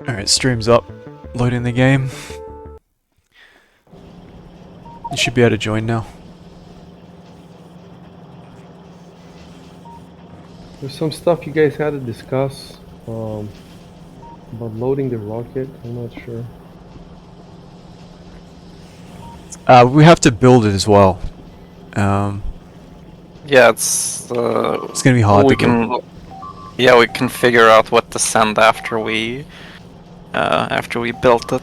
Alright, stream's up. Loading the game. You should be able to join now. There's some stuff you guys had to discuss about loading the rocket. I'm not sure. We have to build it as well. Yeah, It's gonna be hard to build. we can figure out what to send after we built it.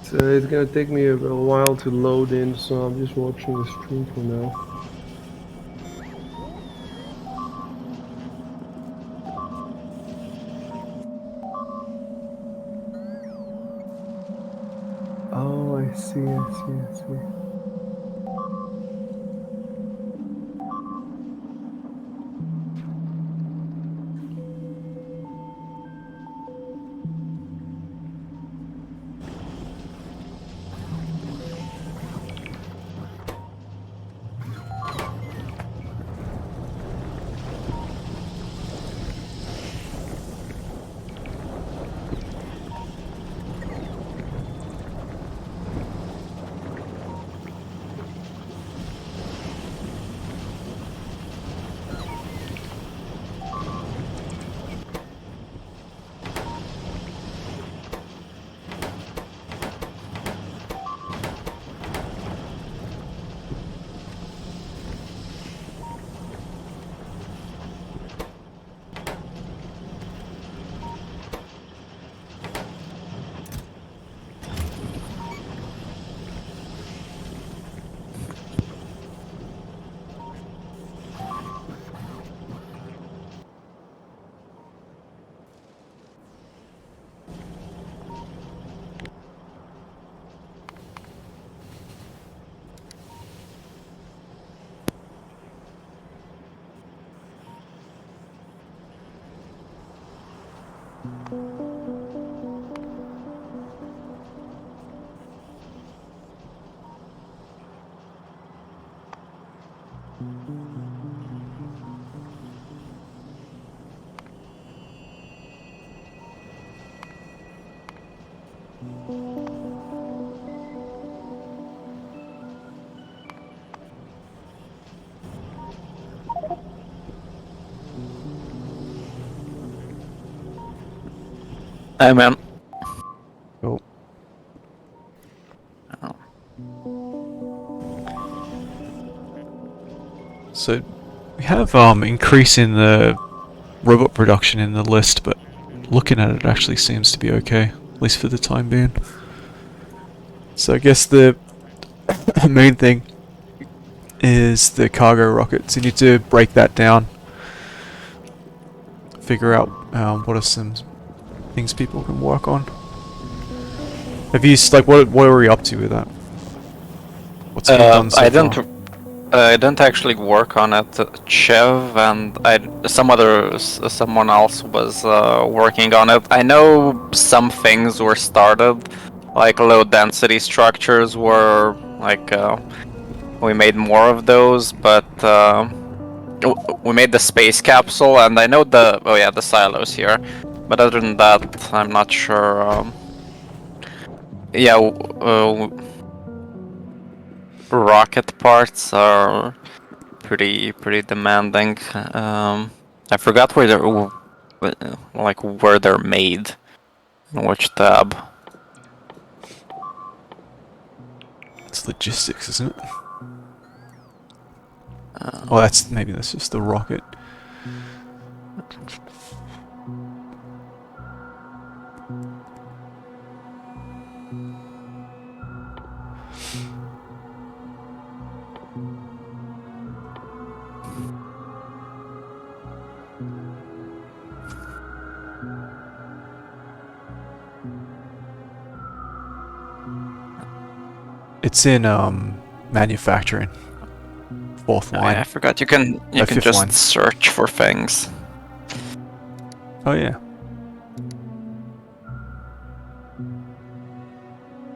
So it's gonna take me a while to load in, so I'm just watching the stream for now. Oh, I see. Hey man. Cool. Oh. So we have increase in the robot production in the list, but looking at it actually seems to be okay, at least for the time being. So I guess the main thing is the cargo rockets. You need to break that down. Figure out what are some things people can work on. Have you what are we up to with that? What's been done so far? I didn't actually work on it. Chev and someone else was working on it. I know some things were started, like low density structures were like we made more of those, but we made the space capsule, and I know the silos here. But other than that, I'm not sure. Yeah, rocket parts are pretty demanding. I forgot where they're made, in which tab. It's logistics, isn't it? Uh, Oh, that's just the rocket. It's in manufacturing. Fourth Oh, yeah, I line. forgot you can Fifth just line. search for things. Oh yeah.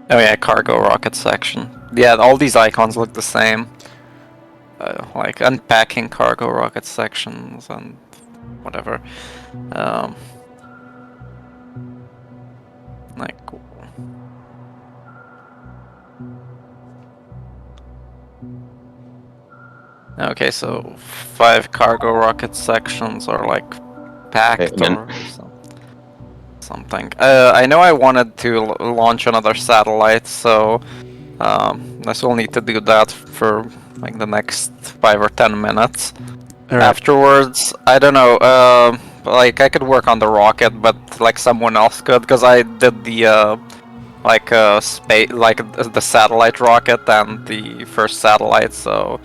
Oh yeah, cargo rocket section. Yeah, all these icons look the same. Like unpacking cargo rocket sections and whatever. Um, like. Okay, so 5 cargo rocket sections are like packed or something. I know I wanted to launch another satellite, so I still need to do that for like the next 5 or 10 minutes. All right. Afterwards, I don't know. Like I could work on the rocket, but like someone else could, because I did the space, like the satellite rocket and the first satellite. So,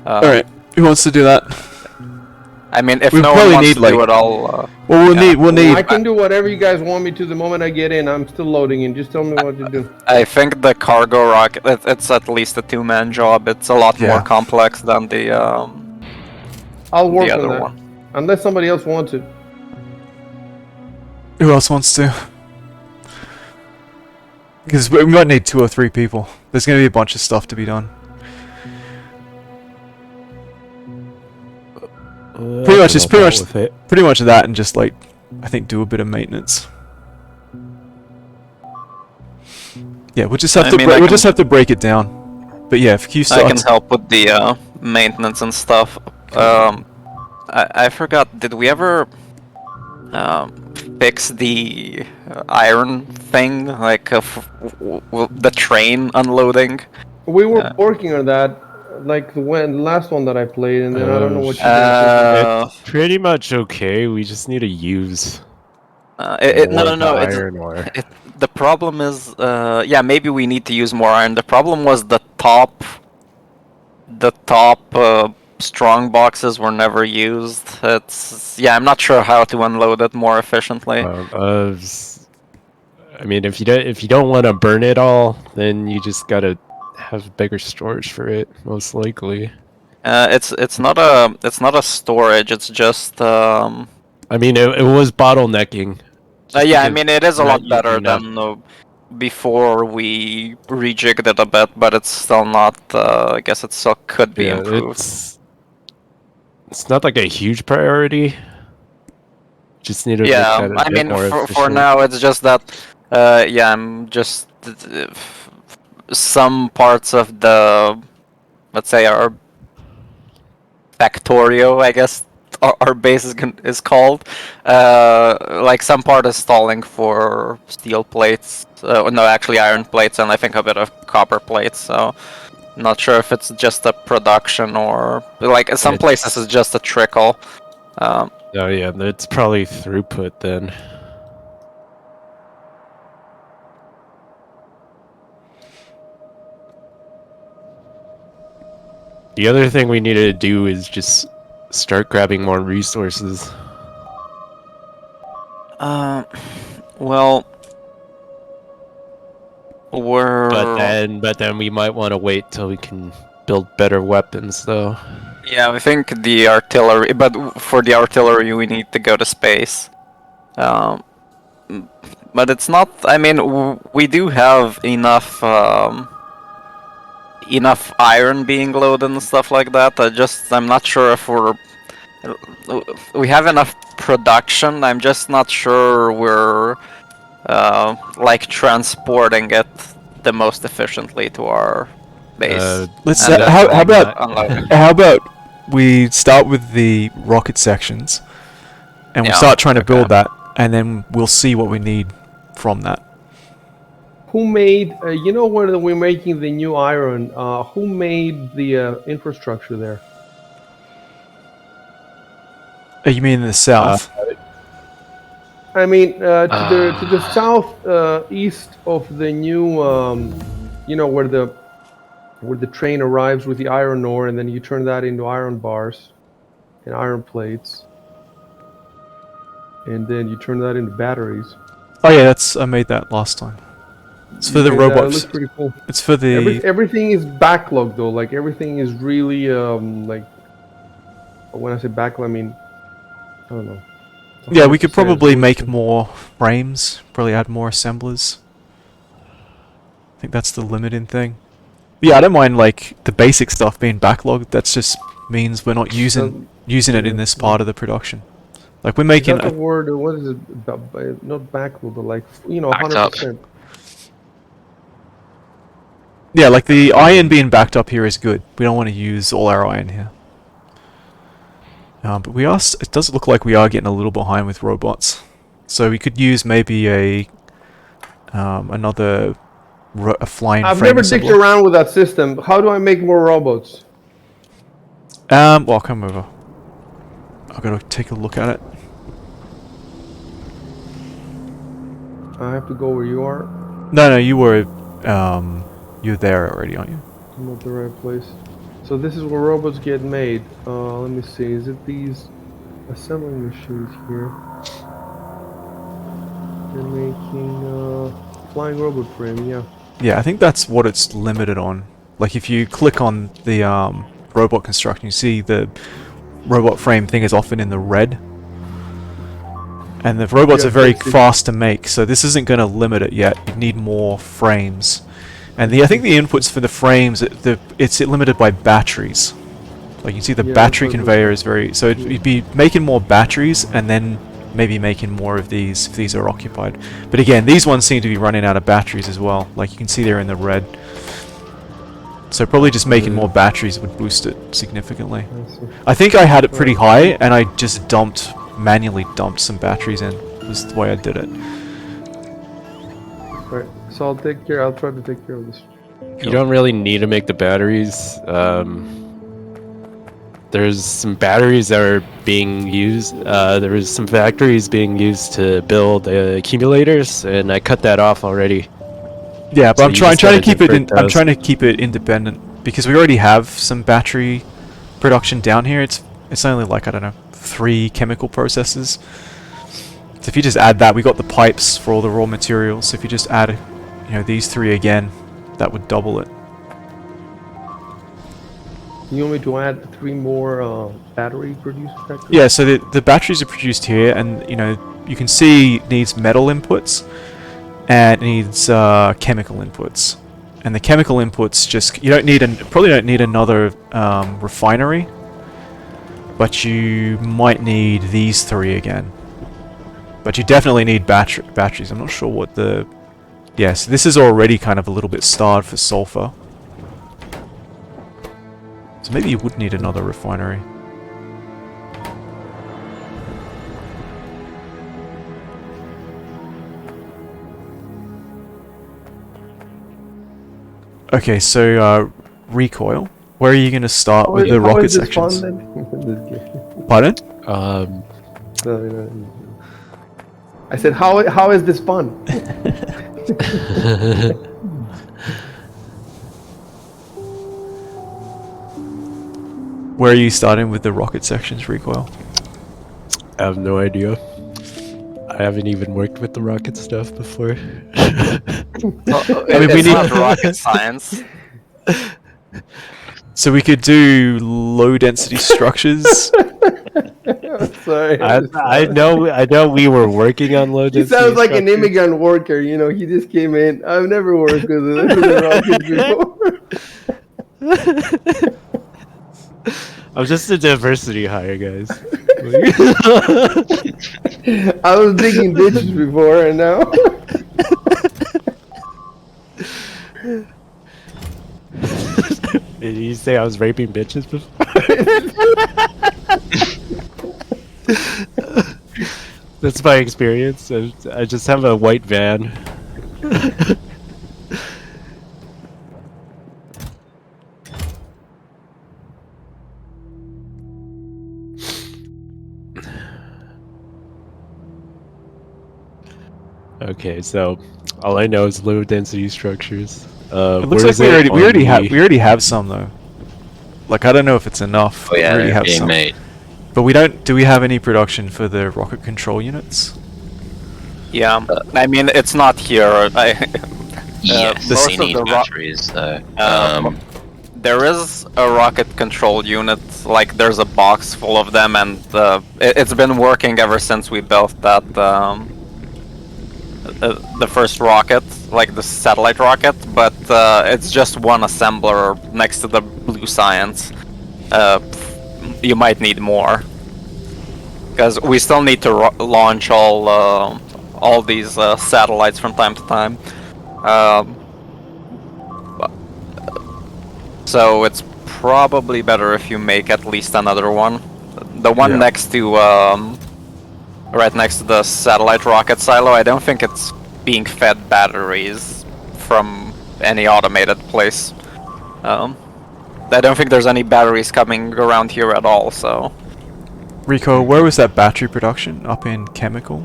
All right. Who wants to do that? I mean, if We no one probably wants need to like. do it, I'll. Well, Yeah. we'll need. I can do whatever you guys want me to the moment I get in. I'm still loading in. Just tell me what to do. I think the cargo rocket, it's at least a 2-man job. It's a lot more Yeah. complex than the I'll work on other that. one. Unless somebody else wants it. Who else wants to? Because we might need 2 or 3 people. There's going to be a bunch of stuff to be done. Pretty much, it's pretty much that, and just like, I think do a bit of maintenance. Yeah, we'll just have to break it down. But yeah, if you start, I can help with the maintenance and stuff. I forgot. Did we ever fix the iron thing, like the train unloading? We were working on that, like the last one that I played, and then I don't know what you guys did. It's pretty much okay. We just need to use no. iron ore. The problem is, yeah, maybe we need to use more iron. The problem was the top strong boxes were never used. Yeah, I'm not sure how to unload it more efficiently. I mean, if you don't want to burn it all, then you just gotta have bigger storage for it, most likely. It's not a storage. It's just. I mean, it was bottlenecking. Yeah, I mean it is a not lot better using enough. than before we rejigged it a bit, but it's still not. I guess it still could be improved. It's not like a huge priority. Just need to make that a bit more efficient. For now, it's just that. Yeah, I'm just some parts of the, let's say, our Factorio, I guess our base is called. Like some part is stalling for steel plates. No, actually iron plates, and I think a bit of copper plates. So, not sure if it's just a production or like in some places it's just a trickle. Oh yeah, it's probably throughput then. The other thing we need to do is just start grabbing more resources. Well, But then we might want to wait till we can build better weapons, though. Yeah, I think the artillery, but for the artillery we need to go to space. But it's not. I mean, we do have enough enough iron being loaded and stuff like that. I'm not sure if we have enough production. I'm just not sure we're like transporting it the most efficiently to our base. Let's. And How unloading. about we start with the rocket sections, and we start trying to build that, and then we'll see what we need from that. Who made? You know where we're making the new iron? Who made the infrastructure there? You mean in the south? I mean, to the south east of the new, you know, where the train arrives with the iron ore, and then you turn that into iron bars and iron plates, and then you turn that into batteries. Oh yeah, I made that last time. It's for the It robots. looks pretty cool. It's for the. Everything is backlogged though. Like everything is really like. When I say backlog, I mean I don't know. Yeah, we could 100% probably make resolution. more frames. Probably add more assemblers. I think that's the limiting thing. Yeah, I don't mind like the basic stuff being backlogged. That just means we're not using it in this part of the production. Like we're Is making. that the word? What is it? Not backlog, but like Backed up. 100%. Yeah, like the iron being backed up here is good. We don't want to use all our iron here. But we are. It does look like we are getting a little behind with robots. So we could use maybe another a flying I've frame never dicked assembler. around with that system. How do I make more robots? Well, come over. I've got to take a look at it. I have to go where you are. No, you're there already, aren't you? I'm at the right place. So this is where robots get made. Let me see. Is it these assembling machines here? They're making flying robot frame. Yeah. Yeah, I think that's what it's limited on. Like if you click on the robot construction, you see the robot frame thing is often in the red. And the robots Yeah, are very basically. fast to make, so this isn't going to limit it yet. You need more frames. And I think the inputs for the frames, it's limited by batteries. Like you can see the Yeah, battery that's what it conveyor looks is very... So you'd be making more batteries and then maybe making more of these if these are occupied. But again, these ones seem to be running out of batteries as well. Like you can see they're in the red. So probably just making more batteries would boost it significantly. I see. I think I had it pretty high and I just manually dumped some batteries in. Was the way I did it. Right. So I'll try to take care of this. You don't really need to make the batteries. There's some batteries that are being used. There is some factories being used to build accumulators, and I cut that off already. Yeah, but So I'm you trying just to gotta keep it. divert I'm those. trying to keep it independent because we already have some battery production down here. It's only like I don't know 3 chemical processes. So if you just add that, we got the pipes for all the raw materials. So if you just add, these 3 again, that would double it. You want me to add 3 more battery producer factories? Yeah. So the batteries are produced here, and you can see it needs metal inputs and it needs chemical inputs. And the chemical inputs probably don't need another refinery, but you might need these 3 again. But you definitely need batteries. I'm not sure what the... Yes, this is already kind of a little bit starved for sulfur. So maybe you would need another refinery. Okay, so recoil. Where are you going to start with the rocket is this sections? fun, then? Pardon? No. I said, how is this fun? Where are you starting with the rocket sections recoil? I have no idea. I haven't even worked with the rocket stuff before. It's not rocket science. So we could do low density structures. Sorry. I know we were working on low He density sounds like an structures. immigrant worker, he just came in. I've never worked with the rockets before. I'm just a diversity hire, guys. I was digging ditches before, and now... Did you say I was raping bitches before? That's my experience. I just have a white van. Okay, so all I know is low density structures. It looks like we already have some though. Like I don't know if it's enough. Oh yeah, we already they're have being some. made. But we don't. Do we have any production for the rocket control units? Yeah, I mean it's not here. Yes, most he of needs the batteries though. there is a rocket control unit, like there's a box full of them, and it's been working ever since we built that the first rocket, like the satellite rocket, but it's just one assembler next to the blue science. You might need more because we still need to launch all these satellites from time to time. Um, so it's probably better if you make at least another one. The one Yeah. next to right next to the satellite rocket silo, I don't think it's being fed batteries from any automated place. I don't think there's any batteries coming around here at all, so... Rico, where was that battery production? Up in chemical?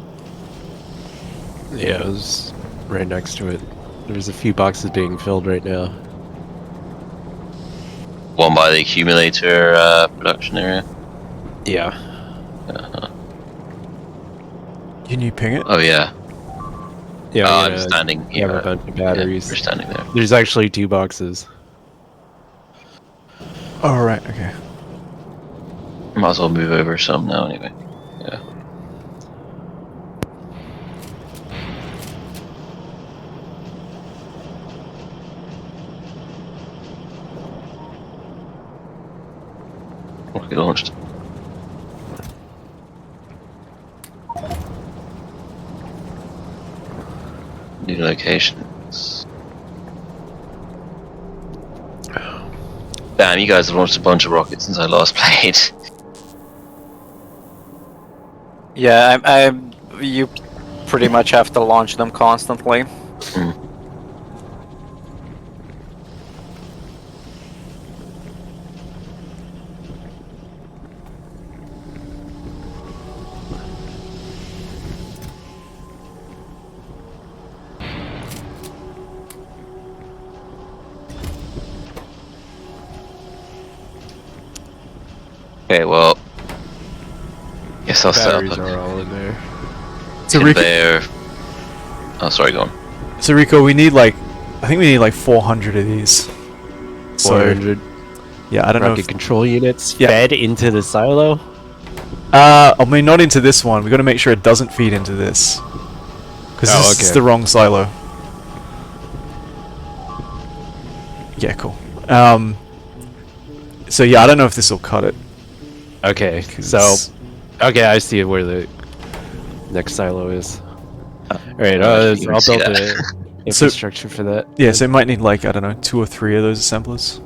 Yeah, it was right next to it. There's a few boxes being filled right now. One by the accumulator production area. Yeah. Can you ping it? Oh yeah. Yeah, I'm yeah. standing You have here. a bunch of Yeah, batteries. we're standing there. There's actually 2 boxes. Oh, right, okay. Might as well move over some now anyway. Yeah. Rocket launched. New locations. Damn, you guys have launched a bunch of rockets since I last played. Yeah, you pretty much have to launch them constantly. Okay, well, guess I'll set up Batteries a are all in there. So Rico, conveyor. Oh, sorry, go on. so Rico, we need like, I think we need like 400 of these. So, 400 yeah, I don't know rocket if, control units Yeah. fed into the silo. I mean, not into this one. We got to make sure it doesn't feed into this. Because Oh, this is okay. the wrong silo. Yeah, cool. So yeah, I don't know if this will cut it. Okay, 'cause so it's- okay, I see where the next silo is. Alright, You I'll can see build that. the infrastructure for that. yeah, so it might need like, I don't know, 2 or 3 of those assemblers.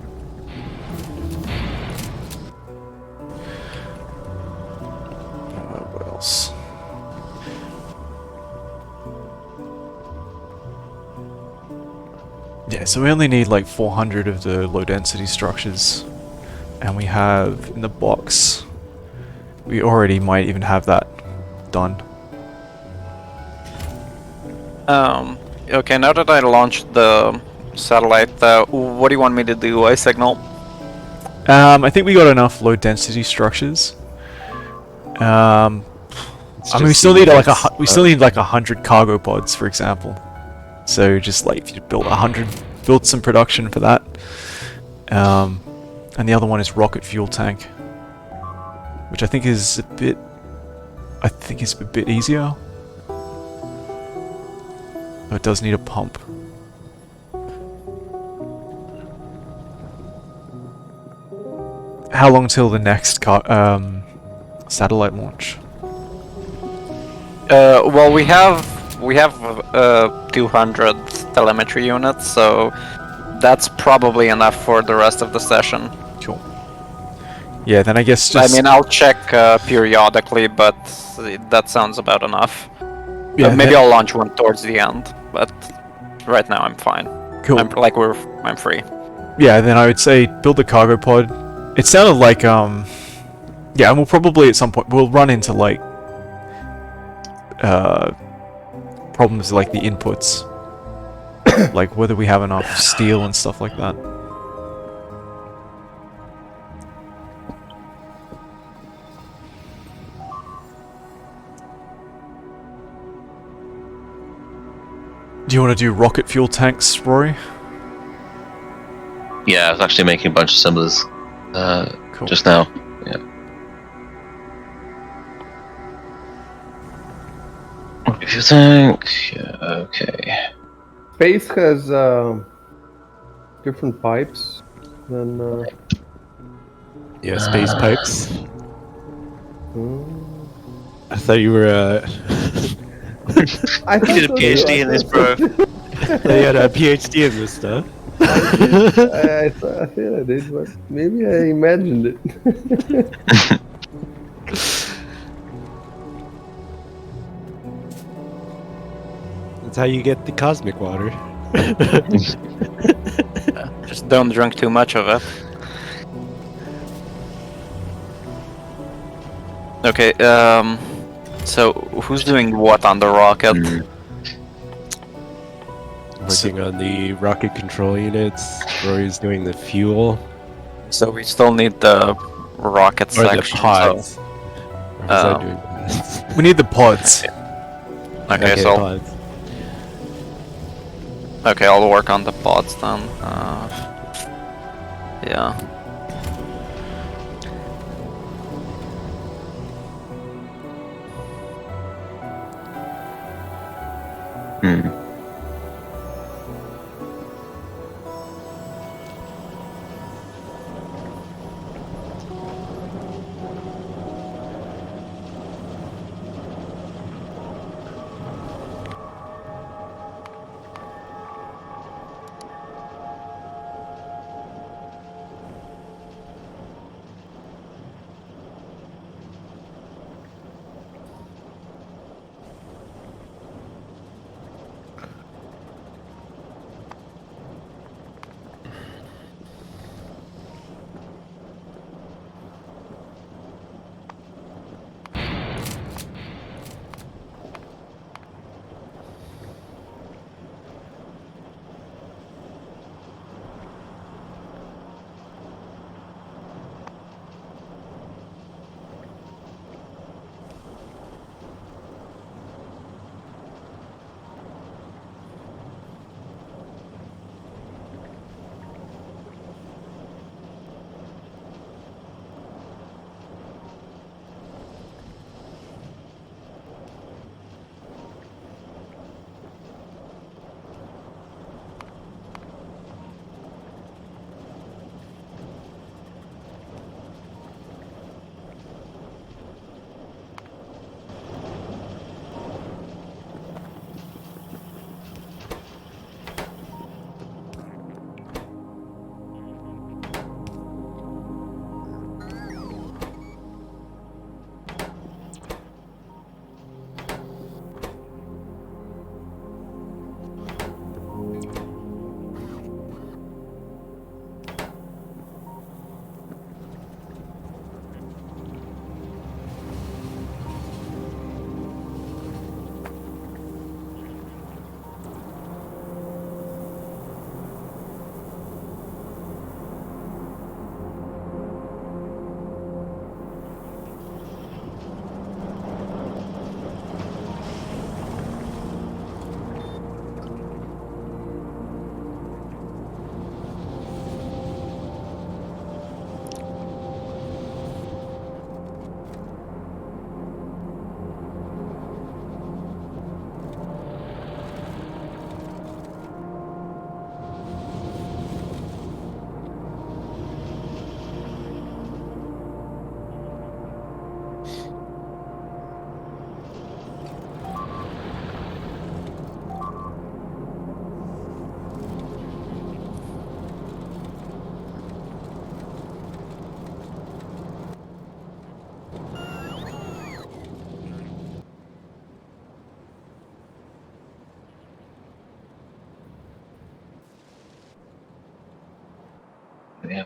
What else? Yeah, so we only need like 400 of the low density structures. And we have in the box, we already might even have that done. Okay, now that I launched the satellite, what do you want me to do? Ysignal? I think we got enough low density structures. I mean, we still need like we still need like 100 cargo pods, for example. So just like if you build 100, build some production for that. And the other one is rocket fuel tank, which I think is a bit easier. But it does need a pump. How long till the next satellite launch? Well, we have 200 telemetry units, so that's probably enough for the rest of the session. Cool. Yeah, then I guess just... I mean, I'll check periodically, but that sounds about enough. yeah, Maybe I'll launch one towards the end, but right now I'm fine. Cool. I'm free. Yeah, then I would say build the cargo pod. It sounded like, yeah, and we'll probably at some point, we'll run into like, problems like the inputs. Like whether we have enough steel and stuff like that. Do you want to do rocket fuel tanks, Rory? Yeah, I was actually making a bunch of symbols Cool. just now. Yeah. If you think, yeah, okay. Space has different pipes than. Yeah, space pipes. Hmm. I thought you were. I You thought did a so too. I PhD in this, thought so bro. too. thought you had a PhD in this stuff. I did. I feel I did, but maybe I imagined it. That's how you get the cosmic water. Just don't drink too much of it. Okay, so who's doing what on the rocket? Mm. Working on the rocket control units. Rory's doing the fuel. So we still need the rocket Or the section. pods. Or was I Oh. doing pods? We need the pods. Okay, Okay, so pods. okay, I'll work on the pods then. Yeah. Hmm. Yeah.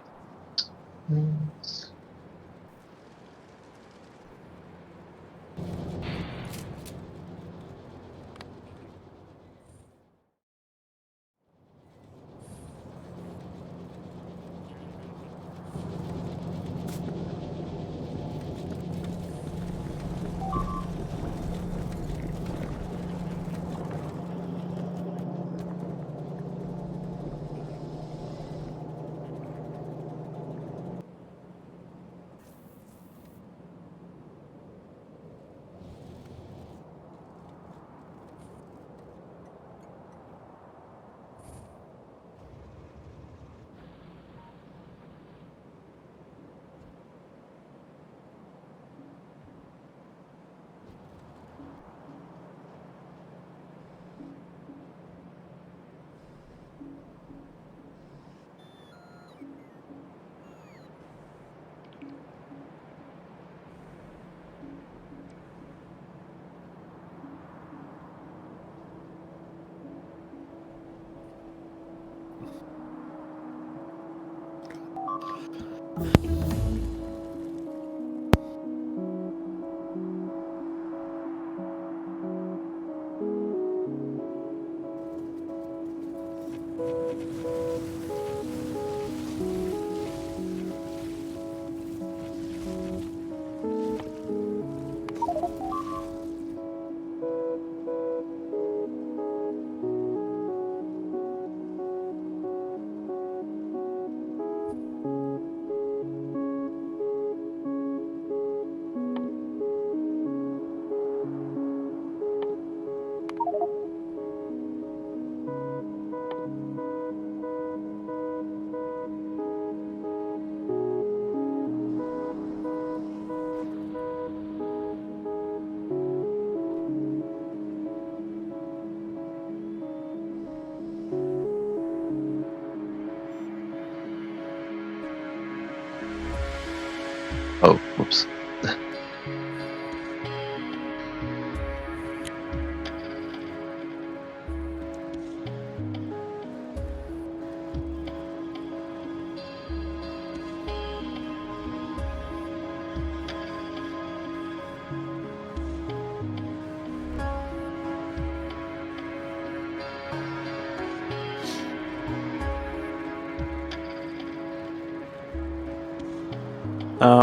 Oh, whoops.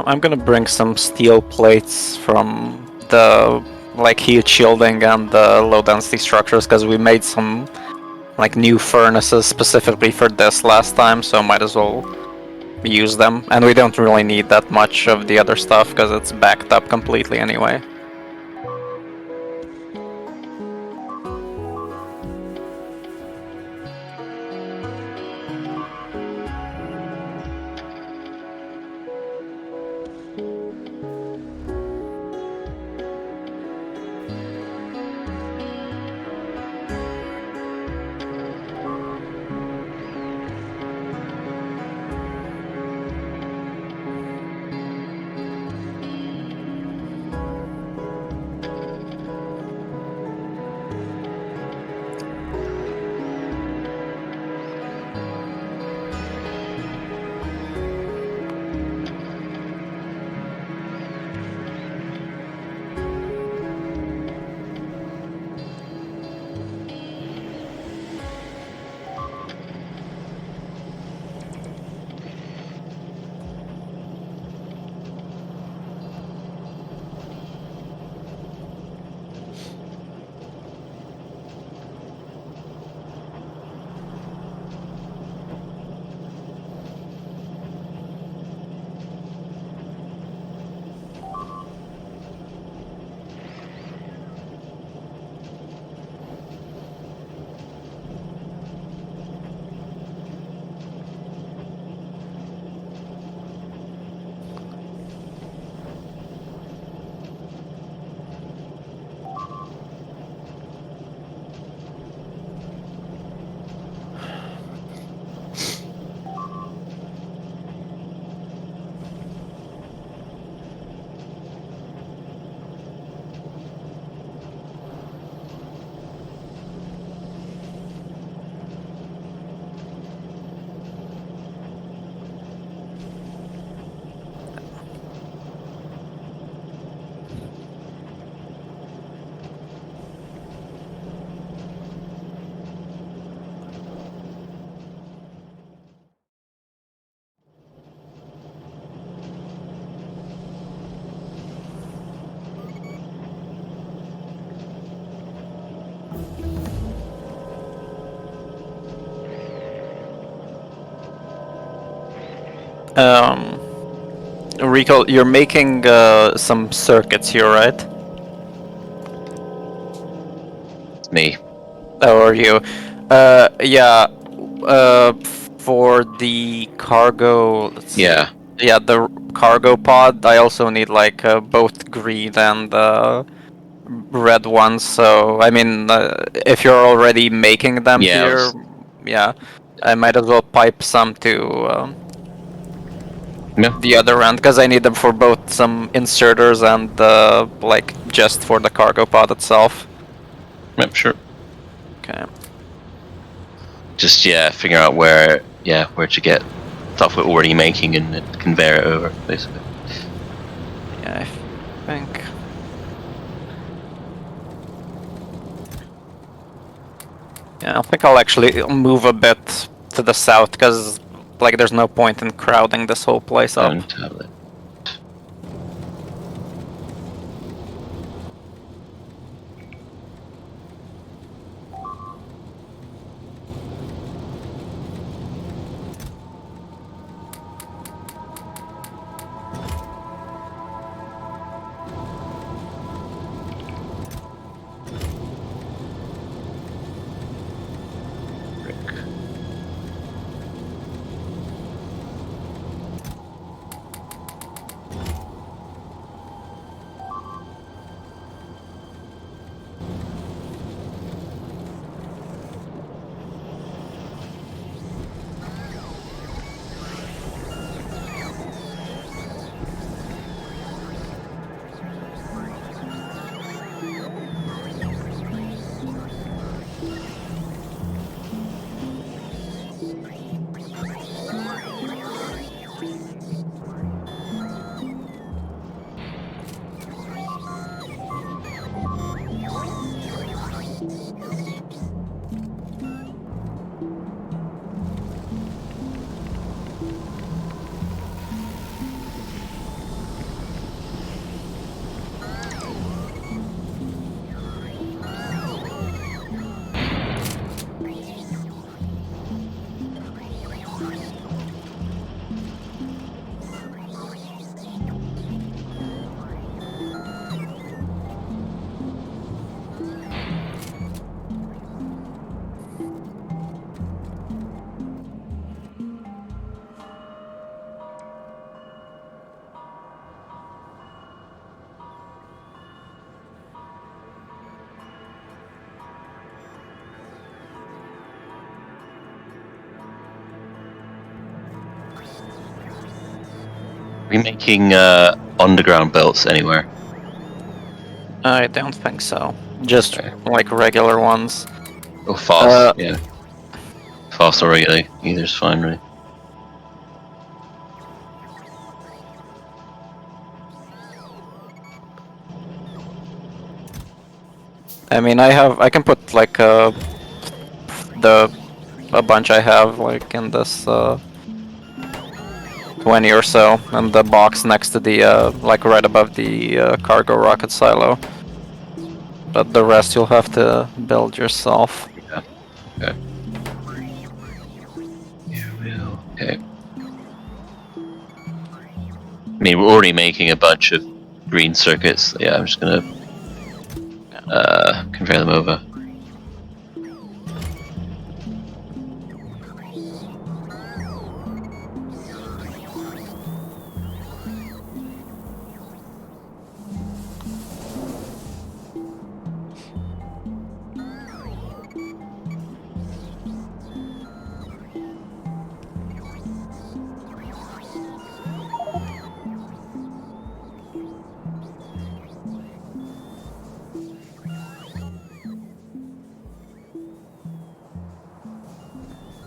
I'm gonna bring some steel plates from the heat shielding and the low density structures because we made some new furnaces specifically for this last time, so might as well use them. And we don't really need that much of the other stuff because it's backed up completely anyway. Rico, you're making some circuits here, right? It's me. Oh, are you? Yeah. For the cargo, let's see. Yeah. Yeah, the cargo pod. I also need both green and red ones. So I mean, if you're already making them Yeah, here, yeah, I might as well pipe some to No. the other end because I need them for both some inserters and just for the cargo pod itself. Yep, sure. Okay. Just figure out where to get stuff we're already making and conveyor it over, basically. Yeah, I think. Yeah, I think I'll actually move a bit to the south because, like, there's no point in crowding this whole place up. Phone tablet. Are we making underground belts anywhere? I don't think so. Just Okay. like regular ones. Or fast? Yeah. Fast or regular, either's fine, really. I mean, I can put like a bunch I have like in this 20 or so, and the box next to the like right above the cargo rocket silo. But the rest you'll have to build yourself. Yeah. Okay. Yeah, well, okay. I mean, we're already making a bunch of green circuits. Yeah, I'm just gonna convey them over.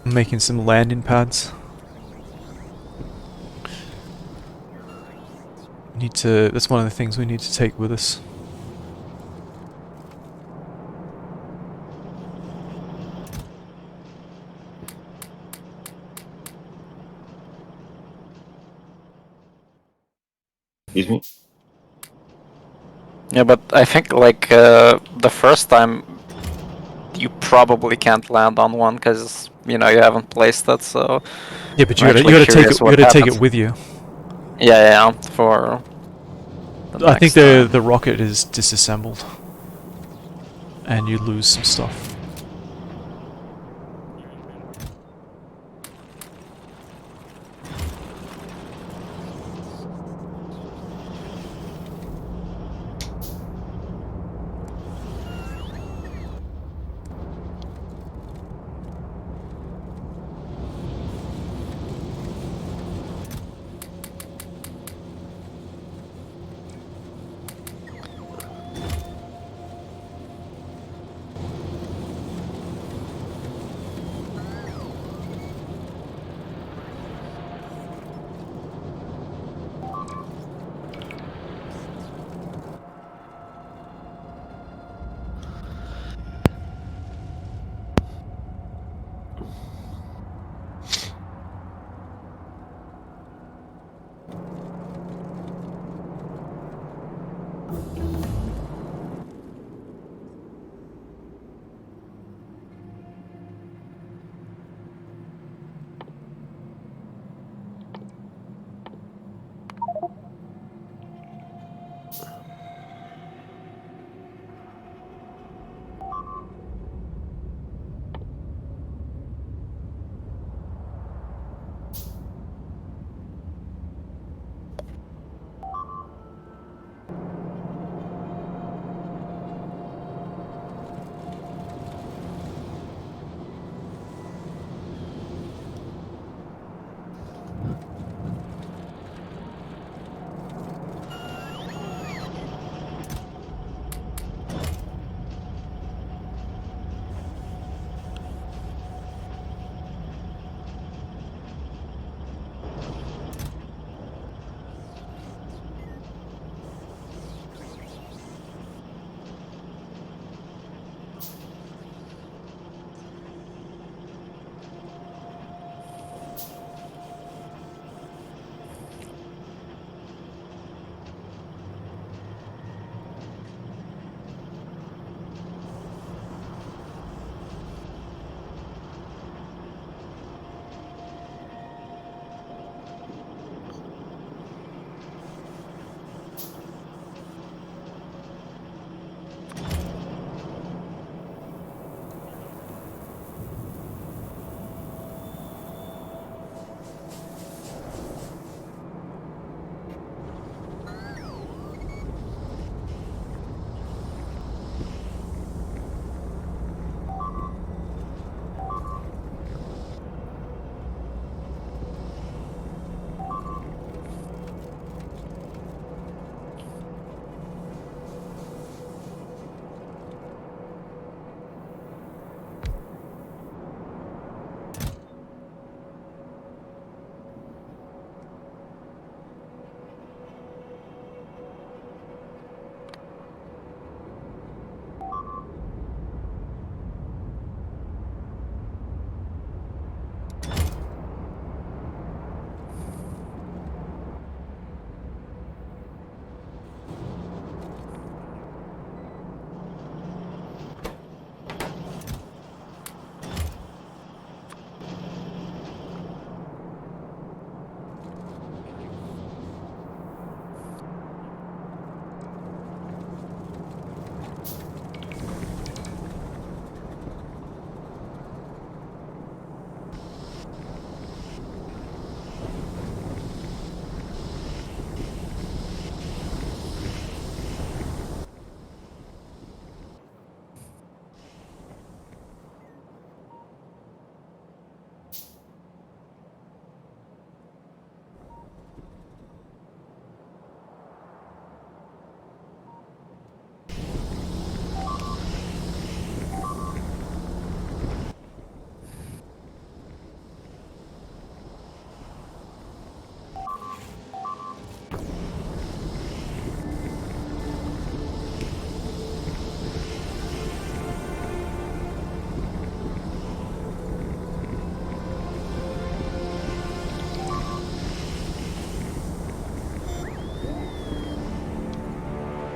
I'm making some landing pads. That's one of the things we need to take with us. Excuse me? Yeah, but I think like the first time you probably can't land on one because you know you haven't placed it. So Yeah, but I'm you actually gotta take curious it. You what gotta take happens. it with you. Yeah, for the I think next time. the rocket is disassembled, and you lose some stuff.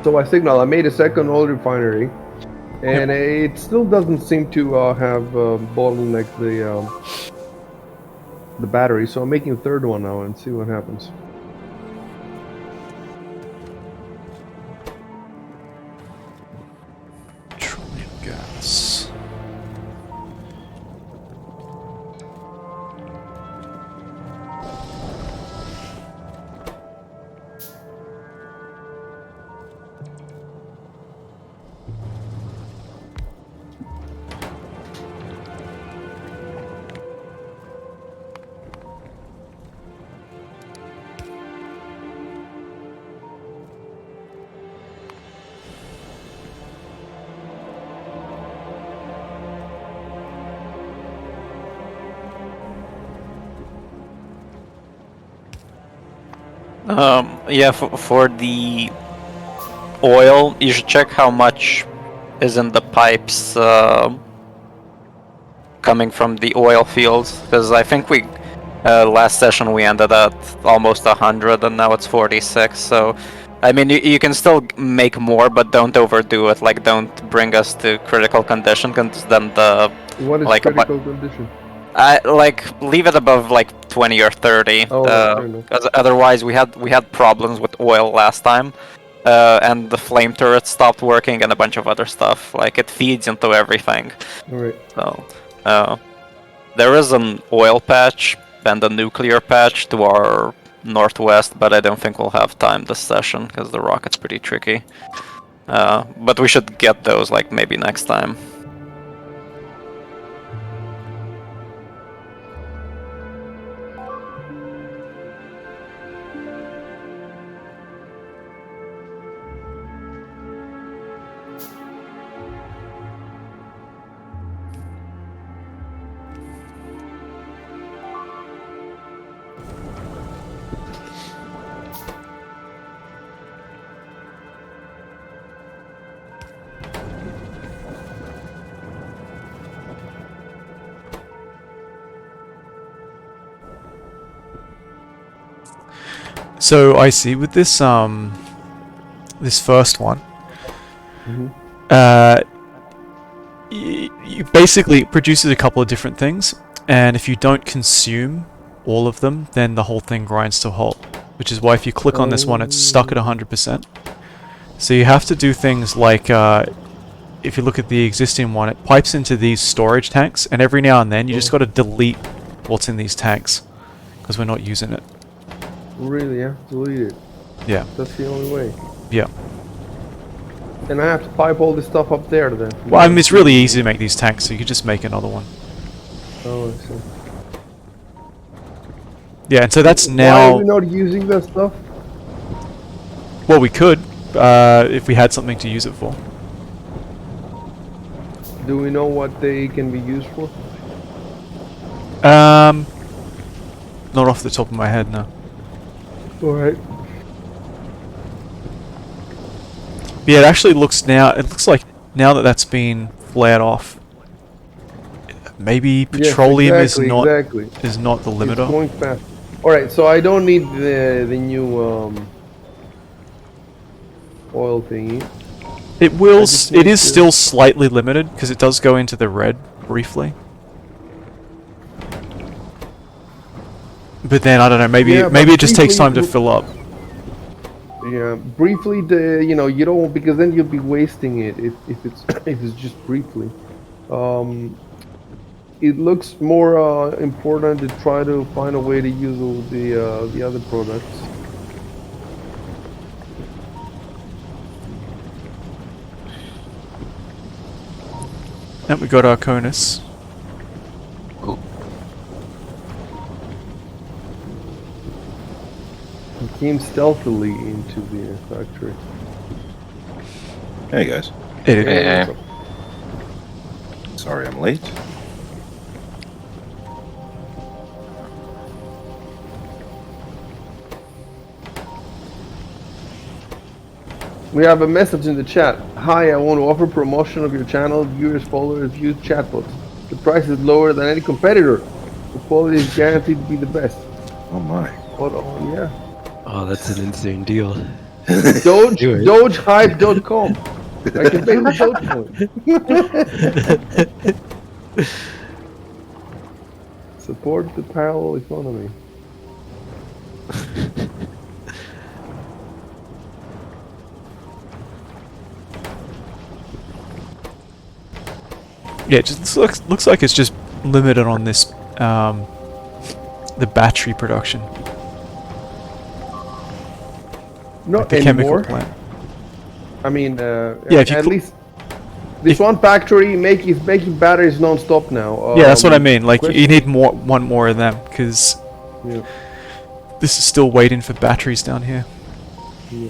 So ysignal, I made a second oil refinery, and it still doesn't seem to have bottlenecked the battery. So I'm making a third one now and see what happens. Petroleum gas. Yeah, for the oil, you should check how much is in the pipes coming from the oil fields, because I think we last session we ended at almost 100 and now it's 46. So I mean you can still make more, but don't overdo it. Like don't bring us to critical condition, because then the What is like critical condition? I like leave it above like 20 or 30. Oh, fair enough. Otherwise we had problems with oil last time. And the flame turret stopped working and a bunch of other stuff. Like it feeds into everything. All right. So there is an oil patch and a nuclear patch to our northwest, but I don't think we'll have time this session because the rocket's pretty tricky. But we should get those like maybe next time. So I see with this this first one, you basically it produces a couple of different things, and if you don't consume all of them, then the whole thing grinds to a halt. Which is why if you click on this one, it's stuck at 100%. So you have to do things like, if you look at the existing one, it pipes into these storage tanks, and every now and then you just got to delete what's in these tanks because we're not using it. Really, yeah, delete it. Yeah. That's the only way. Yeah. And I have to pipe all this stuff up there then. Well, I mean, it's really easy to make these tanks, so you could just make another one. Oh, I see. Yeah, and so that's Why now. are we not using that stuff? Well, we could, if we had something to use it for. Do we know what they can be used for? Not off the top of my head, no. Alright. Yeah, it actually looks now. It looks like now that that's been flared off, maybe petroleum is not the limiter. It's going fast. Alright, so I don't need the new oil thingy. It will. It is still slightly limited because it does go into the red briefly. But then I don't know. Maybe it just takes time to fill up. Yeah, briefly. You don't, because then you'll be wasting it if it's just briefly. It looks more important to try to find a way to use all the other products. And we got our conus. Cool. He came stealthily into the factory. Hey guys. Hey. Sorry I'm late. We have a message in the chat. Hi, I want to offer promotion of your channel. Viewers, followers, use chatbots. The price is lower than any competitor. The quality is guaranteed to be the best. Oh my. Hold on, yeah. Oh, that's an insane deal. Doge, Do it. Dogehype.com. I can pay with Dogecoin. Support the parallel economy. Yeah, it just looks like it's just limited on this the battery production. Not The chemical anymore. plant. I mean, Yeah, if you at cl- least this if- one factory is making batteries non-stop now. Yeah, that's what I mean. Like, you question- need one more of them, because Yeah. this is still waiting for batteries down here. Yeah.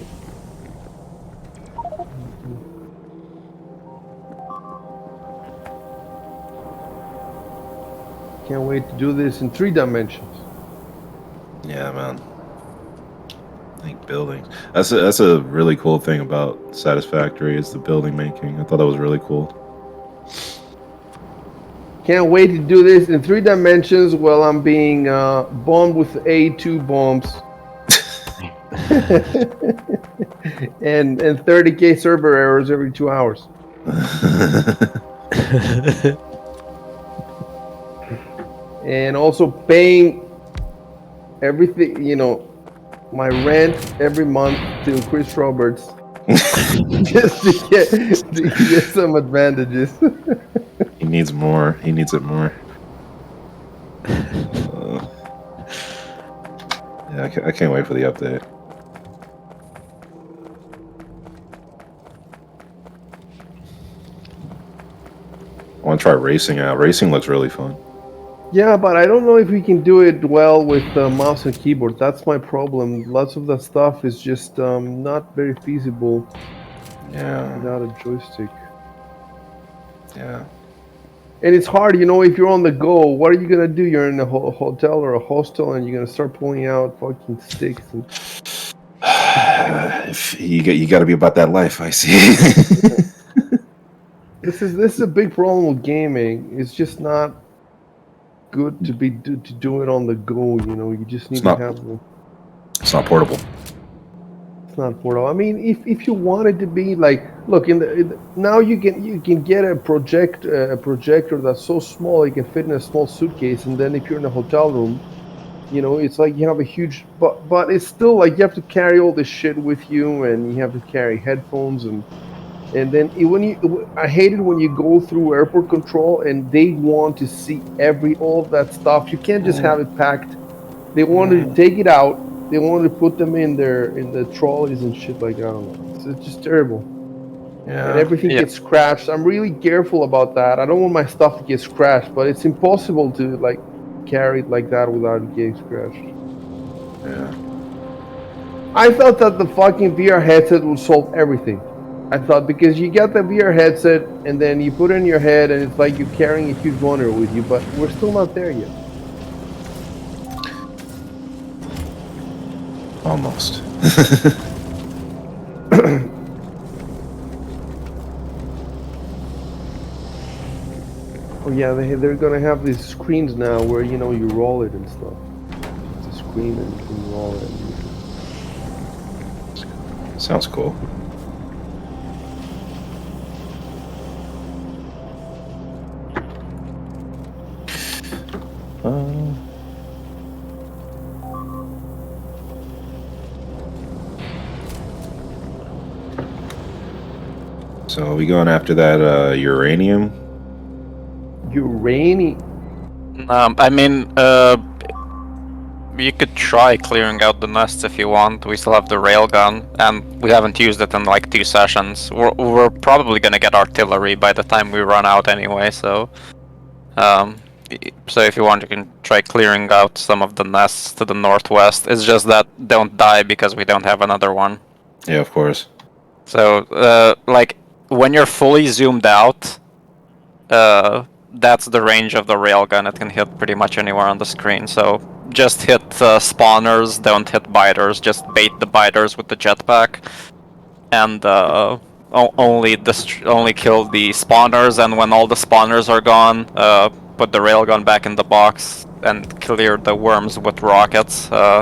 Can't wait to do this in 3 dimensions. Yeah, man. Like buildings. That's a really cool thing about Satisfactory is the building making. I thought that was really cool. Can't wait to do this in 3 dimensions while I'm being bombed with A2 bombs. and 30k server errors every 2 hours. And also paying everything, my rent every month to Chris Roberts just to get some advantages. He needs more. He needs it more. Yeah, I can't wait for the update. I want to try racing out. Racing looks really fun. Yeah, but I don't know if we can do it well with mouse and keyboard. That's my problem. Lots of that stuff is just not very feasible Yeah. without a joystick. Yeah. And it's hard, if you're on the go, what are you gonna do? You're in a hotel or a hostel, and you're gonna start pulling out fucking sticks. And you got to be about that life. I see. this is a big problem with gaming. It's just not good to do it on the go. You just need to have them. It's not portable. It's not portable. I mean, if you wanted to be like, look, now you can get a projector that's so small it can fit in a small suitcase, and then if you're in a hotel room, it's like you have a huge, but it's still like you have to carry all this shit with you, and you have to carry headphones, and then I hate it when you go through airport control and they want to see all of that stuff. You can't just have it packed. They wanted to take it out. They wanted to put them in the trolleys and shit like that. I don't know. It's just terrible. Yeah. And everything gets scratched. I'm really careful about that. I don't want my stuff to get scratched, but it's impossible to like carry it like that without it getting scratched. Yeah. I thought that the fucking VR headset would solve everything. I thought because you get the VR headset and then you put it in your head and it's like you're carrying a huge monitor with you, but we're still not there yet. Almost. Oh yeah, they're gonna have these screens now where you roll it and stuff. It's a screen and you can roll it. Sounds cool. So are we going after that uranium? Uranium. I mean, you could try clearing out the nests if you want. We still have the railgun, and we haven't used it in like 2 sessions. We're probably gonna get artillery by the time we run out anyway, so... so if you want, you can try clearing out some of the nests to the northwest. It's just that don't die because we don't have another one. Yeah, of course. So, like, when you're fully zoomed out, that's the range of the railgun. It can hit pretty much anywhere on the screen. So just hit spawners, don't hit biters. Just bait the biters with the jetpack, and only kill the spawners. And when all the spawners are gone, put the railgun back in the box and clear the worms with rockets.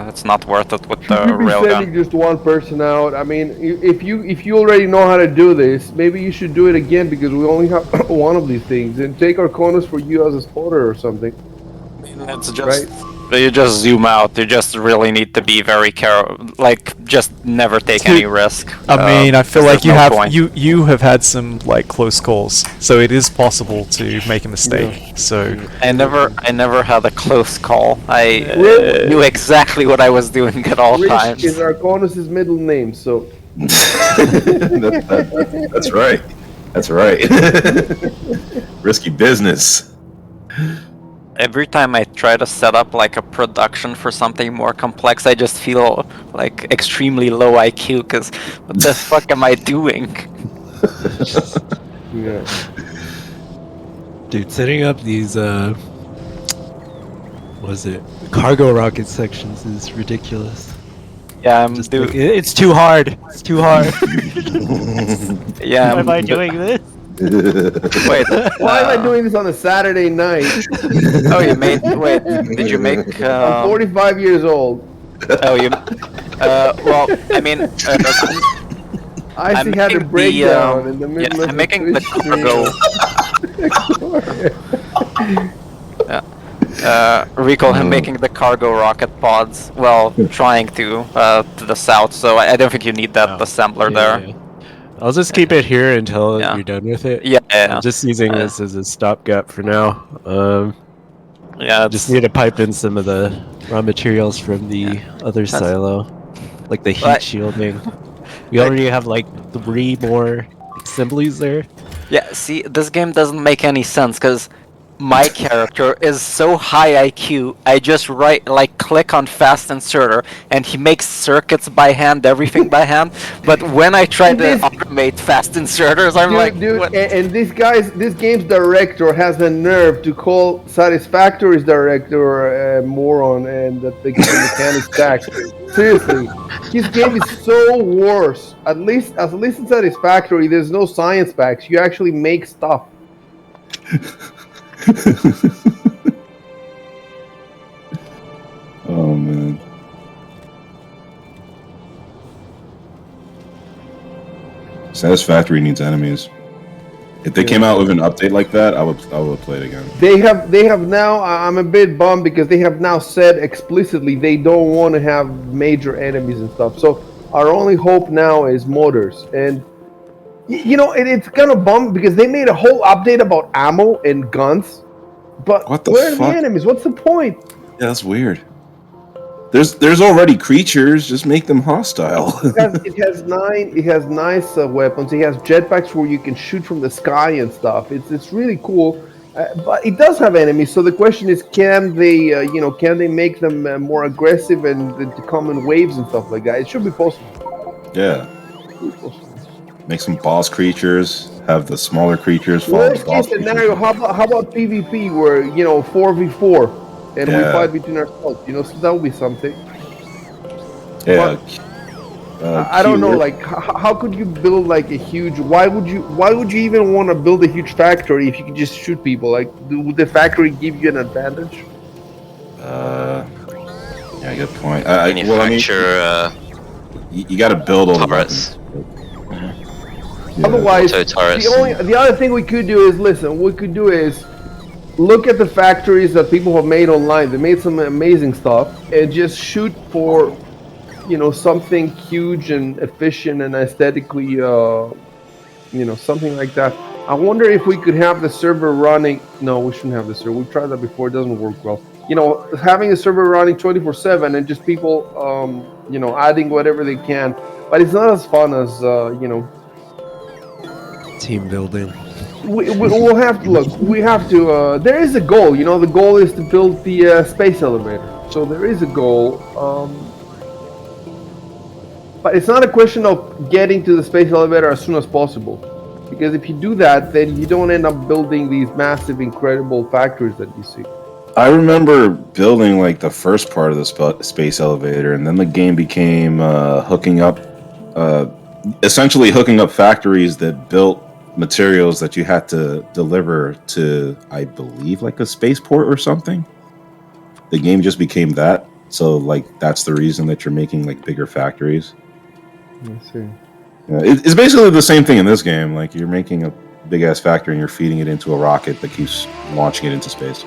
It's not worth it with the Should we be sending railgun. just one person out? I mean, if you already know how to do this, maybe you should do it again because we only have one of these things, and take our corners for you as a spotter or something. It's just you just zoom out. You just really need to be very careful. Like, just never take any risk. I mean, I feel like there's no point. you have had some like close calls, so it is possible to make a mistake. So I never had a close call. I Really? knew exactly what I was doing at all Rich times. is Arconis' middle name, so That's right. That's right. Risky business. Every time I try to set up like a production for something more complex, I just feel like extremely low IQ because what the fuck am I doing? yeah. Dude, setting up these cargo rocket sections is ridiculous. Yeah, I'm Just doing. like, it's too hard. It's too hard. Yeah, Why am I doing this? Wait. Why am I doing this on a Saturday night? Oh, you made. Wait, did you make? I'm 45 years old. Oh, you. Well, I mean, I I'm see had a making the, breakdown in the middle yeah, of I'm making the cargo. Recall him making the cargo rocket pods. Well, trying to the south. So I don't think you need that assembler there. Yeah. I'll just keep it here until Yeah. you're done with it. Yeah. I'm just using this as a stopgap for now. Yeah. Just need to pipe in some of the raw materials from the other silo, like the heat shielding. We already have like 3 more assemblies there. Yeah, see, this game doesn't make any sense because my character is so high IQ. I just click on fast inserter, and he makes circuits by hand, everything by hand. But when I try to automate fast inserters, I'm Dude, what? and this game's director has the nerve to call Satisfactory's director a moron and that the mechanics stack. Seriously, his game is so worse. At least in Satisfactory, there's no science packs. You actually make stuff. Oh man. Satisfactory needs enemies. If they came out with an update like that, I would play it again. They have now. I'm a bit bummed because they have now said explicitly they don't want to have major enemies and stuff. So our only hope now is motors. And you know, it's kind of bummed because they made a whole update about ammo and guns. But where are the enemies? What's the point? Yeah, that's weird. There's already creatures. Just make them hostile. It has nice weapons. It has jetpacks where you can shoot from the sky and stuff. It's really cool. But it does have enemies. So the question is, can they can they make them more aggressive and to come in waves and stuff like that? It should be possible. Yeah. Make some boss creatures. Have the smaller creatures follow Worst the boss case scenario, how about PvP where 4v4 and we fight between ourselves? So that would be something. Yeah. I don't know. Like, how could you build like a huge? Why would you even want to build a huge factory if you could just shoot people? Like, would the factory give you an advantage? Yeah, good point. Manufacture you got to build all the turrets. Otherwise, turrets. the other thing we could do is listen. What we could do is look at the factories that people have made online. They made some amazing stuff, and just shoot for, something huge and efficient and aesthetically, something like that. I wonder if we could have the server running. No, we shouldn't have the server. We've tried that before. It doesn't work well. Having a server running 24/7 and just people, adding whatever they can. But it's not as fun as, Team building. We'll have to look. We have to. There is a goal. The goal is to build the space elevator. So there is a goal. But it's not a question of getting to the space elevator as soon as possible. Because if you do that, then you don't end up building these massive, incredible factories that you see. I remember building like the first part of the space elevator, and then the game became essentially hooking up factories that built materials that you had to deliver to, I believe, like a spaceport or something. The game just became that. So like that's the reason that you're making like bigger factories. I see. It's basically the same thing in this game. Like you're making a big ass factory and you're feeding it into a rocket that keeps launching it into space.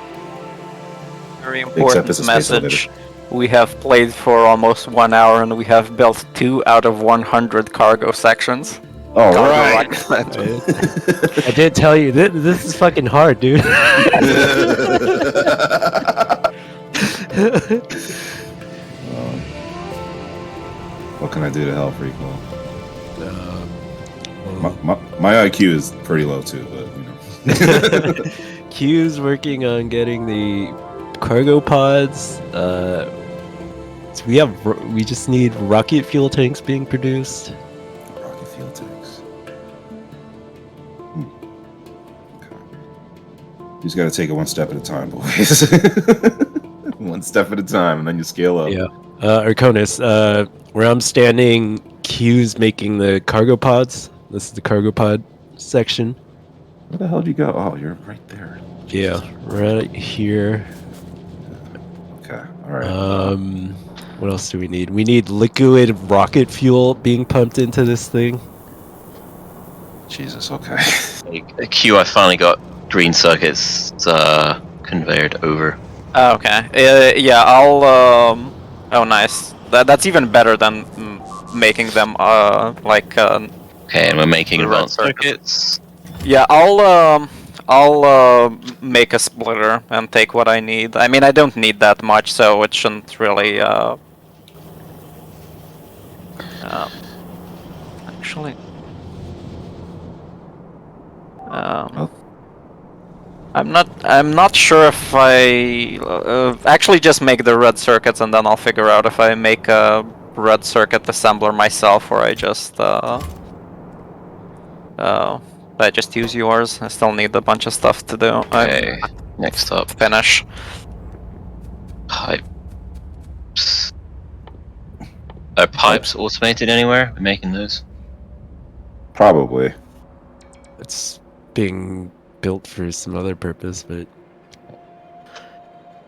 Very Except important it's a space message. We have played for almost 1 hour and we have built 2 out of 100 cargo sections. All Cargo right. rocket. I did tell you this is fucking hard, dude. What can I do to help, Rico? Well, My IQ is pretty low too, but you know. Q's working on getting the cargo pods. So we just need rocket fuel tanks being produced. Rocket fuel tanks. Okay. You just got to take it one step at a time, boys. One step at a time, and then you scale up. Yeah. Arconis, where I'm standing, Q's making the cargo pods. This is the cargo pod section. Where the hell did you go? Oh, you're right there. Yeah, right here. Okay. All right. What else do we need? We need liquid rocket fuel being pumped into this thing. Jesus. Okay. Q, I finally got green circuits conveyed over. Oh, okay. Yeah, I'll. Oh, nice. That's even better than making them like. Okay, and we're making The red advanced circuit. circuits. Yeah, I'll make a splitter and take what I need. I mean, I don't need that much, so it shouldn't really. Actually. I'm not sure if I actually just make the red circuits and then I'll figure out if I make a red circuit assembler myself or I just use yours. I still need a bunch of stuff to do. Okay, next up, Finish. pipes. Are pipes automated anywhere? We're making those. Probably. It's being built for some other purpose, but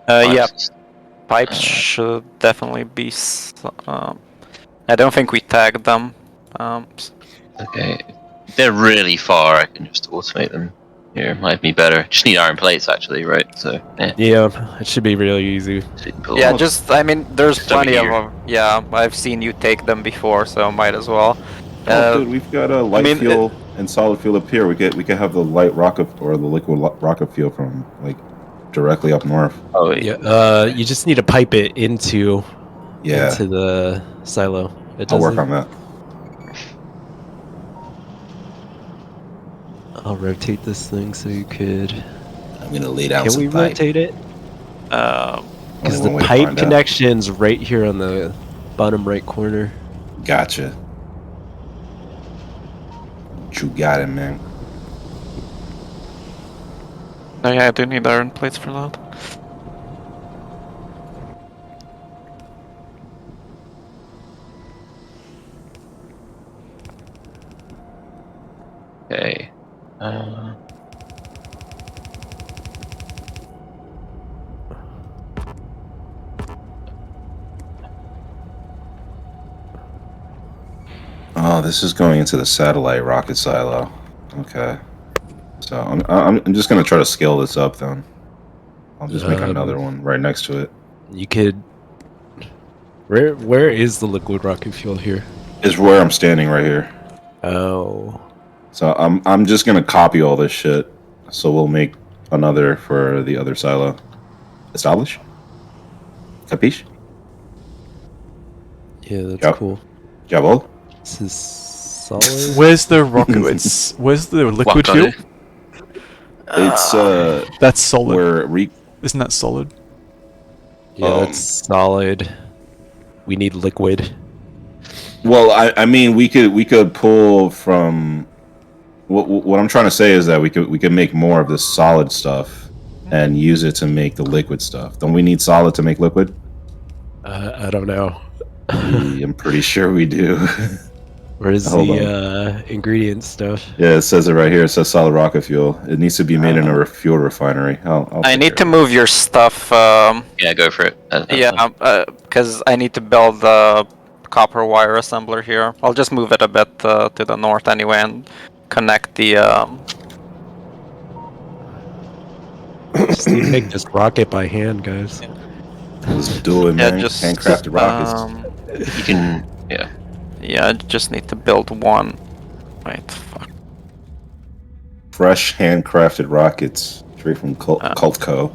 Yeah, Pipes. pipes should definitely be. I don't think we tagged them. Okay, if they're really far, I can just automate them. Here might be better. Just need iron plates, actually, right? So yeah, it should be really easy. so you can pull Yeah, them. just I mean, there's Just over plenty of here. them. Yeah, I've seen you take them before, so might as well. Oh, dude, we've got a light mean, fuel and solid fuel up here. We could have the light rocket or the liquid rocket fuel from like directly up north. Oh, Yeah, you just need to pipe it into Yeah, the silo. It I'll work doesn't- on that. I'll rotate this thing so you could. I'm gonna lay down Can some we pipe. rotate it? uh, Because Only the one way to pipe find out. connection's right here on the bottom right corner. Gotcha. You got it, man. oh yeah, I do need iron plates for that. okay. Oh, this is going into the satellite rocket silo. Okay. So I'm just gonna try to scale this up then. I'll just make another one right next to it. You could. Where is the liquid rocket fuel here? Is where I'm standing right here. Oh. So I'm just gonna copy all this shit. So we'll make another for the other silo. Establish? Capiche? Yeah, that's Yep. cool. Jabol? This is solid. Where's the rocket? Where's the liquid fuel? Wakari. It's That's solid. where Isn't that solid? Yeah, that's solid. We need liquid. well, I mean we could pull from what I'm trying to say is that we could make more of this solid stuff and use it to make the liquid stuff. Don't we need solid to make liquid? I don't know. I'm pretty sure we do. Where's Hold the ingredient stuff? Yeah, it says it right here. It says solid rocket fuel. It needs to be made in a fuel refinery. I'll I take need care to of move your stuff. Yeah, go for it. That's fine. Because I need to build a copper wire assembler here. I'll just move it a bit to the north anyway and connect the. Just need to make this rocket by hand, guys. it. Let's do it, Yeah, man. just Handcrafted rockets. You can, yeah. Yeah, I just need to build one. Wait, fuck. Fresh handcrafted rockets straight from Cultco.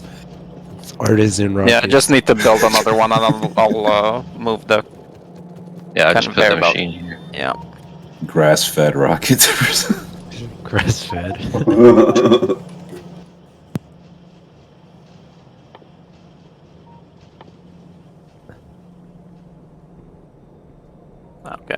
It's artisan rocket. Yeah, I just need to build another one, and I'll move the Yeah, I'll just put the conveyor belt. machine here. Yeah. Grass-fed rockets. Grass fed. Okay.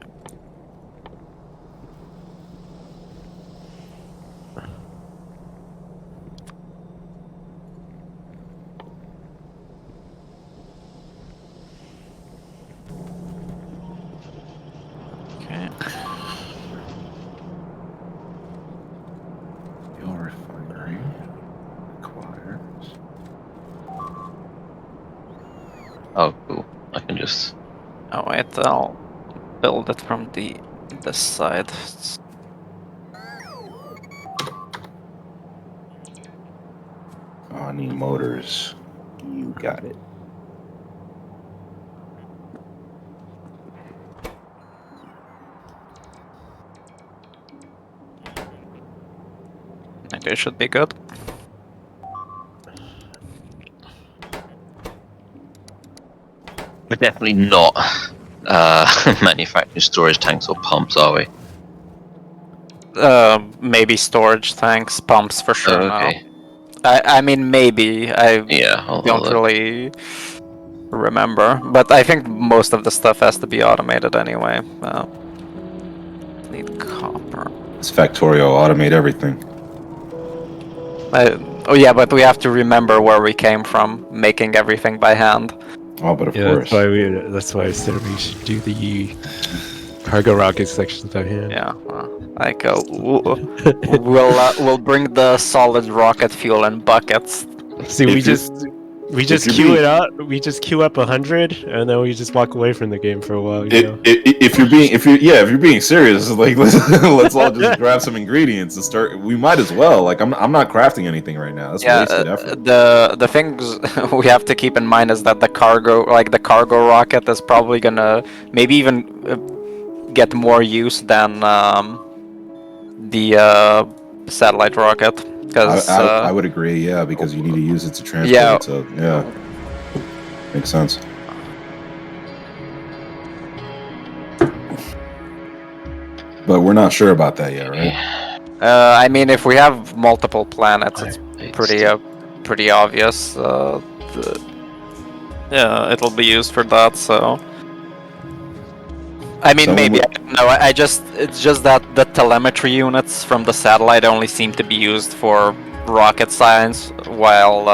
Okay. Fuel refinery requires. Oh, cool. I can just. Oh wait, I'll build it from this side. Oh, I need motors. You got it. Okay, should be good. We're definitely not manufacturing storage tanks or pumps, are we? Maybe storage tanks, pumps for sure. Oh, okay. No. I mean maybe. I Yeah, I'll don't look. really remember, but I think most of the stuff has to be automated anyway. Need copper. This Factorio automate everything. Oh yeah, but we have to remember where we came from, making everything by hand. Oh, but of Yeah, course. that's why I said we should do the cargo rocket sections by hand. Yeah, like we'll bring the solid rocket fuel in buckets. See, If we you're- just you're queue being- it up. We just queue up 100, and then we just walk away from the game for a while. You know? If you're being serious, like let's all just grab some ingredients and start. We might as well. Like I'm not crafting anything right now. That's wasted effort. The things we have to keep in mind is that the cargo rocket is probably gonna maybe even get more use than the satellite rocket. Because I would agree, yeah, because you need to use it to transport Yeah. it. So yeah, makes sense. But we're not sure about that yet, right? I mean, if we have multiple planets, it's pretty obvious. Yeah, it'll be used for that. So, I mean, Someone maybe would- no. It's just that the telemetry units from the satellite only seem to be used for rocket science, while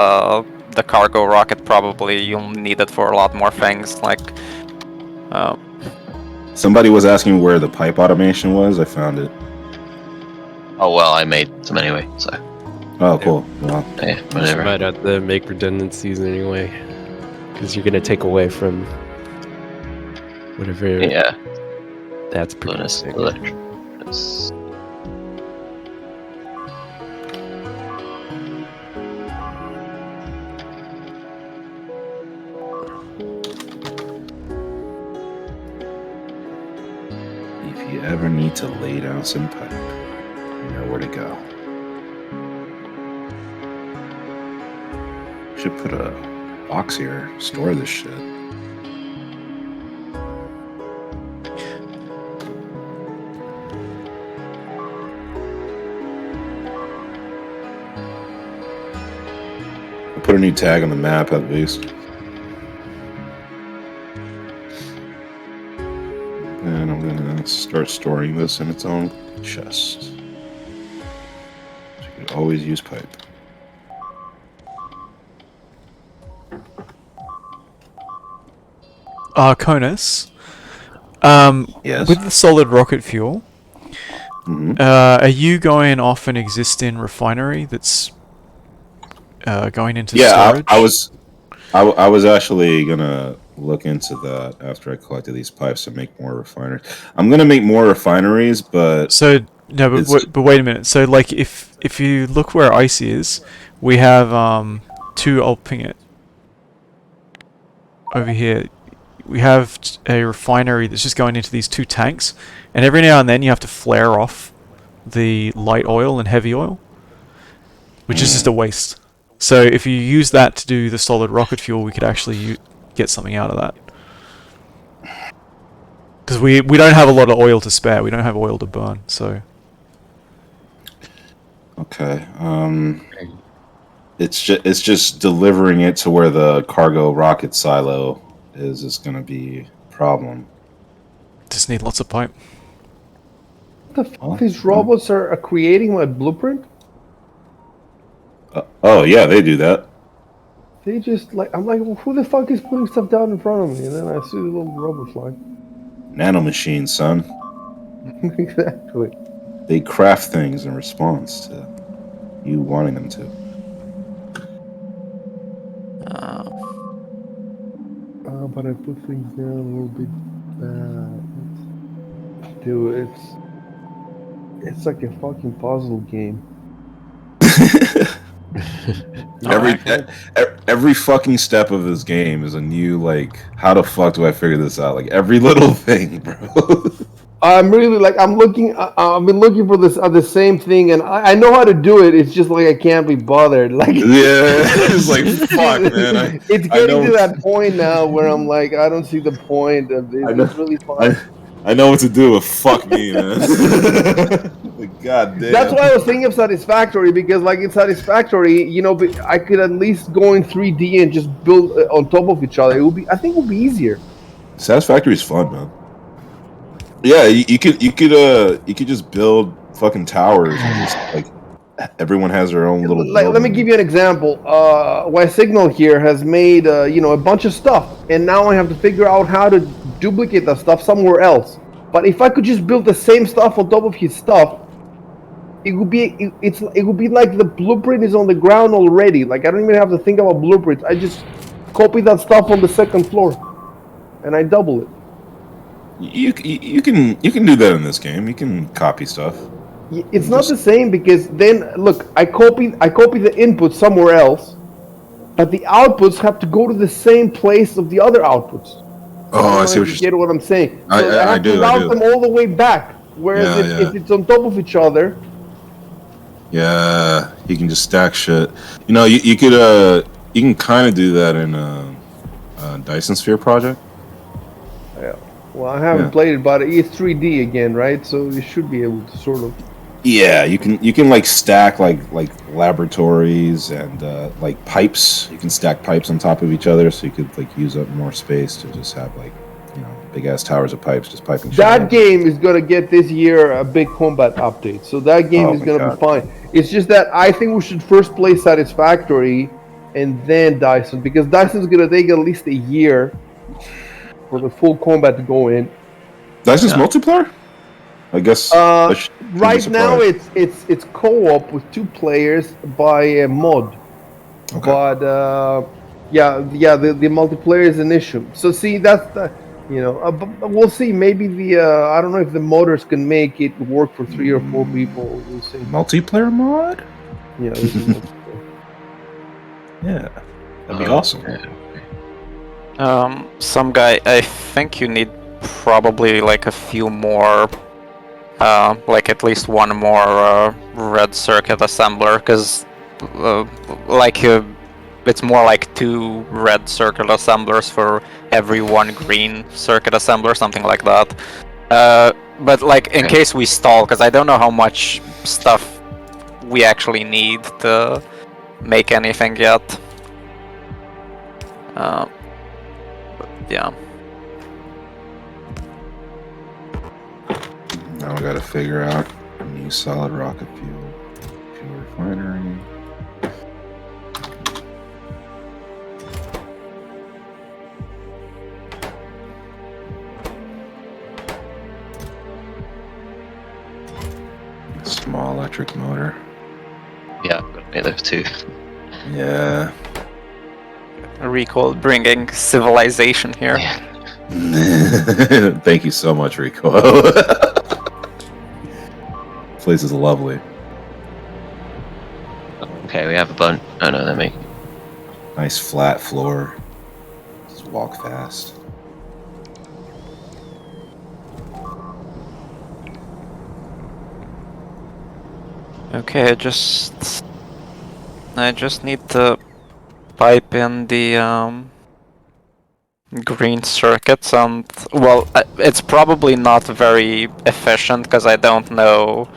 the cargo rocket probably you'll need it for a lot more things like. Somebody was asking where the pipe automation was. I found it. Oh well, I made some anyway, so Oh, cool. Well, yeah, You whatever. might have to make redundancies anyway, because you're gonna take away from whatever Yeah, that's bonus producing. electric. if you ever need to lay down some pipe, you know where to go. Should put a box here, store this shit. I'll put a new tag on the map at least. And I'm gonna start storing this in its own chest. So you can always use pipe. Conus, Yes. With the solid rocket fuel, Mhm. are you going off an existing refinery that's going into Yeah, storage? I was actually gonna look into that after I collected these pipes to make more refineries. I'm gonna make more refineries, but So no, but it's but wait a minute. So like if you look where icy is, we have two. I'll ping it over here. We have a refinery that's just going into these two tanks, and every now and then you have to flare off the light oil and heavy oil, which is just a waste. So if you use that to do the solid rocket fuel, we could actually get something out of that. Because we don't have a lot of oil to spare. We don't have oil to burn. So okay. It's just delivering it to where the cargo rocket silo is gonna be a problem. just need lots of pipe. What the Oh, these robots are creating my blueprint? oh yeah, they do that. They just like I'm like, well, who the fuck is putting stuff down in front of me? And then I see the little robot flying. Nanomachines, son. Exactly. They craft things in response to you wanting them to. Uh, But I put things down a little bit bad. Dude, it's like a fucking puzzle game. You know, I every can't. every fucking step of this game is a new like. How the fuck do I figure this out? Like every little thing, bro. I'm really like I'm looking. I've been looking for this the same thing, and I know how to do it. It's just like I can't be bothered. Like Yeah, it's like fuck, man. it's I getting know to that point now where I'm like, I don't see the point of this. I know It's really fun. I know what to do, but fuck me, man. Like, god That's damn. why I was thinking of Satisfactory because, like in Satisfactory, I could at least go in 3D and just build on top of each other. It would be, I think, it would be easier. Satisfactory is fun, man. Yeah, you could just build fucking towers and just like everyone has their own little Like, let me building. give you an example. ysignal here has made a bunch of stuff, and now I have to figure out how to duplicate that stuff somewhere else. But if I could just build the same stuff on top of his stuff, it would be like the blueprint is on the ground already. Like I don't even have to think about blueprints. I just copy that stuff on the second floor, and I double it. You can do that in this game. You can copy stuff. It's not the same because then look, I copy the input somewhere else, but the outputs have to go to the same place of the other outputs. I Oh, don't I know see if what you you're. get what I'm saying. So I I have to do. I route do. them all the way back. Whereas Yeah, if it's on top of each other, yeah. You can just stack shit. You could you can kind of do that in Dyson Sphere project. yeah. Well, I haven't Yeah. played it, but it's 3D again, right? So you should be able to sort of. Yeah, you can like stack like laboratories and like pipes. You can stack pipes on top of each other, so you could like use up more space to just have like big ass towers of pipes just piping. shit That out. game is gonna get this year a big combat update, so that game Oh is my gonna be god. fine. It's just that I think we should first play Satisfactory and then Dyson, because Dyson's gonna take at least a year for the full combat to go in. That's just Yeah. multiplayer. I guess. Uh, That shouldn't be right now surprised. it's co-op with 2 players by a mod, Okay. but the multiplayer is an issue. So see, that's the but we'll see. Maybe the I don't know if the modders can make it work for 3 or 4 people. We'll see. Multiplayer mod. Yeah, there's a multiplayer. Yeah, that'd be awesome. some guy. I think you need probably like a few more, like at least one more red circuit assembler, because it's more like 2 red circuit assemblers for every 1 green circuit assembler, something like that. But like in case we stall, because I don't know how much stuff we actually need to make anything yet. But yeah. Now I gotta figure out a new solid rocket fuel refinery. small electric motor. Yeah, I'm gonna make those too. Yeah. Rico bringing civilization here. Thank you so much, Rico. Place is lovely. Okay, we have a bunch. Oh no, they're making. Nice flat floor. Just walk fast. Okay, I just need to pipe in the green circuits, and well, it's probably not very efficient because I don't know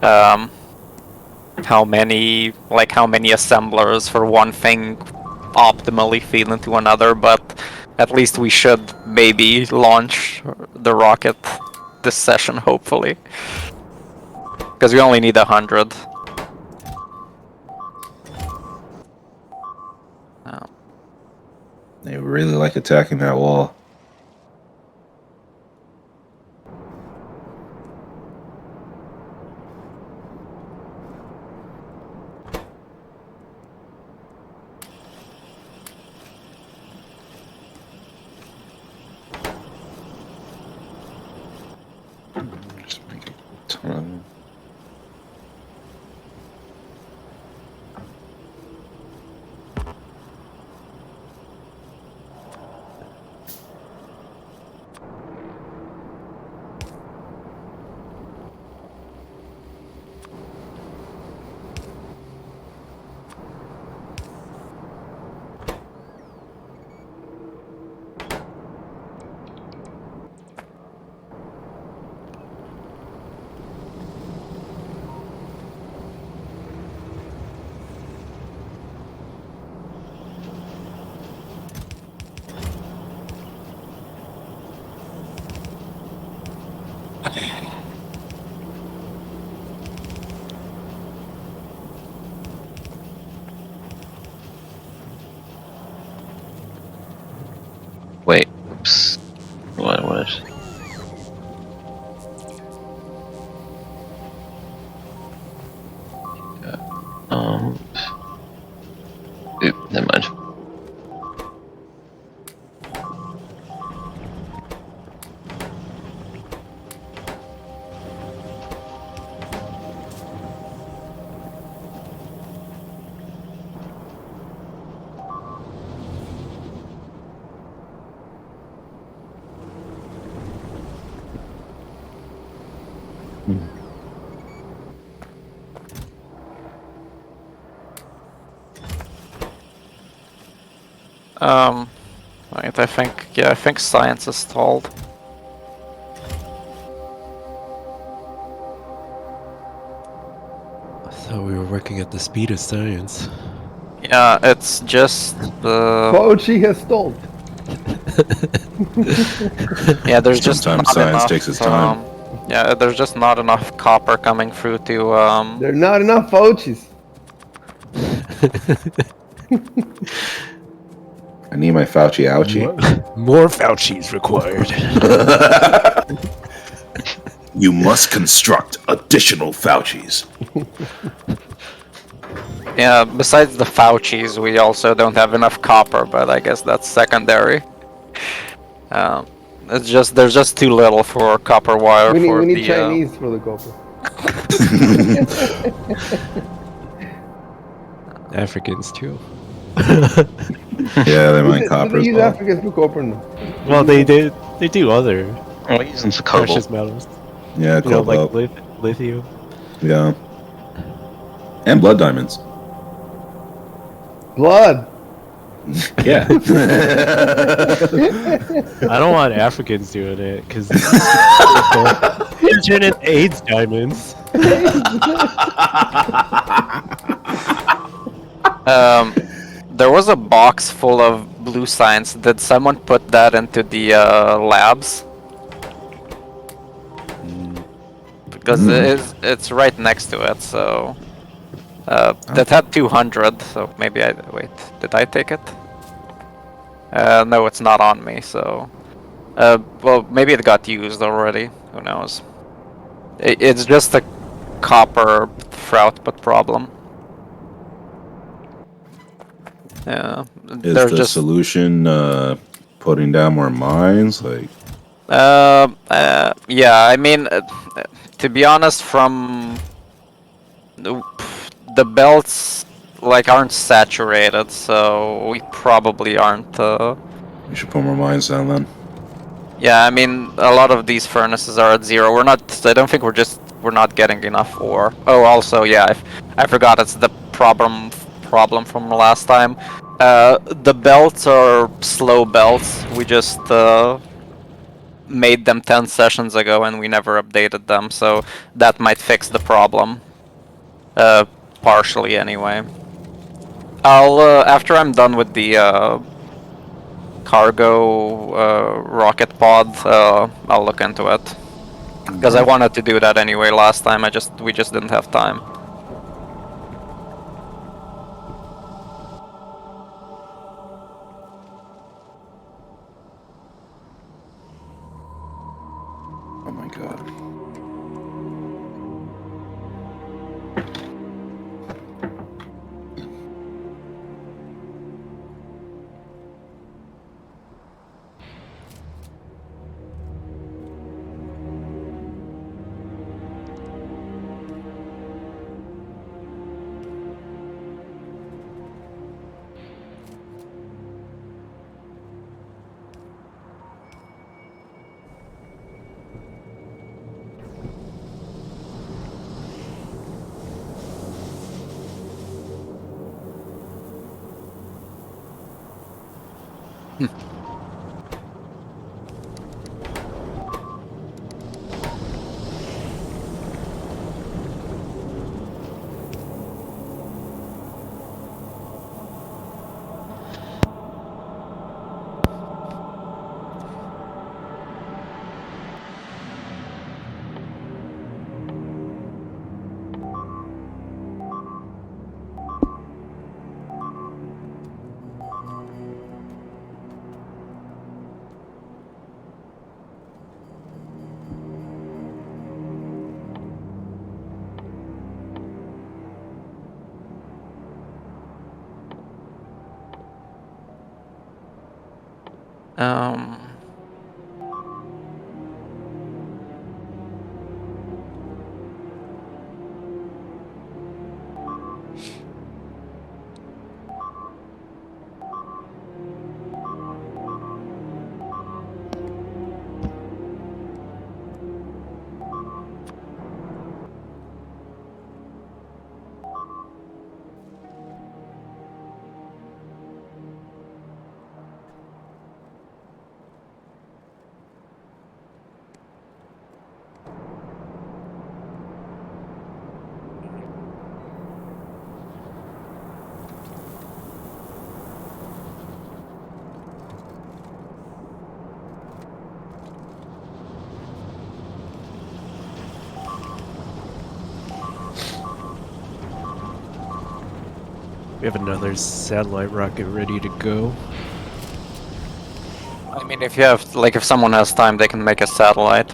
how many assemblers for one thing optimally feed into another, but at least we should maybe launch the rocket this session, hopefully, because we only need 100. They really like attacking that wall. Just make a ton. Wait, oops. What I wanted. Oop, never mind. Right, I think science is stalled. I thought we were working at the speed of science. Yeah, it's just the Fauci has stalled. yeah. There's just Sometimes not science enough. takes its time. Yeah, there's just not enough copper coming through to There are not enough Faucis. I need my Fauci ouchie. More Fauci's required. You must construct additional Faucis. Yeah, besides the Faucis, we also don't have enough copper, but I guess that's secondary. There's just too little for copper wire We for need the Chinese for the copper. Africans too. Yeah, they mine Do copper they as use well. Africans for copper? No. Well, they do other Oh, we're using some precious cobalt. metals. Yeah, You know, like cobalt. lithium. Yeah. And blood diamonds. Blood. Yeah. I don't want Africans doing it because they're turning AIDS diamonds. There was a box full of blue science. Did someone put that into the labs? Because it's right next to it, so that had 200. So maybe wait. Did I take it? No, it's not on me. So well, maybe it got used already. Who knows? It's just a copper output problem. Yeah, Is there's the just solution putting down more mines? Like, yeah. I mean, to be honest, from the belts like aren't saturated, so we probably aren't. we should put more mines down then. Yeah, I mean, a lot of these furnaces are at 0. We're not. I don't think we're not getting enough ore. Oh, also, yeah, I forgot. It's the problem from last time. The belts are slow belts. We just made them 10 sessions ago, and we never updated them. So that might fix the problem. Partially, anyway. I'll after I'm done with the cargo rocket pod, I'll look into it. Because I wanted to do that anyway last time. We just didn't have time. Oh my god. Um. We have another satellite rocket ready to go. I mean, if you have if someone has time, they can make a satellite.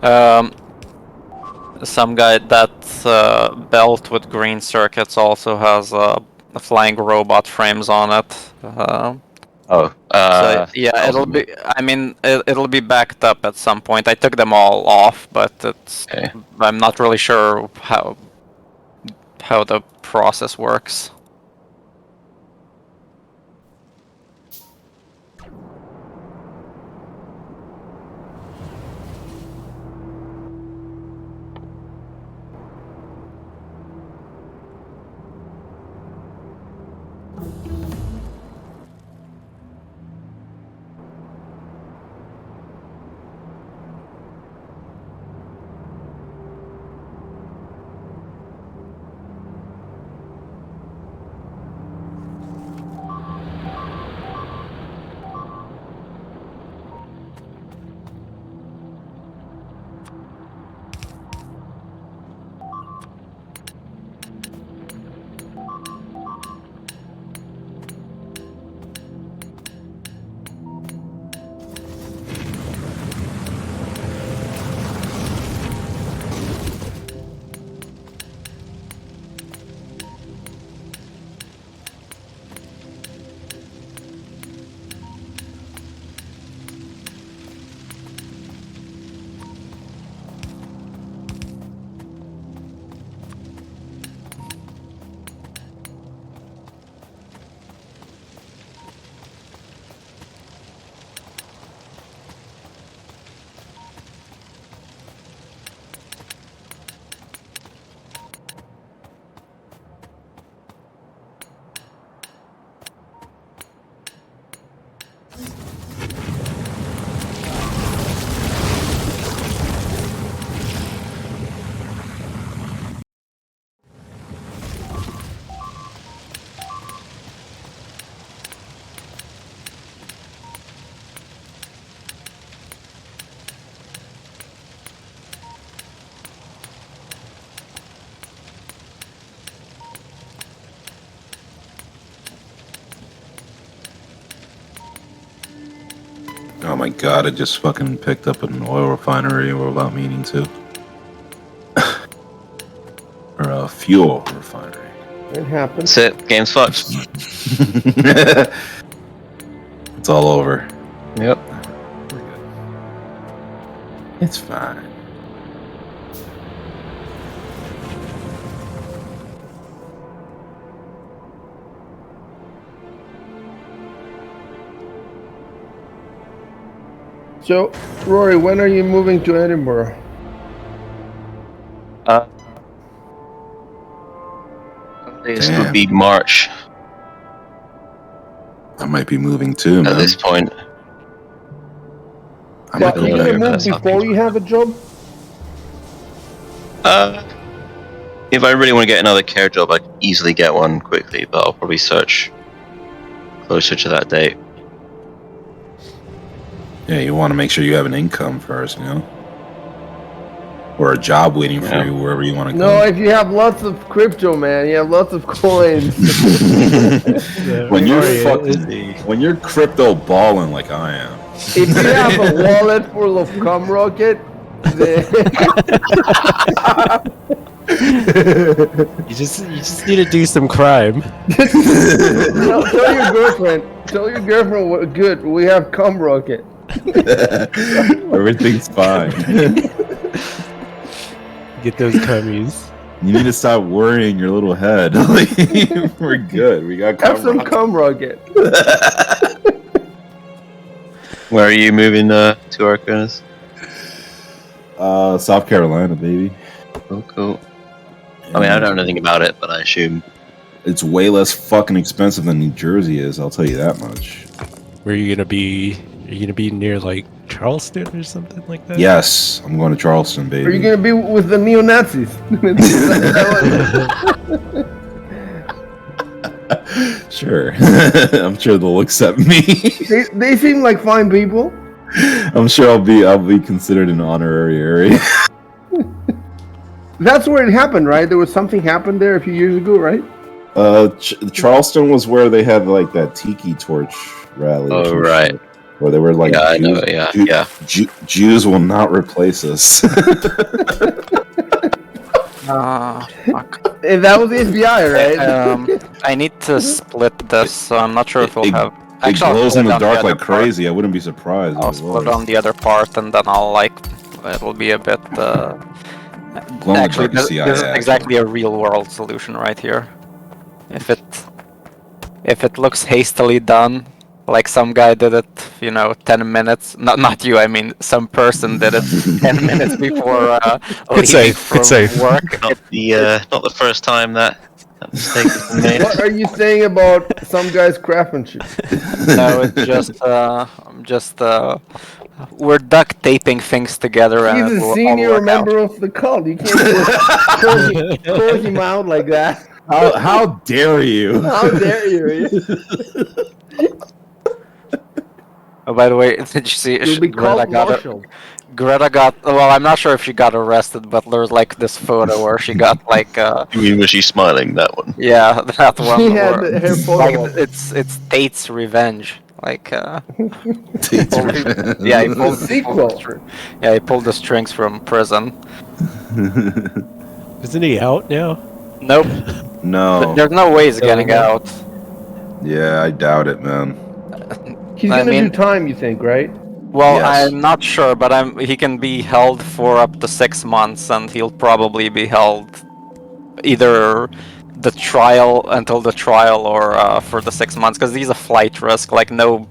Um. Some guy that belt with green circuits also has flying robot frames on it. Oh, So yeah, it'll be. I mean, it'll be backed up at some point. I took them all off, but it's. okay. I'm not really sure how the process works. Oh my god, I just fucking picked up an oil refinery without meaning to. Or a fuel refinery. It happens. That's it. Game's fucked. It's all over. Yep. We're good. It's fine. So, Rory, when are you moving to Edinburgh? This Damn. would be March I might be moving too, man. at this point. I But might are you go gonna there. move That's how before things you have a job? If I really want to get another care job, I can easily get one quickly, but I'll probably search closer to that date. Yeah, you want to make sure you have an income first, you know? Or a job waiting for Yeah. you wherever you want to No, go. if you have lots of crypto, man, you have lots of coins. when you're Rory, fucking, when you're crypto balling like I am. If you have a wallet full of cum rocket, then you just need to do some crime. tell your girlfriend. Tell your girlfriend, good, we have cum rocket. Everything's fine. Get those cummies. You need to stop worrying your little head. We're good. We got Have some cum cum rocket. Where are you moving to, Arcanis? South Carolina, baby. Oh, cool. I mean, I don't know anything about it, but I assume. It's way less fucking expensive than New Jersey is, I'll tell you that much. Where are you gonna be? Are you gonna be near like Charleston or something like that? Yes, I'm going to Charleston, baby. Are you gonna be with the neo-Nazis? Sure. I'm sure they'll accept me. they seem like fine people. I'm sure I'll be considered an honorary area. That's where it happened, right? There was something happened there a few years ago, right? Charleston was where they had like that tiki torch rally. or Oh, some right. shit, where they were like, Yeah, I Jews, know, yeah, Jew- yeah. Jews will not replace us. Fuck. And that was the FBI, right? I need to split this, so I'm not sure if we'll have. It Actually, I'll glows split in the on dark other like part. crazy. I wouldn't be surprised. I'll if it split was. on the other part, and then I'll it'll be a bit. Glow in the Actually, dark is this CIA is action. exactly a real-world solution right here. If it looks hastily done, like some guy did it, 10 minutes. Not you. I mean, some person did it 10 minutes before leaving safe, from it's safe. work. Not the first time that mistake has been made. What are you saying about some guy's craftsmanship? No, it's just we're duct taping things together, and He's it a will all senior work out. member of the cult. You can't just call him out like that. How dare you? How dare you? Oh, by the way, did you see You'll be Greta got court-martialed. Greta got? Well, I'm not sure if she got arrested, but there's like this photo where she got like You mean, was she smiling, that one? yeah, that one. He had where- her photo like op. it's Tate's revenge. Like Tate's pulled- revenge. yeah, he pulled, Sequel. he pulled the strings from prison. Isn't he out now? Nope, No. there's no way he's getting no. out. Yeah, I doubt it, man. He's I gonna mean- do time, you think, right? Well, Yes. I'm not sure, but he can be held for up to 6 months, and he'll probably be held either until the trial or for the 6 months, because he's a flight risk. Like no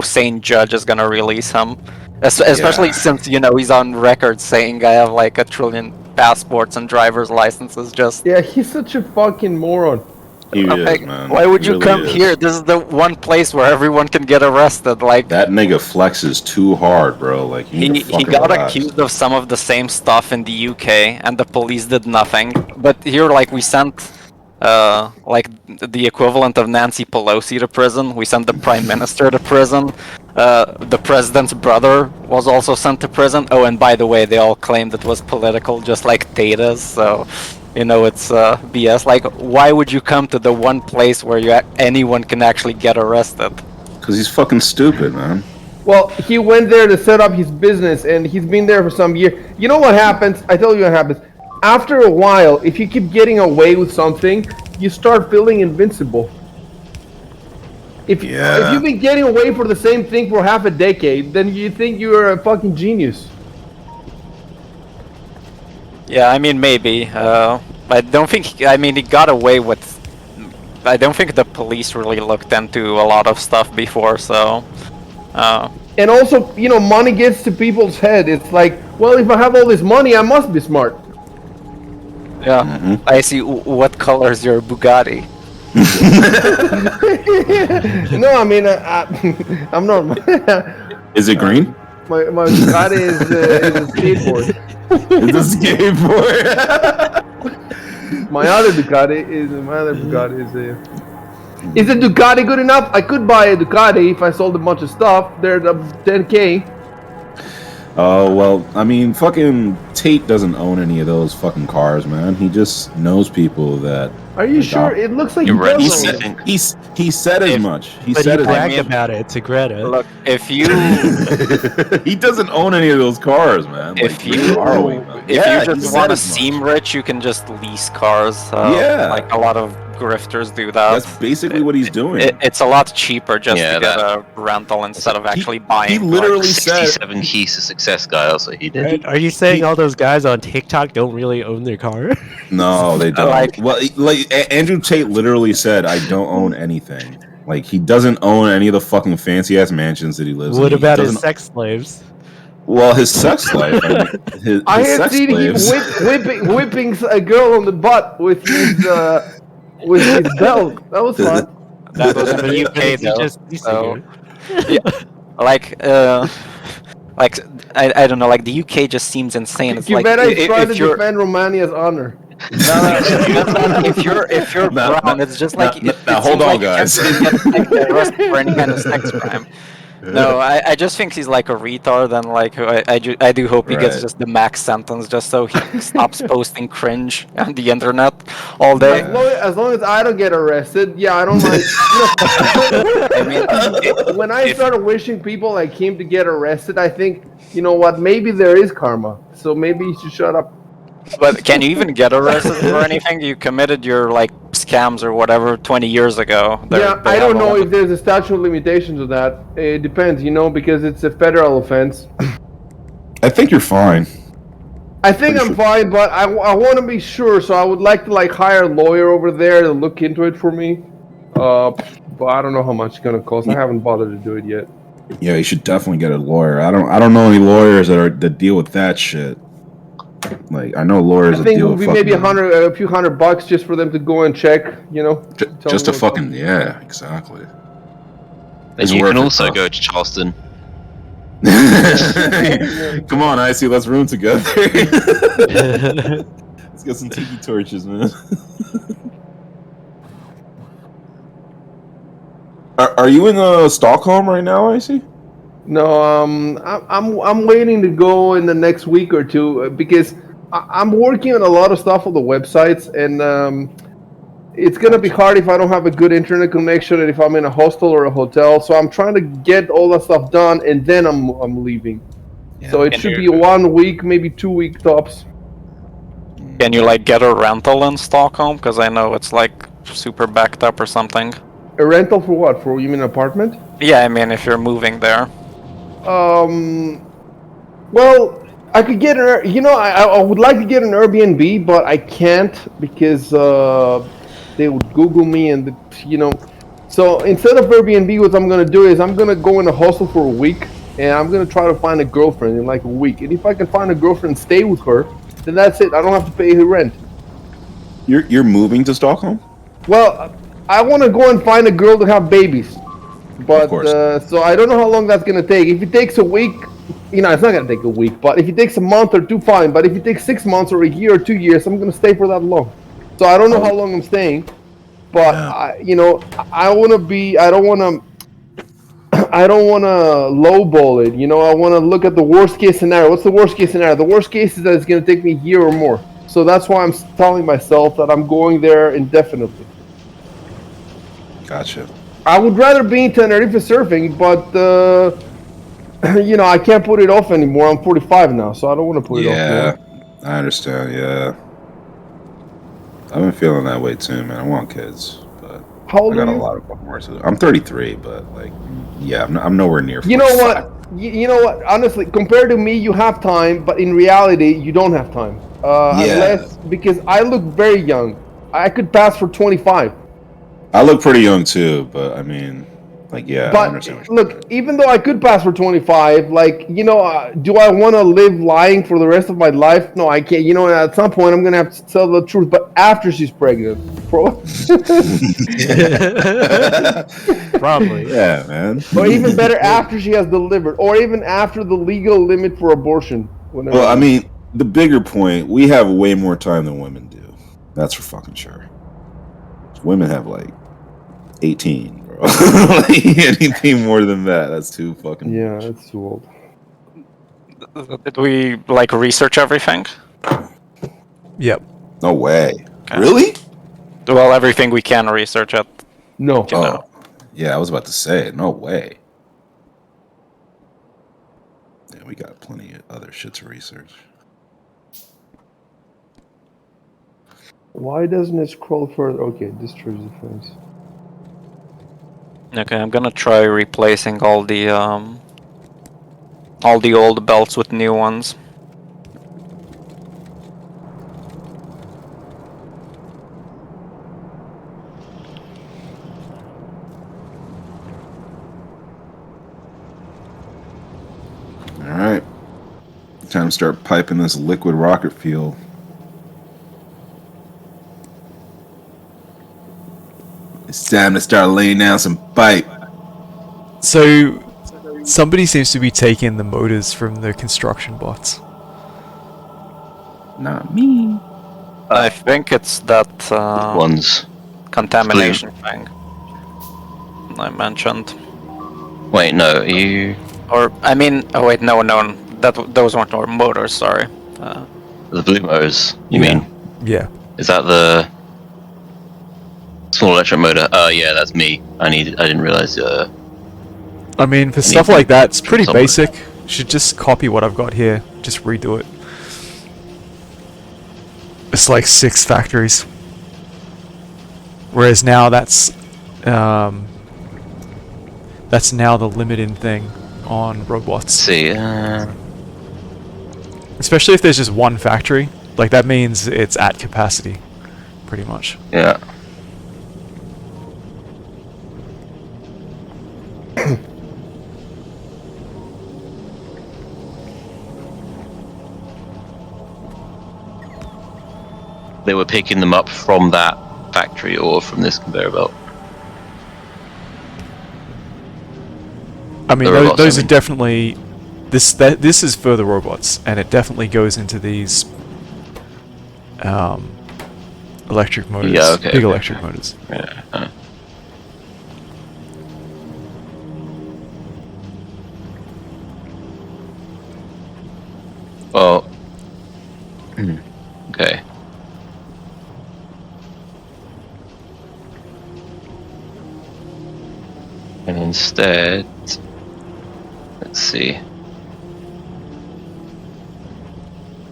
sane judge is gonna release him, especially Yeah. since he's on record saying I have like 1 trillion passports and driver's licenses. Just Yeah, he's such a fucking moron. He Like, is, man. why would He you really come is. here? This is the one place where everyone can get arrested. Like, That nigga flexes too hard, bro. Like, you need to he fucking got relax. accused of some of the same stuff in the UK, and the police did nothing. But here, like, we sent like the equivalent of Nancy Pelosi to prison. We sent the prime minister to prison. The president's brother was also sent to prison. Oh, and by the way, they all claimed it was political, just like Data's. So, you know, it's BS. Like, why would you come to the one place where anyone can actually get arrested? Because he's fucking stupid, man. Well, he went there to set up his business, and he's been there for some years. You know what happens? I tell you what happens. After a while, if you keep getting away with something, you start feeling invincible. If you've been getting away for the same thing for half a decade, then you think you're a fucking genius. Yeah, I mean, maybe. I don't think. I mean, he got away with. I don't think the police really looked into a lot of stuff before, so. And also, you know, money gets to people's head. It's like, well, if I have all this money, I must be smart. Yeah, I see. What color is your Bugatti? No, I mean, I'm not. Is it green? My Ducati is a skateboard. It's a skateboard. My other Bugatti is a. Is a Ducati good enough? I could buy a Ducati if I sold a bunch of stuff. They're 10K. Oh, well, I mean, fucking Tate doesn't own any of those fucking cars, man. He just knows people that... Are you sure? It looks like he You're right. does own them. He said as much. He But said he as bragged much. about it to Greta. Look, if you He doesn't own any of those cars, man. if Like, you where are we, man? if Yeah, you he just said want to as much. seem rich, you can just lease cars. Yeah. Like a lot of grifters do that. That's basically what he's doing. It's a lot cheaper just Yeah, to get a rental instead of actually buying. he cars. literally said... 67 keys to success guy. Also, he did. Right? Are you saying all those guys on TikTok don't really own their car? No, they don't. Like- Well, Andrew Tate literally said, "I don't own anything." Like, he doesn't own any of the fucking fancy ass mansions that he lives in. What He about his doesn't- sex slaves? Well, his sex life. I mean, his I had sex seen him slaves. whipping a girl on the butt with his belt. That was fun. That was in the He UK though. just leasing So, it. like I don't know. Like the UK just seems insane. It's like Quimera is trying to if you're defend Romania's honor. if you're No, brown, no, it's just no, like no, it now, seems hold on, like you guys. can't get arrested for any kind of sex crime. No, I just think he's like a retard, and like I do hope he gets Right. just the max sentence, just so he stops posting cringe on the internet all day. As long as I don't get arrested, yeah, I don't mind. I mean, When I started wishing people like him to get arrested, I think, you know what, maybe there is karma. So maybe you should shut up. but can you even get arrested for anything? You committed your like scams or whatever 20 years ago. Yeah, I don't know if there's a statute of limitations of that. It depends, you know, because it's a federal offense. I think you're fine. I think I'm fine, but I want to be sure, so I would like to like hire a lawyer over there to look into it for me. But I don't know how much it's gonna cost. I haven't bothered to do it yet. Yeah, you should definitely get a lawyer. I don't know any lawyers that deal with that shit. Like, I know lawyers I that think it deal would with be maybe fucking- a few $100 just for them to go and check, you know. tell just me to what's fucking exactly. And It's you worth can it, also bro. go to Charleston. Come on, Icy, let's room together. Let's get some tiki torches, man. Are you in Stockholm right now, Icy? No, I'm waiting to go in the next week or two because I'm working on a lot of stuff on the websites, and it's gonna be hard if I don't have a good internet connection and if I'm in a hostel or a hotel. So I'm trying to get all that stuff done, and then I'm leaving. So it Can should be you- 1 week, maybe 2 week tops. Can you like get a rental in Stockholm? Because I know it's like super backed up or something. A rental for what? For you mean an apartment? Yeah, I mean if you're moving there. Well, I could get an, you know, I would like to get an Airbnb, but I can't because they would Google me and, you know. So instead of Airbnb, what I'm going to do is I'm going to go in a hostel for a week, and I'm going to try to find a girlfriend in like a week. And if I can find a girlfriend and stay with her, then that's it. I don't have to pay her rent. You're moving to Stockholm? Well, I want to go and find a girl to have babies. But course. so I don't know how long that's gonna take. If it takes a week, it's not gonna take a week. But if it takes a month or two, fine. But if it takes 6 months or a year or 2 years, I'm gonna stay for that long. So I don't know how long I'm staying. But Yeah. I want to be. I don't want to. I don't want to lowball it. I want to look at the worst case scenario. What's the worst case scenario? The worst case is that it's going to take me a year or more. So that's why I'm telling myself that I'm going there indefinitely. Gotcha. I would rather be in Tenerife surfing, but I can't put it off anymore. I'm 45 now, so I don't want to put it off Yeah, more. I understand. Yeah, I've been feeling that way too, man. I want kids, but How old I got are a you? lot of more to do. I'm 33, but yeah, I'm nowhere near 45. You know what? You know what? Honestly, compared to me, you have time, but in reality, you don't have time. Yeah, Because I look very young. I could pass for 25. I look pretty young too, but I mean, yeah, I But understand what you're look, saying. even though I could pass for 25, do I want to live lying for the rest of my life? No, I can't. At some point, I'm going to have to tell the truth. But after she's pregnant, Probably. Yeah, man. or even better, after she has delivered, or even after the legal limit for abortion, whenever Well, I that is. mean, the bigger point, we have way more time than women do. That's for fucking sure. Women have 18, bro. Anything more than that, that's too fucking Yeah, much. it's too old. Did we research everything? Yep. No way. Okay. Really? Well, everything we can research at. No. Oh, yeah, I was about to say, no way. Yeah, we got plenty of other shit to research. Why doesn't it scroll further? Okay, discharge defense. Okay, I'm gonna try replacing all the old belts with new ones. All right. Time to start piping this liquid rocket fuel. It's time to start laying down some pipe. So, somebody seems to be taking the motors from the construction bots. Not me. I think it's that Ones. contamination thing I mentioned. Wait, no, you. Or I mean, oh wait, no, those weren't our motors. Sorry. The blue motors, you Yeah. mean? Yeah. Is that the small electric motor? Yeah, that's me. I didn't realize. I mean, for I stuff need like that, it's from pretty somewhere. basic. Should just copy what I've got here. Just redo it. It's like 6 factories. Whereas now that's now the limiting thing on robots. Let's see. Especially if there's just one factory. Like, that means it's at capacity. Pretty much. Yeah. They were picking them up from that factory or from this conveyor belt. I mean, The robots, those I are mean. definitely... This is for the robots, and it definitely goes into these electric motors. Yeah, okay, Big okay, electric okay. motors. Yeah. Well. Okay. And instead, let's see.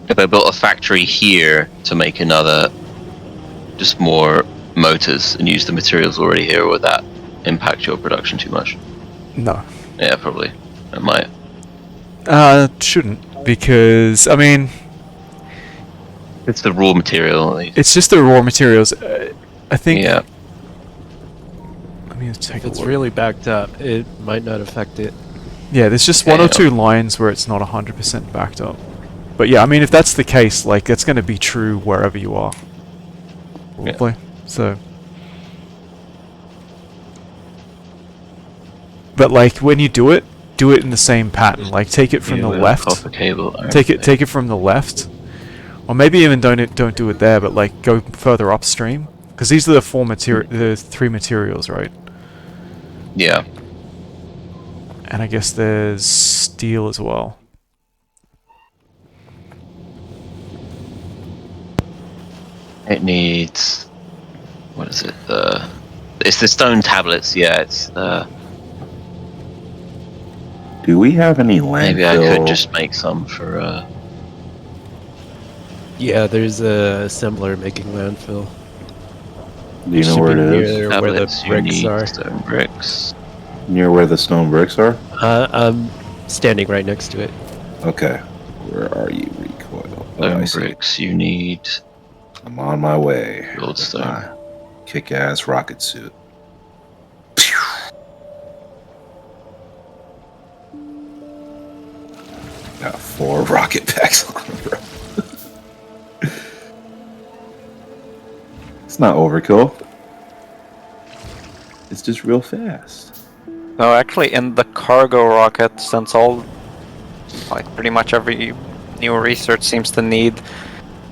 If I built a factory here to make another, just more motors and use the materials already here, would that impact your production too much? No. Yeah, probably. It might. Shouldn't, because, I mean... It's the raw material. It's just the raw materials. I think... Yeah. Let me take If a it's look. really backed up, it might not affect it. Yeah, there's just Yeah, one or yeah. two lines where it's not 100% backed up. But yeah, I mean, if that's the case, like, it's going to be true wherever you are. Probably. So... But like when you do it in the same pattern. Like take it from the left. Copper cable. Take it from the left, or maybe even don't do it there, but like go further upstream, because these are the three materials, right? Yeah. And I guess there's steel as well. It needs. What is it? It's the stone tablets. Yeah, it's Do we have any landfill? Maybe I could just make some for. Yeah, there's a assembler making landfill. Do you know where it is? Near where the Tablets, you bricks need are. stone bricks. Near where the stone bricks are? I'm standing right next to it. Okay. Where are you, Recoil? Oh, I Stone see. bricks, you need. I'm on my way. Goldstone. Kick-ass rocket suit. Got 4 rocket packs on, bro. It's not overkill. It's just real fast. No, actually, in the cargo rocket, since pretty much every new research seems to need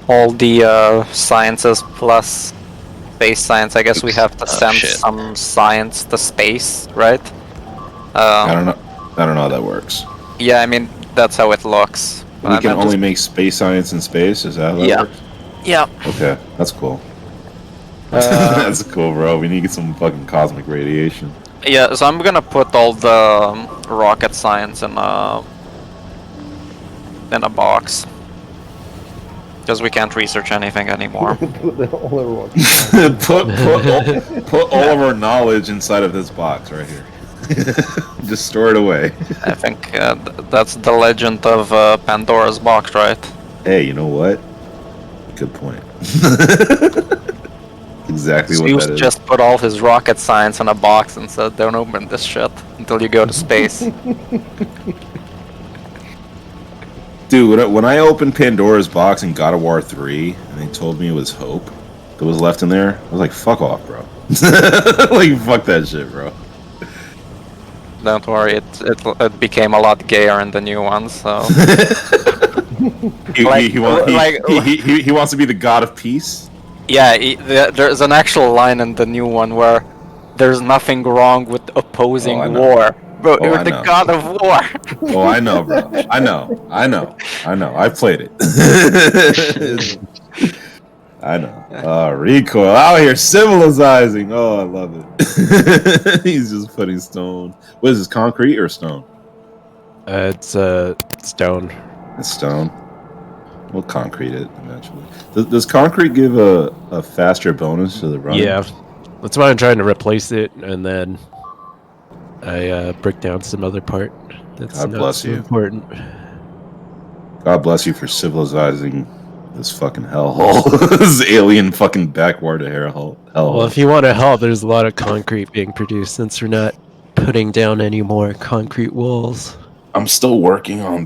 all the sciences plus space science, I guess we have to send some science to space, right? I don't know how that works. Yeah, I mean, that's how it looks. We can only make space science in space? Is that how that works? Yeah. Okay, that's cool. That's cool, bro. We need to get some fucking cosmic radiation. Yeah, so I'm gonna put all the rocket science in a box. Because we can't research anything anymore. put all of our knowledge inside of this box right here. Just store it away. I think that's the legend of Pandora's box, right? Hey, you know what? Good point. Exactly what that is. Just put all his rocket science in a box and said, "Don't open this shit until you go to space." Dude, when I opened Pandora's box in God of War 3, and they told me it was Hope that was left in there, I was like, "Fuck off, bro!" Like, fuck that shit, bro. Don't worry, it became a lot gayer in the new ones. So he wants to be the god of peace. yeah, there's an actual line in the new one where there's nothing wrong with opposing war. Bro, you're the god of war. Oh, I know, bro. I know. I've played it. I know. Recoil out here civilizing. Oh, I love it. He's just putting stone. What is this, concrete or stone? It's stone. It's stone. We'll concrete it eventually. Does concrete give a faster bonus to the run? Yeah. That's why I'm trying to replace it, and then I break down some other part that's God bless you. important. God bless you for civilizing this fucking hellhole. This alien fucking backwater hellhole. Well, if you want to help, there's a lot of concrete being produced since we're not putting down any more concrete walls. I'm still working on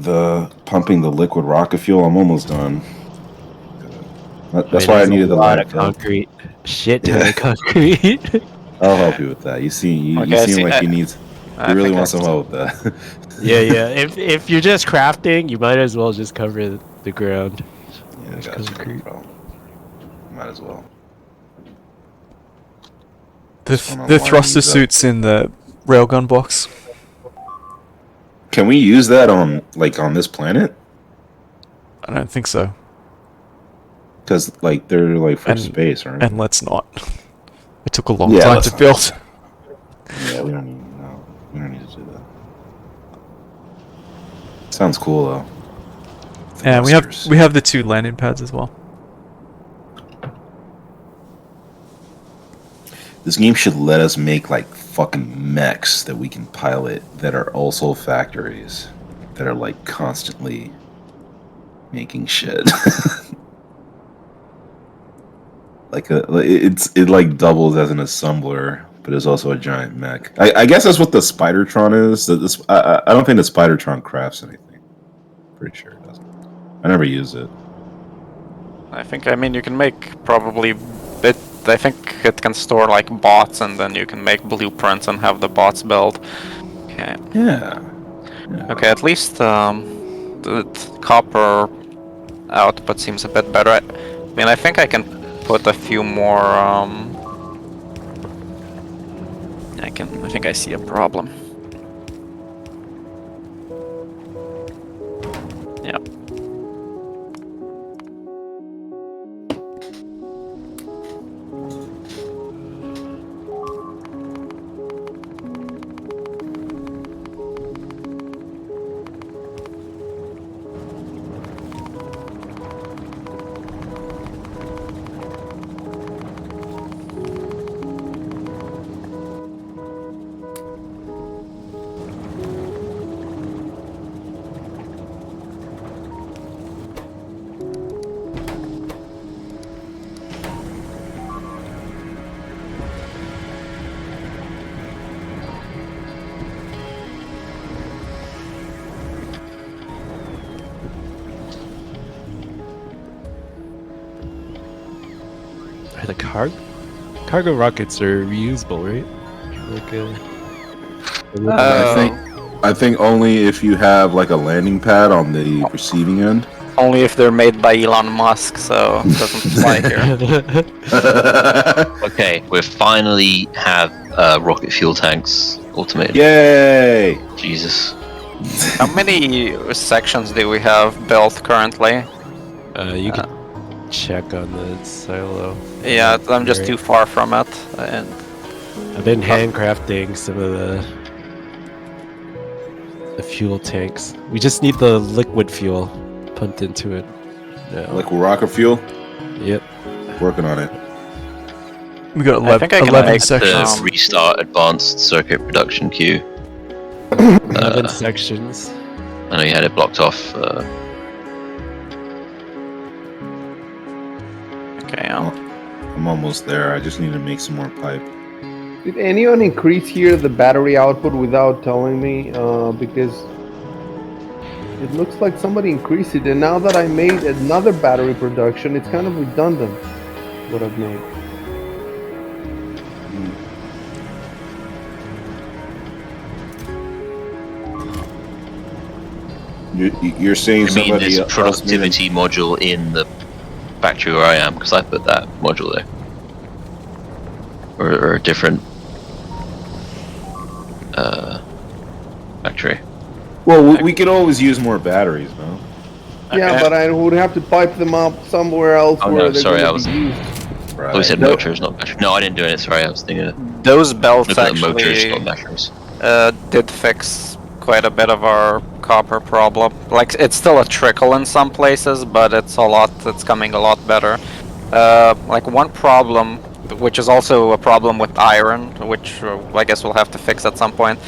pumping the liquid rocket fuel. I'm almost done. That's why I needed a lot of concrete. Shit ton of concrete. I'll help you with that. You seem like you need. You really want some help with that. Yeah. If you're just crafting, you might as well just cover the ground. Yeah, concrete. Might as well. The thruster suits in the railgun box. Can we use that on this planet? I don't think so. Because they're for space, right? And let's not. It took a long time to build. Yeah, we don't need to do that. Sounds cool though. And we have the 2 landing pads as well. This game should let us make fucking mechs that we can pilot that are also factories that are constantly making shit. It doubles as an assembler, but it's also a giant mech. I guess that's what the Spidertron is. I don't think the Spidertron crafts anything. Pretty sure it doesn't. I never use it. I mean, you can make probably I think it can store bots, and then you can make blueprints and have the bots build. Okay. Yeah. Okay, at least the copper output seems a bit better. I mean, I think I can put a few more. I think I see a problem. Yeah. The cargo rockets are reusable, right? Like I think only if you have like a landing pad on the receiving end. Only if they're made by Elon Musk, so it doesn't apply here. Okay, we finally have rocket fuel tanks automated. Yay! Jesus. How many sections do we have built currently? you can check on the silo. Yeah, I'm just too far from it. And I've been handcrafting some of the fuel tanks. We just need the liquid fuel pumped into it. No. Liquid rocket fuel. Yep. Working on it. We got I think I can 11 make sections. Restart advanced circuit production queue. 11 sections. I know you had it blocked off. Okay, I'm almost there. I just need to make some more pipe. Did anyone increase here the battery output without telling me? Because it looks like somebody increased it, and now that I made another battery production, it's kind of redundant what I've made. You're saying I mean, somebody there's a else productivity module in the factory where I am because I put that module there, or a different factory. Well, we could always use more batteries, no? Yeah, but I would have to pipe them up somewhere else Oh, where no, they're sorry, going I to was- be used. Right. Oh, we said motors, not batteries. No, I didn't do it. Sorry, I was thinking of those belts looking at motors, actually not batteries. did fix quite a bit of our copper problem. Like, it's still a trickle in some places, but it's coming a lot better. Like, one problem, which is also a problem with iron, which I guess we'll have to fix at some point,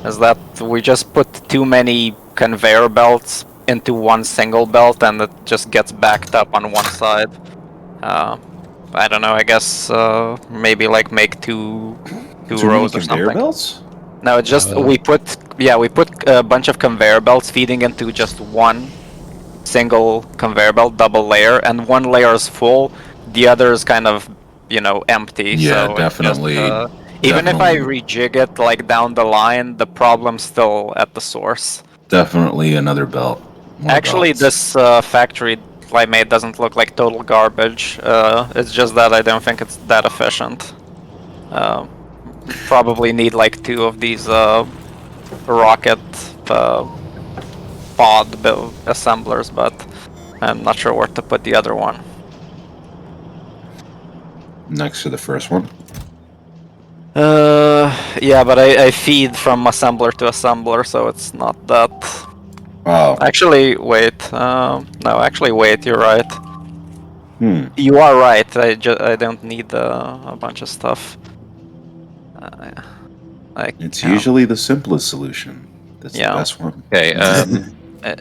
is that we just put too many conveyor belts into one single belt, and it just gets backed up on one side. I don't know, I guess maybe like make two Too many rows or conveyor something. belts? No, it's just we put a bunch of conveyor belts feeding into just one single conveyor belt, double layer, and one layer is full, the other is kind of, empty. Yeah, so definitely. It's just, even if I rejig it like down the line, the problem's still at the source. Definitely another belt. More Actually, belts. this factory I made doesn't look like total garbage. It's just that I don't think it's that efficient. Probably need like 2 of these rocket pod build assemblers, but I'm not sure where to put the other one. Next to the first one. Yeah, but I feed from assembler to assembler, so it's not that. Oh. Actually, wait. No, actually, wait. You're right. You are right. I don't need a bunch of stuff. It's usually the simplest solution. That's the best one. Okay.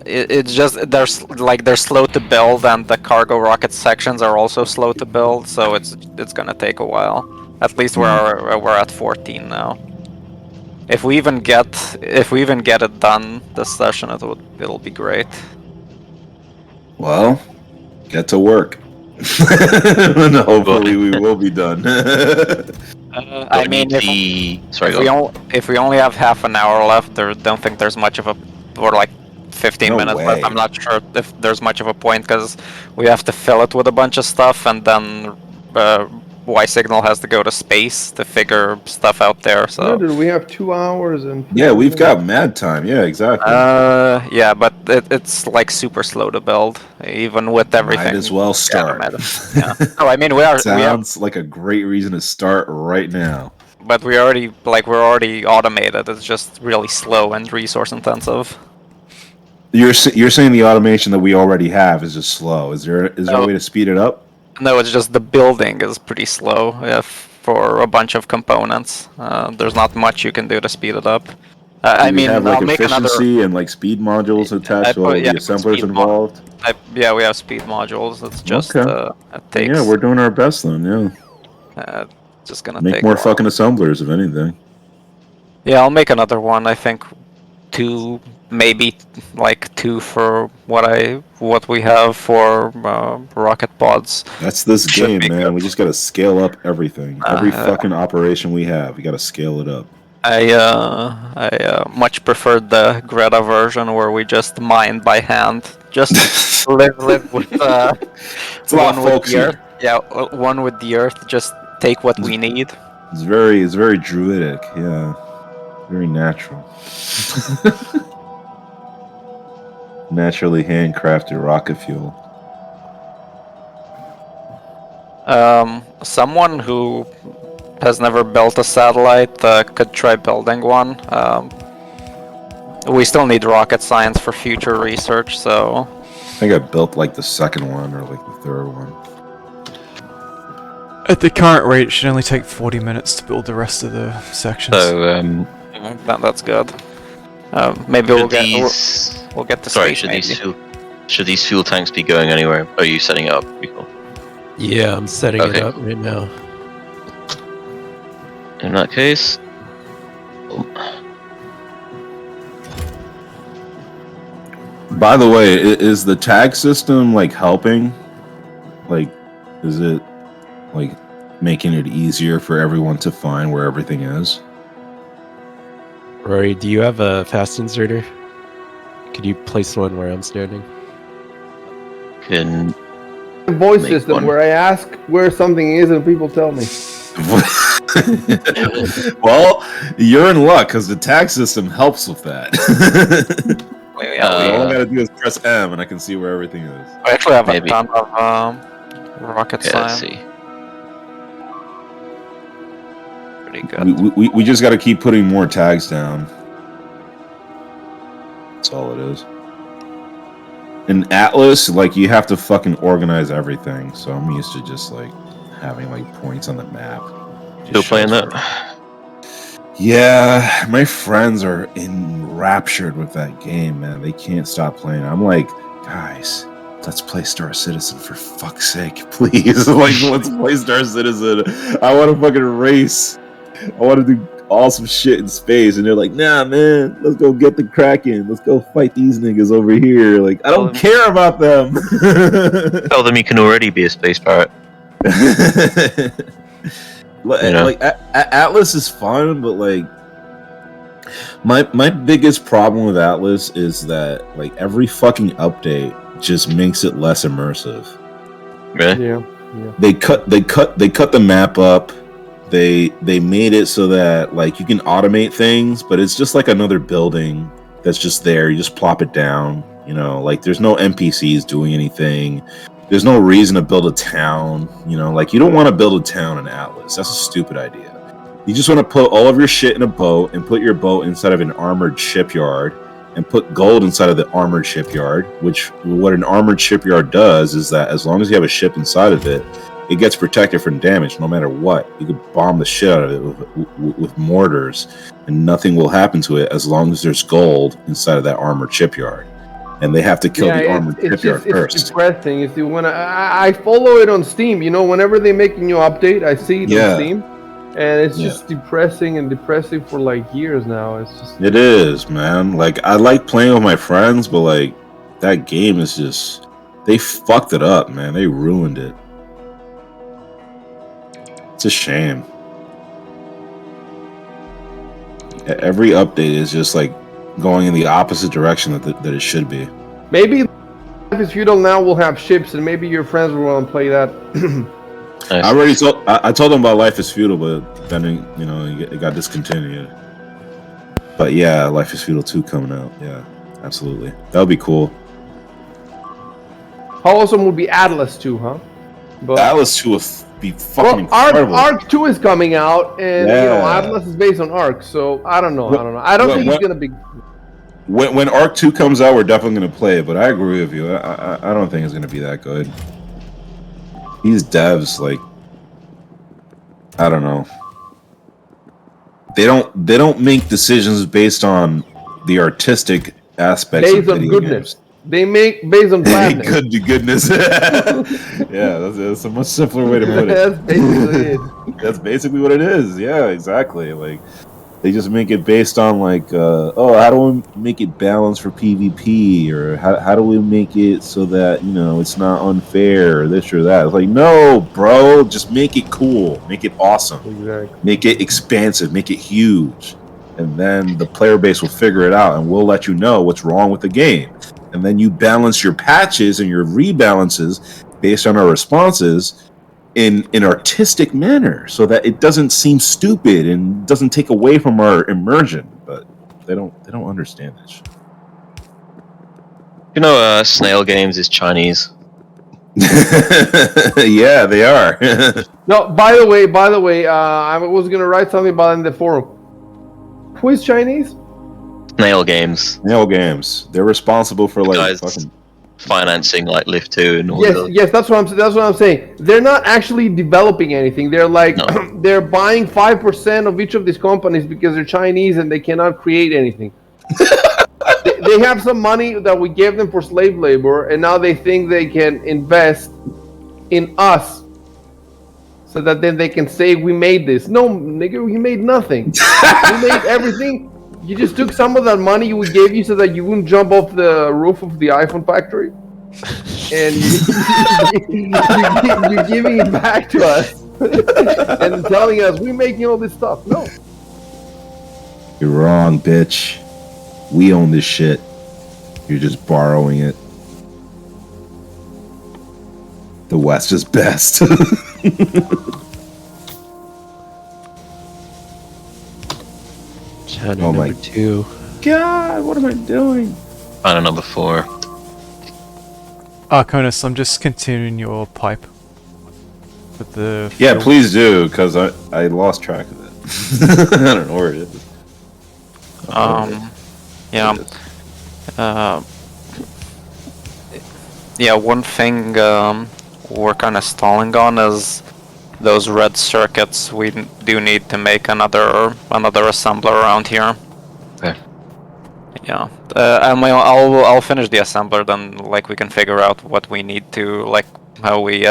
It's just they're slow to build, and the cargo rocket sections are also slow to build, so it's gonna take a while. At least we're at 14 now. If we even get it done this session, it'll be great. Well, get to work. And hopefully we will be done. I mean, Sorry, if go we on. if we only have half an hour left, don't think there's much of a, or like 15 No minutes left. way. I'm not sure if there's much of a point because we have to fill it with a bunch of stuff, and then ysignal has to go to space to figure stuff out there. No, So dude, we have 2 hours and 15 Yeah, we've minutes. got mad time. Yeah, exactly. yeah, but it's like super slow to build, even with everything. Might as well start. automated. Yeah. Oh, I mean, we have, Sounds like a great reason to start right now. but we're already automated. It's just really slow and resource intensive. You're saying the automation that we already have is just slow. Is there a way to speed it up? No, it's just the building is pretty slow for a bunch of components. There's not much you can do to speed it up. I Do we have mean, like I'll make another. efficiency and like speed modules attached to all the I put assemblers speed involved? yeah, we have speed modules. It's just Okay. it Then takes. yeah, we're doing our best then. Yeah, Just gonna make take more a while. fucking assemblers if anything. Yeah, I'll make another one. I think two, maybe like two for what we have for rocket pods. That's this Should game, be man. good. We just gotta scale up everything. Every fucking operation we have, we gotta scale it up. I much preferred the Greta version where we just mine by hand. Just live with It's a lot one with the folksier. earth. Yeah, one with the earth. Just take what we need. It's very druidic. Yeah, very natural. Naturally handcrafted rocket fuel. Someone who has never built a satellite could try building one. We still need rocket science for future research, so. I think I built like the second one or like the third one. At the current rate, it should only take 40 minutes to build the rest of the sections. So, That's good. Maybe we'll get to Sorry, space. should these fuel tanks be going anywhere? Are you setting it up, Rico? Yeah, I'm setting it Okay. up right now. In that case, By the way, is the tag system like helping? Like, is it like making it easier for everyone to find where everything is? Rory, do you have a fast inserter? Could you place one where I'm standing? can Voice Make system one. where I ask where something is and people tell me. Well, you're in luck because the tag system helps with that. All I gotta do is press M and I can see where everything is. We actually have Maybe. a ton of rocket let's science. see. Pretty good. We just gotta keep putting more tags down. That's all it is. In Atlas, like, you have to fucking organize everything, so I'm used to just like having like points on the map. Just Still playing shows that? Yeah, my friends are enraptured with that game, man. They can't stop playing. I'm like, guys, let's play Star Citizen for fuck's sake, please. Like, let's play Star Citizen. I want to fucking race. I want to do awesome shit in space. And they're like, nah, man, let's go get the Kraken. Let's go fight these niggas over here. Like, I don't care about them. Tell them you can already be a space pirate. You know? Like Atlas is fun, but like my biggest problem with Atlas is that like every fucking update just makes it less immersive. Really? Yeah. They cut the map up. They made it so that like you can automate things, but it's just like another building that's just there. You just plop it down. You know, like there's no NPCs doing anything. There's no reason to build a town, you know, like you don't want to build a town in Atlas. That's a stupid idea. You just want to put all of your shit in a boat and put your boat inside of an armored shipyard and put gold inside of the armored shipyard, which what an armored shipyard does is that as long as you have a ship inside of it, it gets protected from damage no matter what. You could bomb the shit out of it with mortars and nothing will happen to it as long as there's gold inside of that armored shipyard. And they have to kill the armored shipyard first. It's depressing. It's when I follow it on Steam. You know, whenever they make a new update, I see it on Steam, and it's just depressing for like years now. It's just. It is, man. Like I like playing with my friends, but like that game is just they fucked it up, man. They ruined it. It's a shame. Every update is just like going in the opposite direction that it should be. Maybe Life is Feudal now will have ships, and maybe your friends will want to play that. I already told I told them about Life is Feudal, but then it got discontinued. But yeah, Life is Feudal 2 coming out. Yeah, absolutely. That would be cool. How awesome would be Atlas 2, huh? But Atlas 2 would be fucking incredible. Arc 2 is coming out, and Atlas is based on Arc, so I don't know. I don't think it's gonna be. When Arc 2 comes out, we're definitely gonna play it. But I agree with you. I don't think it's gonna be that good. These devs, like, I don't know. They don't make decisions based on the artistic aspects based of on video goodness. games. They make based on gladness. Goodness. Yeah, that's a much simpler way to put it. That's basically it. That's basically what it is. Yeah, exactly. Like, they just make it based on like, how do we make it balanced for PvP, or how do we make it so that it's not unfair, or this or that. It's like, no, bro, just make it cool, make it awesome, Exactly. make it expansive, make it huge, and then the player base will figure it out, and we'll let you know what's wrong with the game, and then you balance your patches and your rebalances based on our responses in an artistic manner, so that it doesn't seem stupid and doesn't take away from our immersion. But they don't understand this. Snail Games is Chinese. Yeah, they are. No, by the way, I was gonna write something about it in the forum. Who is Chinese? Snail Games. Snail Games. They're responsible for like fucking financing like Lift 2 and all Yes, that's what I'm saying. They're not actually developing anything. They're like they're buying 5% of each of these companies because they're Chinese and they cannot create anything. they have some money that we gave them for slave labor, and now they think they can invest in us so that then they can say we made this. No, nigga, we made nothing. We made everything. You just took some of that money we gave you so that you wouldn't jump off the roof of the iPhone factory, and you're giving it back to us and telling us we're making all this stuff. No, you're wrong, bitch. We own this shit. You're just borrowing it. The West is best. China number 2. God, what am I doing? China number 4. Arconis, I'm just continuing your pipe with the Yeah, please do, because I lost track of it. I don't know where it is. One thing we're kind of stalling on is those red circuits. We do need to make another assembler around here. Okay. Yeah, I'll finish the assembler, then like we can figure out what we need to, like how we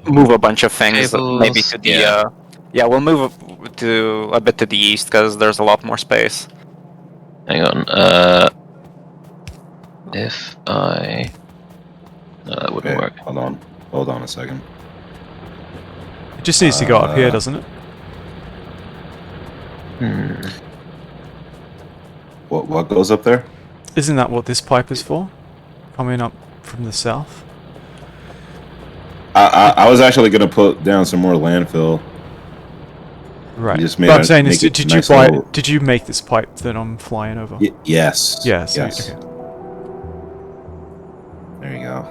move a bunch of things. Cables, maybe to the we'll move to a bit to the east because there's a lot more space. Hang on. If I... No, that wouldn't work. Hold on a second. It just needs to go up here, doesn't it? What goes up there? Isn't that what this pipe is for? Coming up from the south? I was actually going to put down some more landfill. Right. Just But I'm saying is, did you make this pipe that I'm flying over? Yes. Yes. Yes. Okay. There you go.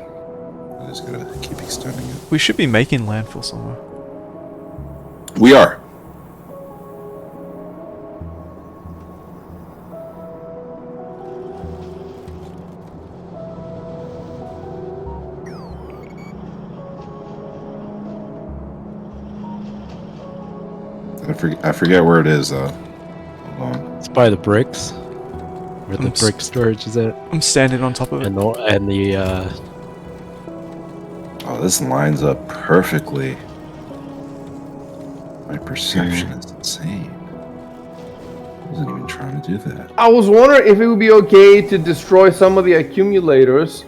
I'm just going to keep extending it. We should be making landfill somewhere. We are. I forget where it is though. Hold on. It's by the bricks, where the brick storage is at. I'm standing on top of it. And the Oh, this lines up perfectly. My perception is insane. I wasn't even trying to do that. I was wondering if it would be okay to destroy some of the accumulators,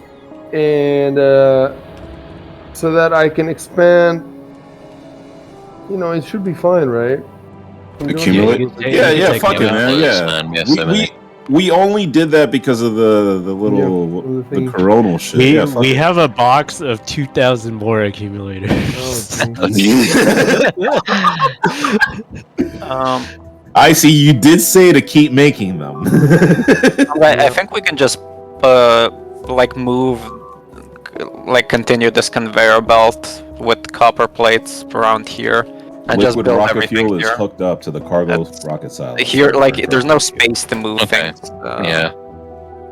and so that I can expand. You know, it should be fine, right? Accumulate? Yeah, fuck it, man. Accumulators, Yeah, man, we have so many. we only did that because of the little the the thing. coronal shit. We Yeah, fuck we it. have a box of 2,000 more accumulators. Oh, I see. You did say to keep making them. I think we can just like move, like continue this conveyor belt with copper plates around here, and just Liquid build rocket everything fuel is here. hooked up to the cargo That's- rocket silo. Here, like, there's no space to move Okay. things. Yeah.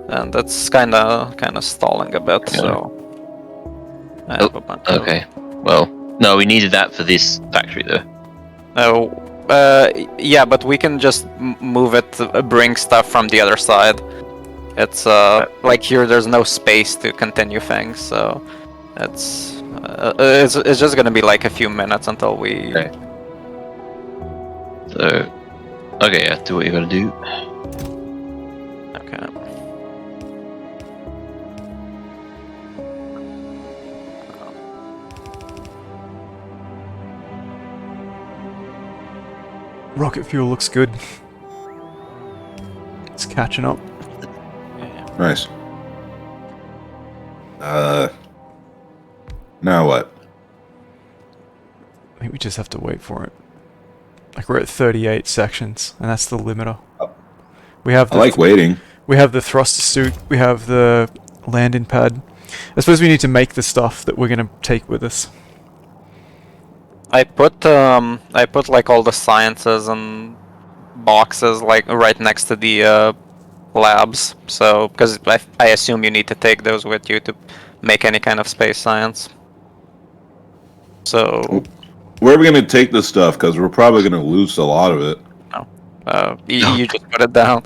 And that's kind of stalling a bit. Yeah. So. I have a bunch of- Okay. Well, no, we needed that for this factory, though. No. Yeah, but we can just move it, bring stuff from the other side. It's like here, there's no space to continue things, so it's just gonna be like a few minutes until we. Okay. So, okay, yeah, do what you gotta do. Okay. Rocket fuel looks good. It's catching up. Nice. Now what? I think we just have to wait for it. Like we're at 38 sections, and that's the limiter. We have I like waiting. we have the thruster suit, we have the landing pad. I suppose we need to make the stuff that we're gonna take with us. I put like all the sciences and boxes like right next to the labs. So because I assume you need to take those with you to make any kind of space science. So Where are we gonna take this stuff? Because we're probably gonna lose a lot of it. you just put it down.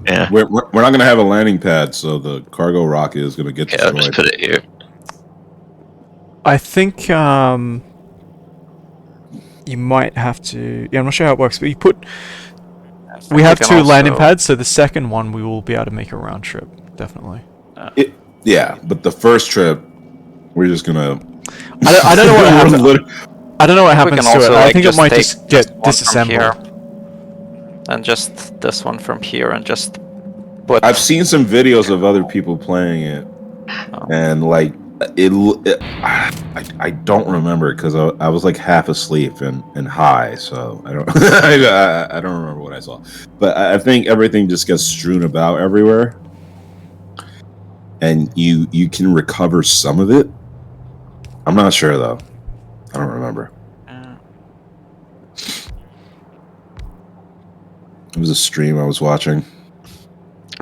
Yeah. We're not gonna have a landing pad, so the cargo rocket is gonna get Yeah, I'll just destroyed. put it here. I think you might have to. Yeah, I'm not sure how it works, but you put. We have can two landing also- pads, so the second one we will be able to make a round trip, definitely. Yeah, but the first trip, we're just gonna. I don't know what happens. I don't know what We happens can to it. also I like think it just might take just get one from disassembled. here, and just this one from here, and just put. I've seen some videos of other people playing it, and like I don't remember it because I was like half asleep and high, so I don't I don't remember what I saw. But I think everything just gets strewn about everywhere, and you can recover some of it. I'm not sure though. I don't remember. It was a stream I was watching.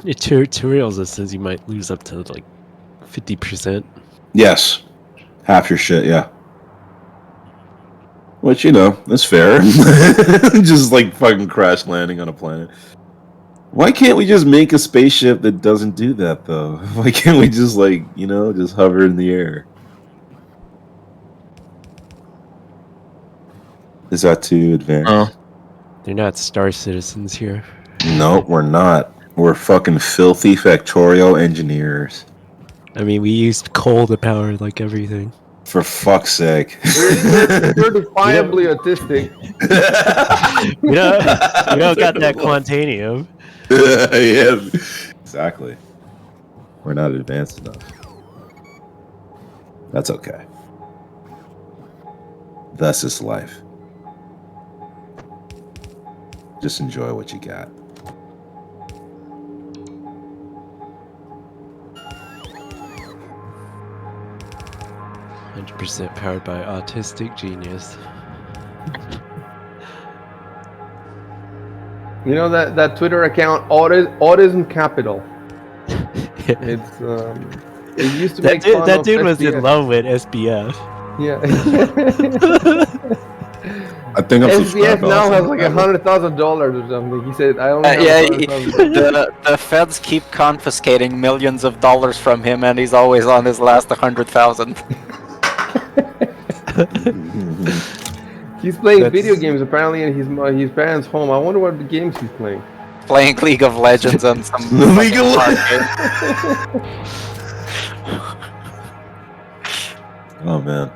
In tutorials, it says you might lose up to like 50%. Yes, half your shit. Yeah. Which, you know, that's fair. Just like fucking crash landing on a planet. Why can't we just make a spaceship that doesn't do that, though? Why can't we just, like, you know, just hover in the air? Is that too advanced? Oh. They're not star citizens here. No, we're not. We're fucking filthy factorial engineers. I mean, we used coal to power like everything. For fuck's sake. We're certifiably autistic. We don't got that quantanium. Yeah, exactly. We're not advanced enough. That's okay. Thus is life. Just enjoy what you got. %, powered by autistic genius. You know that Twitter account, Autism Capital. It's it used to make fun That of dude was in SBF. love with SBF. Yeah. I think I'm SBF subscribed. now also. has like $100,000 or something. He said, "I only have Yeah, $100,000." the feds keep confiscating millions of dollars from him, and he's always on his last 100,000. He's playing That's- video games apparently in his parents' home. I wonder what games he's playing. Playing League of Legends and some League of fucking card game. Oh man.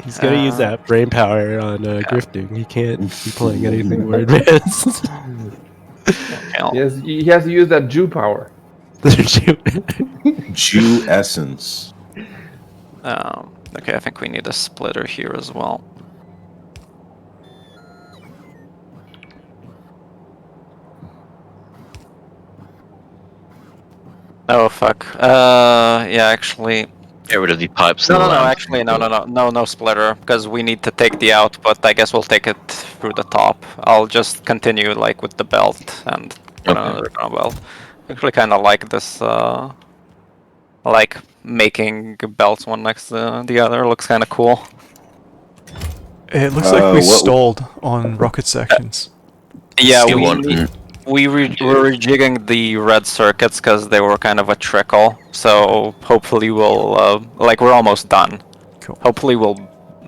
He's gonna use that brain power on grifting. He can't be playing anything more advanced. He has to use that Jew power. Jew essence. Okay, I think we need a splitter here as well. Oh fuck. Yeah, actually. Get rid of the pipes. No, and no, the no. lamps. Actually, no splitter, because we need to take the output. I guess we'll take it through the top. I'll just continue like with the belt and put Okay. another ground belt. Actually, kind of like this. Like making belts one next to the other. Looks kind of cool. It looks like we what- stalled on rocket sections. Yeah, Steel we one. we're rejigging the red circuits because they were kind of a trickle. So hopefully we'll like we're almost done. Cool. Hopefully we'll.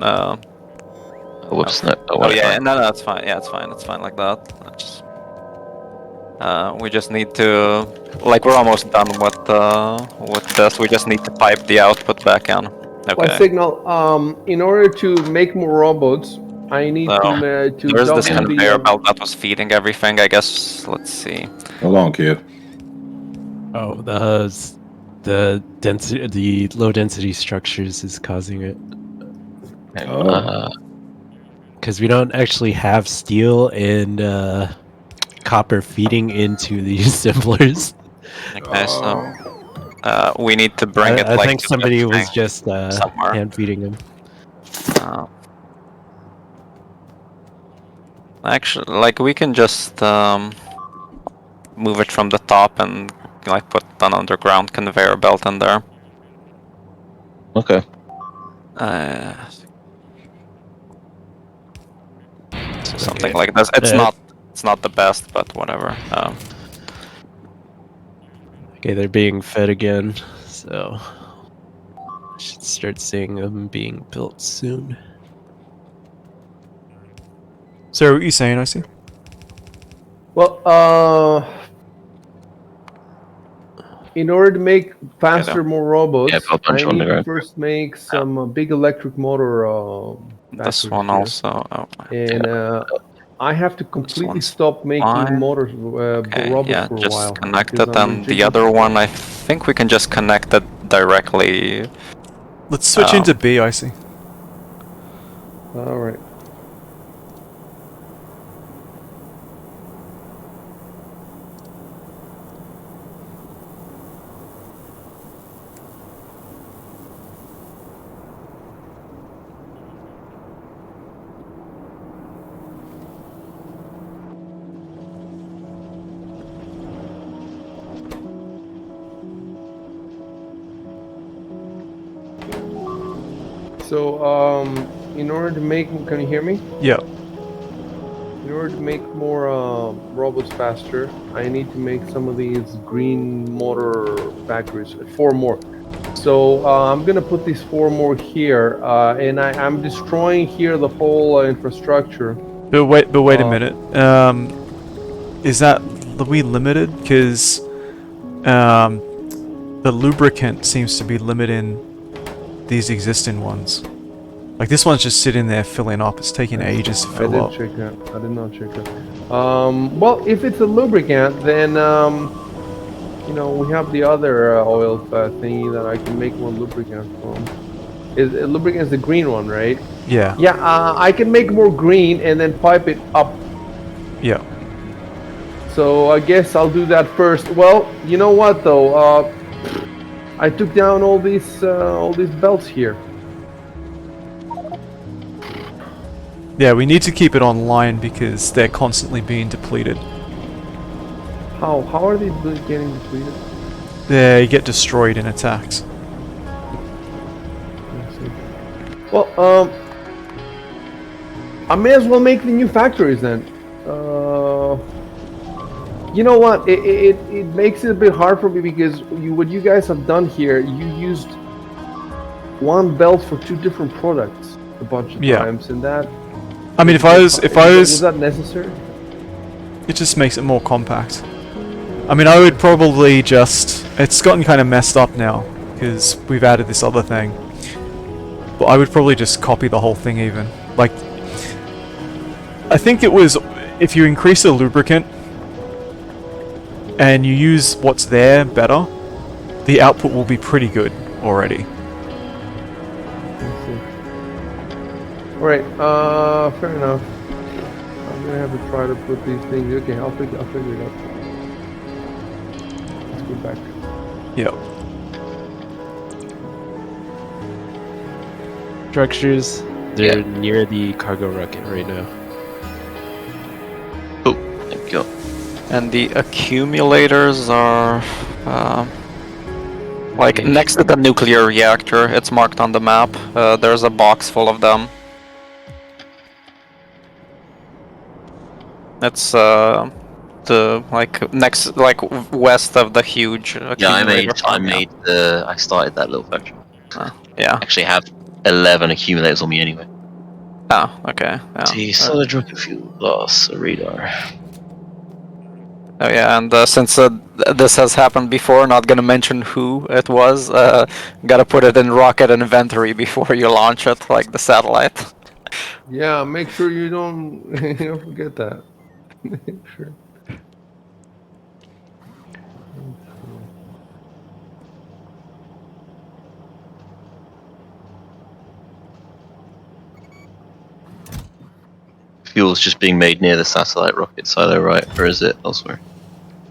Oh, whoops. No. Oh yeah, no, it's fine. Yeah, it's fine. It's fine like that. We just need to, like, we're almost done with this. We just need to pipe the output back in. Okay. Signal. In order to make more robots, I need to There's this double conveyor the. belt that was feeding everything. I guess. Let's see. Hold on, Q. Oh, the density, the low density structures is causing it. Because we don't actually have steel and copper feeding into these assemblers. Okay, so we need to bring it. I Like think to somebody the was tank just somewhere. hand feeding them. Actually, like we can just move it from the top and like put an underground conveyor belt in there. Okay. So something like this. It's not the best, but whatever. Okay, they're being fed again, so I should start seeing them being built soon. So what are you saying, I see? Well, in order to make faster, more robots, put a bunch I on need the to ground. first make some big electric motor. This one here. also. Oh, And I have to completely one's stop making fine. motors, okay, robots yeah, for a just while. connect because it. I'm And the rejigging other stuff. one, I think we can just connect it directly. Let's switch into B, I see. All right. So, in order to make, can you hear me? Yeah. In order to make more robots faster, I need to make some of these green motor factories, 4 more. So I'm gonna put these 4 more here, and I'm destroying here the whole infrastructure. But wait a minute. Is that we limited? Because the lubricant seems to be limiting these existing ones. Like this one's just sitting there filling up. It's taking ages to fill up. I did check that. I did not check that. Well, if it's a lubricant, then you know, we have the other oil thingy that I can make more lubricant from. Lubricant is the green one, right? Yeah. Yeah, I can make more green and then pipe it up. Yeah. So I guess I'll do that first. Well, you know what though? I took down all these belts here. Yeah, we need to keep it online because they're constantly being depleted. How are they getting depleted? They get destroyed in attacks. Well, I may as well make the new factories then. You know what? It makes it a bit hard for me because what you guys have done here, you used one belt for 2 different products a bunch of times, and that. I mean, if I was, was that necessary? It just makes it more compact. I mean, I would probably just. It's gotten kind of messed up now because we've added this other thing. But I would probably just copy the whole thing even. Like, I think it was if you increase the lubricant and you use what's there better, the output will be pretty good already. Let's see. All right. Fair enough. I'm gonna have to try to put these things. Okay, I'll figure it out. Let's go back. Yep. Structures, they're near the cargo rocket right now. Oh, thank you. And the accumulators are like Okay. next to the nuclear reactor. It's marked on the map. There's a box full of them. It's the next west of the huge accumulator. I started that little factory. Yeah. Actually have 11 accumulators on me anyway. Oh, okay. Yeah. See, solid rocket fuel, glass, a radar. Oh yeah, and since this has happened before, not gonna mention who it was. Gotta put it in rocket inventory before you launch it, like the satellite. Yeah, make sure you don't forget that. Make sure. Fuel's just being made near the satellite rocket silo, right? Or is it elsewhere?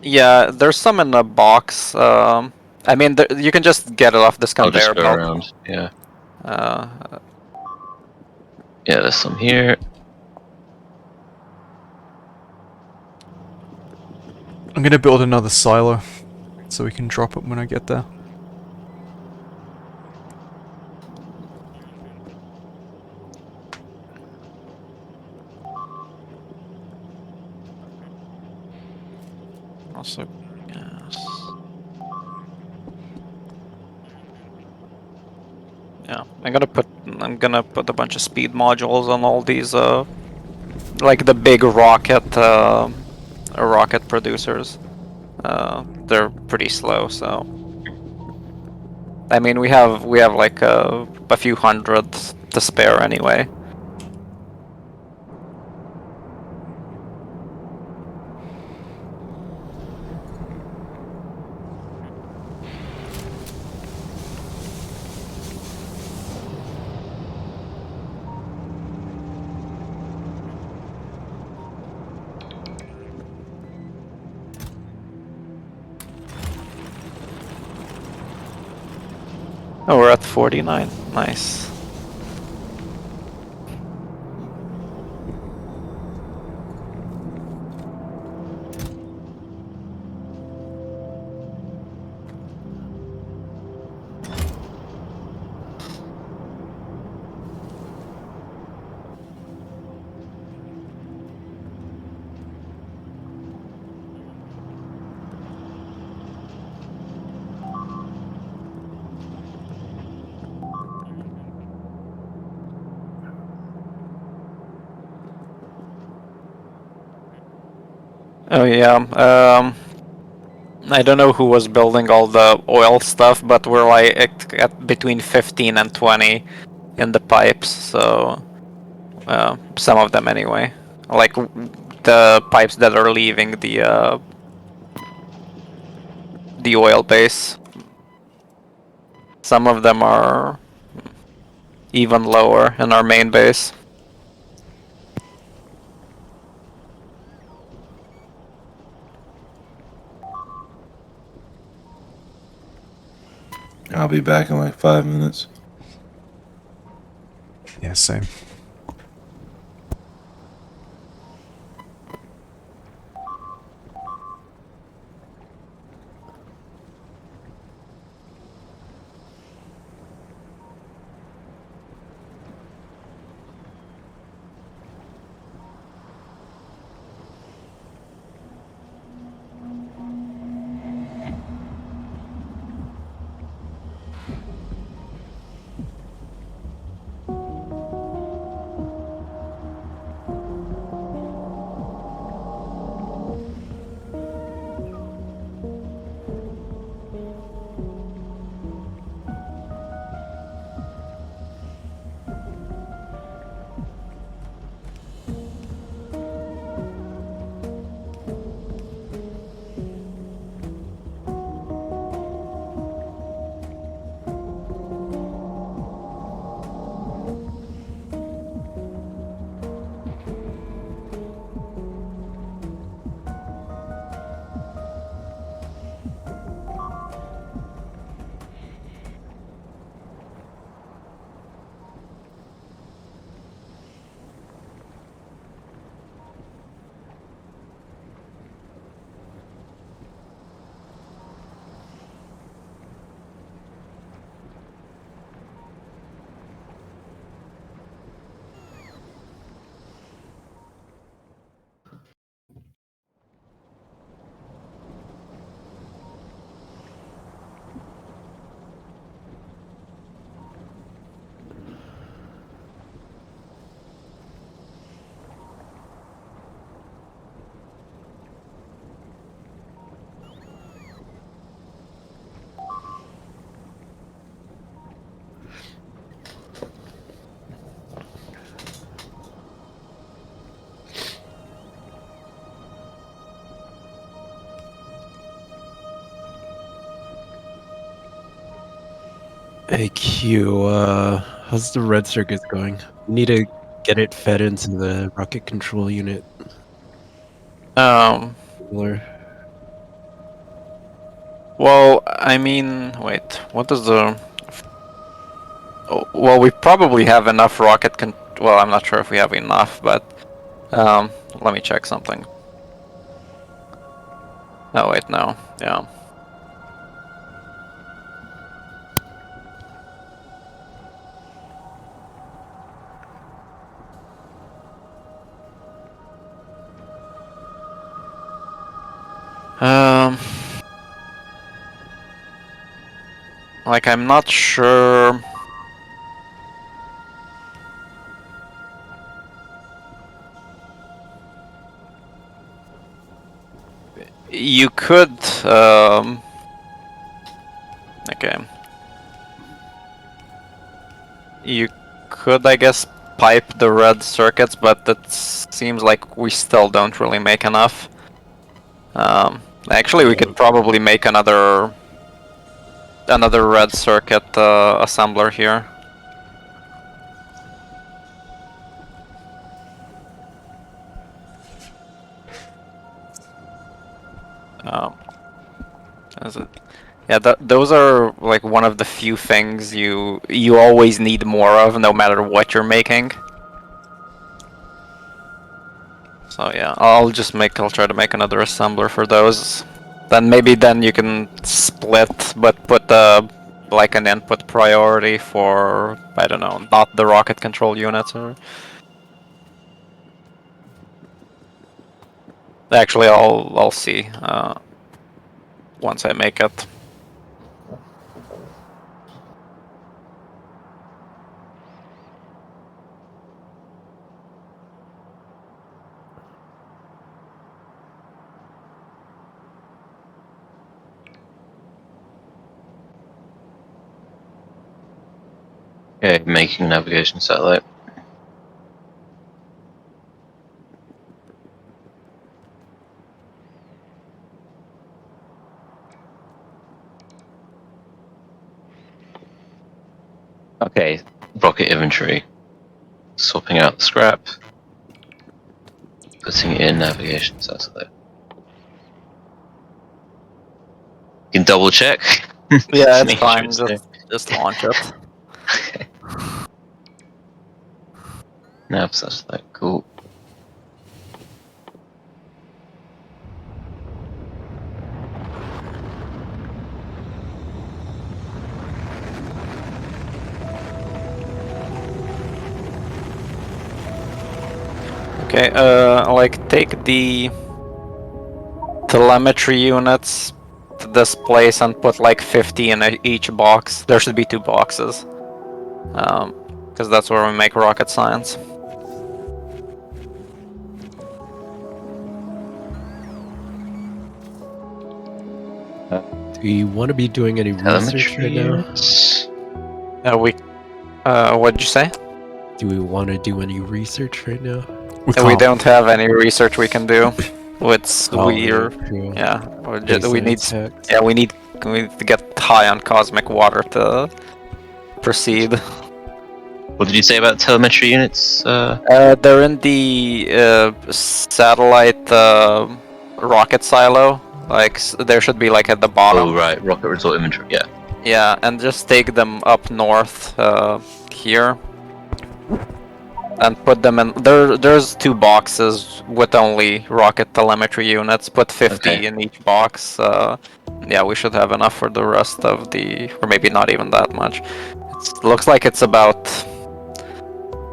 Yeah, there's some in a box. I mean, you can just get it off this I'll conveyor just go belt. around. Yeah. Uh, Yeah, there's some here. I'm gonna build another silo so we can drop it when I get there. also, yes. Yeah, I'm gonna put a bunch of speed modules on all these like the big rocket producers. They're pretty slow, so I mean we have like a few hundred to spare anyway. Oh, we're at 49. Nice. Oh yeah. I don't know who was building all the oil stuff, but we're like at between 15 and 20 in the pipes, so some of them anyway. Like the pipes that are leaving the oil base. Some of them are even lower in our main base. I'll be back in like 5 minutes. Yeah, same. Hey Q, how's the red circuit going? We need to get it fed into the rocket control unit. Um. Well, I mean, wait. What is the? Oh, well, we probably have enough rocket well, I'm not sure if we have enough, but let me check something. Oh wait, no. Yeah. Um. Like, I'm not sure. You could. Okay. You could, I guess, pipe the red circuits, but it seems like we still don't really make enough. Actually, we could probably make another red circuit assembler here. Is it? Yeah, those are like one of the few things you always need more of, no matter what you're making. So yeah, I'll just try to make another assembler for those. Then maybe you can split, but put like an input priority for, I don't know, not the rocket control units, or actually I'll see once I make it. Okay, making navigation satellite. Okay, rocket inventory. Swapping out the scrap. Putting it in navigation satellite. You can double check. Yeah, it's Make sure fine. it's there. Just launch it. Okay. Nav satellite, cool. Okay, like take the telemetry units to this place and put like 50 in each box. There should be 2 boxes. Because that's where we make rocket science. Do you want to be doing any research Telemetry right now? units. What'd you say? Do we want to do any research right now? We don't have any research we can do. True. Yeah, we need Baseline hacks. yeah we need to get high on cosmic water to proceed. What did you say about telemetry units? They're in the satellite rocket silo. Like there should be like at the bottom. Oh right, rocket resort inventory. Yeah. Yeah, and just take them up north here. And put them in. There's 2 boxes with only rocket telemetry units. Put 50 Okay. in each box. Yeah, we should have enough for the rest of the, or maybe not even that much. It looks like it's about.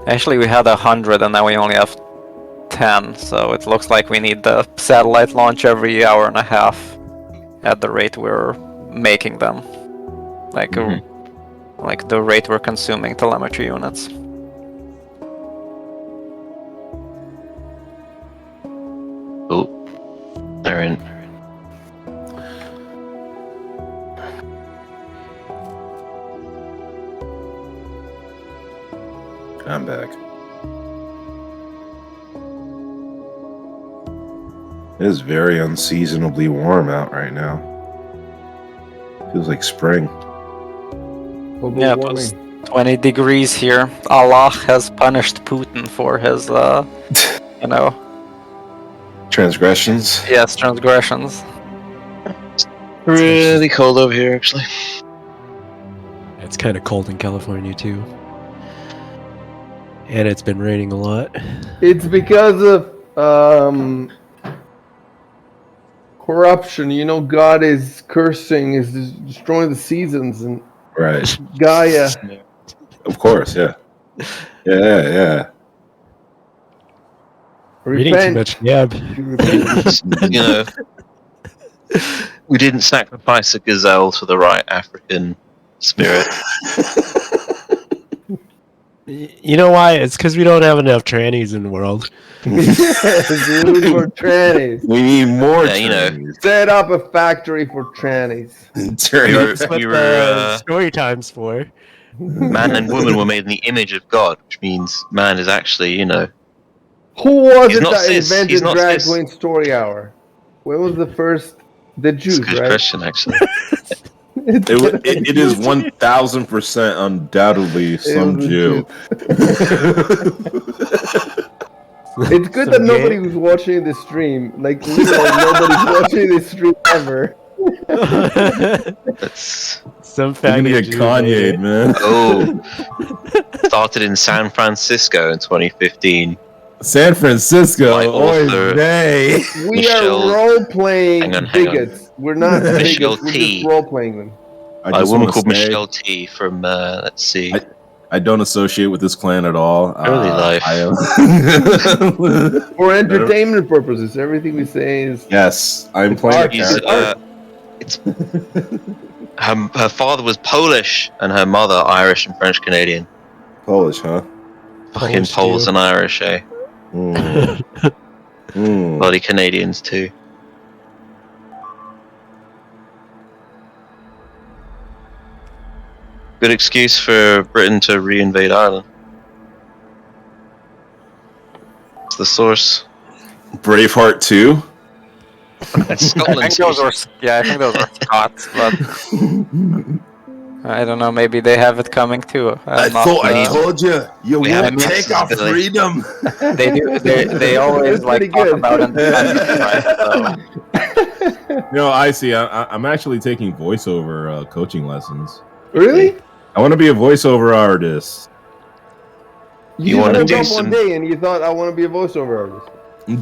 Actually, we had 100, and now we only have 10. So it looks like we need the satellite launch every hour and a half, at the rate we're making them. Like, like the rate we're consuming telemetry units. Cool. They're in. I'm back. It is very unseasonably warm out right now. Feels like spring. Global Yeah, it warming. was 20 degrees here. Allah has punished Putin for his, you know, Transgressions. yes, transgressions. Really cold over here, actually. It's kind of cold in California too, and it's been raining a lot. It's because of corruption. You know, God is cursing, is destroying the seasons, and Right. Gaia. Of course. Yeah. Yeah. Reading too Repent. much. Yeah. You know, we didn't sacrifice a gazelle to the right African spirit. You know why? It's because we don't have enough trannies in the world. Yes, we need more trannies. We need more Yeah, you know. trannies. Set up a factory for trannies. That's what we the were story time's for. man and woman were made in the image of God, which means man is actually, you know. Who was He's it not that cis. He's invented not Drag cis. Queen Story Hour? When was the first? The It's a Jews, good right? question, actually. It is 1000% undoubtedly some was a Jew. It's good Some that nobody gay- was watching this stream. Like literally nobody's watching this stream ever. That's Some We're gonna faggot get Jew made Kanye, it. man. started in San Francisco in 2015. San Francisco, By author- they. We Michelle- are role playing Hang on. bigots. We're not Michelle bigots. We're T. just role playing them. I By a just woman want to called say, Michelle T. from, let's see. I don't associate with this clan at all. Early life. I am. For entertainment purposes, everything we say is Yes, I'm playing a art. He's, character. her father was Polish and her mother Irish and French Canadian. Polish, huh? Fucking Polish Poles Jew. and Irish, eh? Mm. Mm. Bloody Canadians too. Good excuse for Britain to reinvade Ireland. It's the source. Braveheart 2. It's I think Scotland's those were, I think those were Scots, but I don't know. Maybe they have it coming too. I told you, you we have won't a take our Billy. freedom. They do. They always That's pretty talk good. about independence, right? So You know, I see. I'm actually taking voiceover coaching lessons. Really? I want to be a voiceover artist. You just wanna woke do up some- one day and you thought, I want to be a voiceover artist.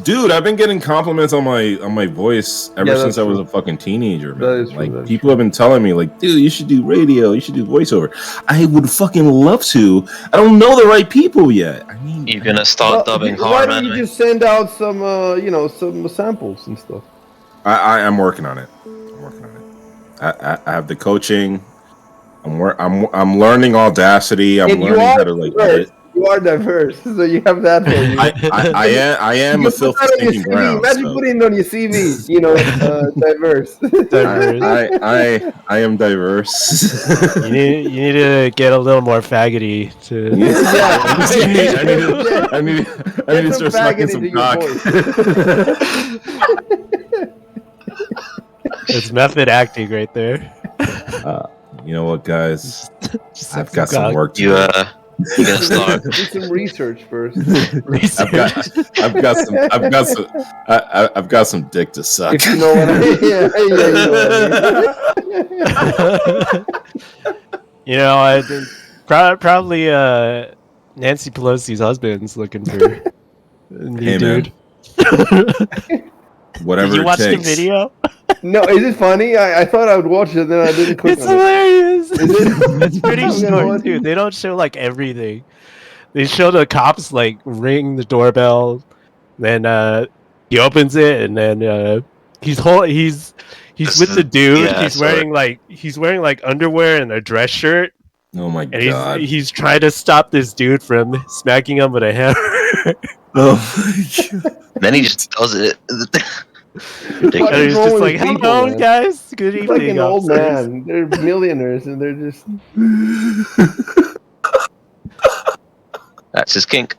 Dude, I've been getting compliments on my voice ever Yeah, since that's I was true. a fucking teenager, man. That is true, Like that is people have been telling me, like, dude, you should do radio, you should do voiceover. I would fucking love to. I don't know the right people yet. I mean, You're gonna start dubbing why horror don't you anime. just send out some, some samples and stuff? I'm working on it. I have the coaching. I'm learning Audacity. I'm And you learning are how to like diverse. edit. You are diverse, so you have that for you. I am You a can put filthy that on your stinking CV. brown. Imagine So. putting it on your CV. Diverse. Diverse. I am diverse. You need to get a little more faggoty to. I need to start sucking some cock. It's method acting right there. You know what, guys? Just I've suck got some cock. work to You're gonna Do start. some research first. I've got some dick to suck. If you know what I mean. Yeah, you know what I mean. You know, probably Nancy Pelosi's husband's looking for a new Hey, man. dude. Whatever Did you it watch takes. the video? No, is it funny? I thought I would watch it, then I didn't click It's on it. hilarious. Is it? It's pretty I'm gonna short, watch dude. it. They don't show like everything. They show the cops like ring the doorbell, then he opens it, and then he's with the dude. Yeah, He's wearing like underwear and a dress shirt, Oh my and god. he's trying to stop this dude from smacking him with a hammer. Oh my god. Then he just does it. And Ridiculous. he's wrong just with like, people, "Hello, man? guys. Good He's evening." like an old officers." man. They're millionaires, and they're just. That's his kink.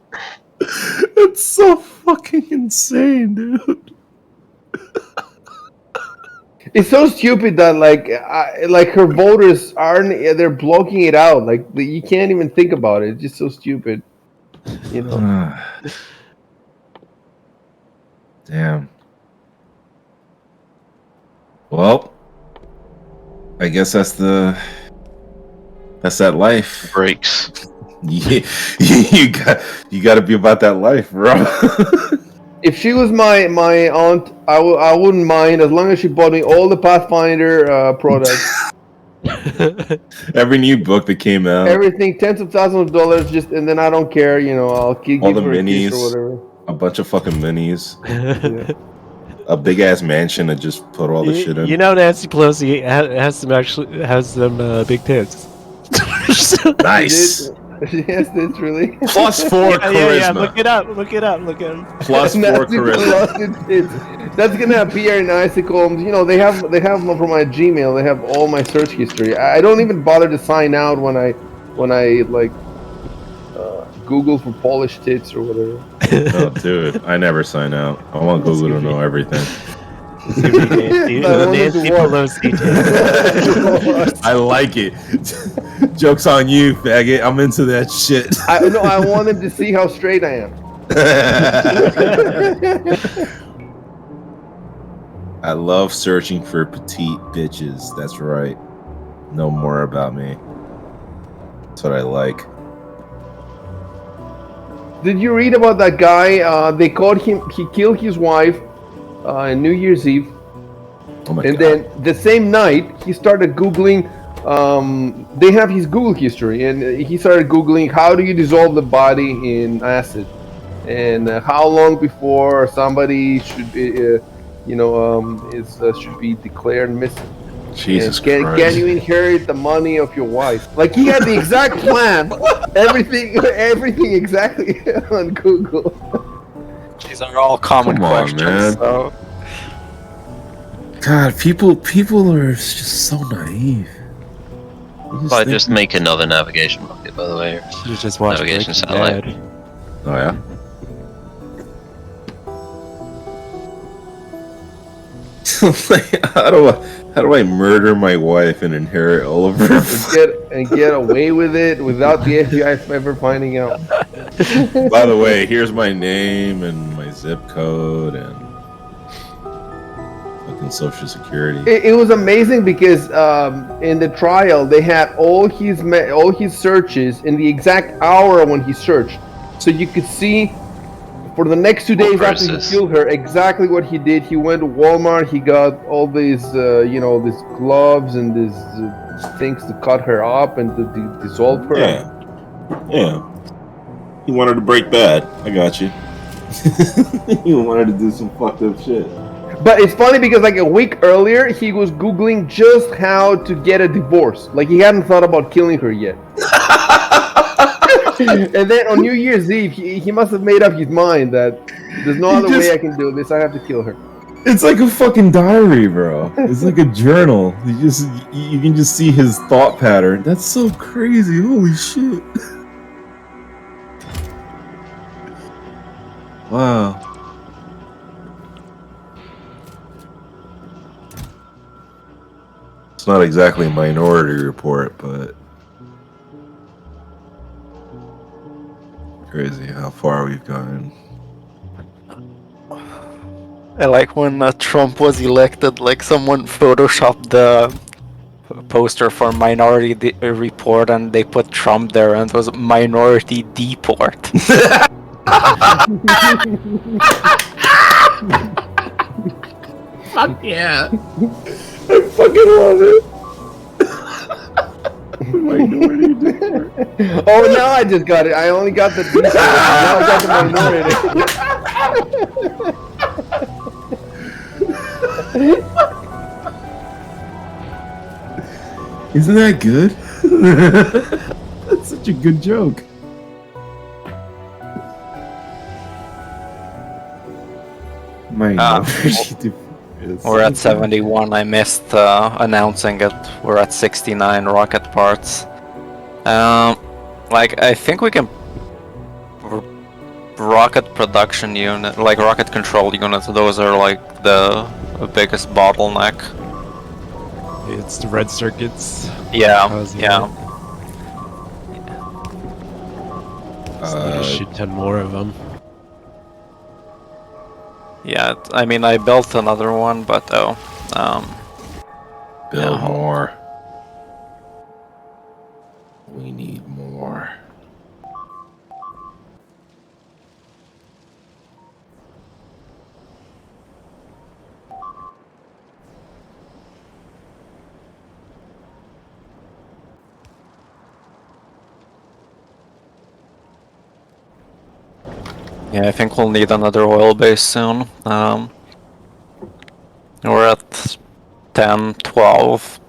It's so fucking insane, dude. It's so stupid that like her voters aren't. They're blocking it out. Like you can't even think about it. It's just so stupid. You know. Damn. Well, I guess that's that life. Breaks. Yeah, you got to be about that life, bro. If she was my aunt, I wouldn't mind as long as she bought me all the Pathfinder products. Every new book that came out, Everything, tens of thousands of dollars, just and then I don't care. You know, I'll give all the her a kiss or minis, whatever. a bunch of fucking minis, Yeah. a big ass mansion to just put all the shit in. You know, Nancy Pelosi has some big tits. Nice. Yes, that's really. Plus 4 charisma. Yeah. Look it up. Plus 4 Nancy charisma. Pelosi, that's gonna appear in Icicles. You know, they have from my Gmail. They have all my search history. I don't even bother to sign out when I like Google for Polish tits or whatever. Oh, dude, I never sign out. I want Google to know everything. It's gonna be Nancy Pelosi tits. I like it. Joke's on you, faggot. I'm into that shit. I want them to see how straight I am. I love searching for petite bitches. That's right. Know more about me. That's what I like. Did you read about that guy? They caught him. He killed his wife on New Year's Eve. Oh my And God. then the same night, he started Googling. They have his Google history, and he started Googling how do you dissolve the body in acid, and how long before somebody should be, should be declared missing. Jesus And Christ. can you inherit the money of your wife? Like he had the exact plan, everything exactly on Google. These are all common Come on, questions. man. So. God, people are just so naive. But just make another navigation rocket, by the way. You just watch Navigation Breaking satellite. Bad. Oh yeah. Like, how do I murder my wife and inherit all of her? Get away with it without the FBI ever finding out. By the way, here's my name and my zip code and fucking social security. It was amazing because in the trial they had all his searches in the exact hour when he searched, so you could see for the next 2 days after he killed her exactly what he did. He went to Walmart. He got all these these gloves and these things to cut her up and to dissolve her. Yeah. He wanted to break bad. I got you. He wanted to do some fucked up shit. But it's funny because like a week earlier, he was Googling just how to get a divorce. Like he hadn't thought about killing her yet. And then on New Year's Eve, he must have made up his mind that there's no other way I can do this. I have to kill her. It's like a fucking diary, bro. It's like a journal. You can just see his thought pattern. That's so crazy. Holy shit. Wow. It's not exactly a Minority Report, but crazy how far we've gone. I like when Trump was elected, like someone photoshopped the poster for Minority Report and they put Trump there and it was Minority Deport. Fuck yeah. I fucking love it. Minority Report. Oh, now I just got it. I only got the details. Now I got the minority. Isn't that good? That's such a good joke. We're at 71. I missed announcing it. We're at 69 rocket parts. Like I think we can rocket production unit, like rocket control units. Those are like the biggest bottleneck. It's the red circuits. Yeah, causing yeah. it. Just need a shit ton more of them. Yeah, I mean, I built another one, but Build yeah. more. We need more. Yeah, I think we'll need another oil base soon. We're at 10, 12,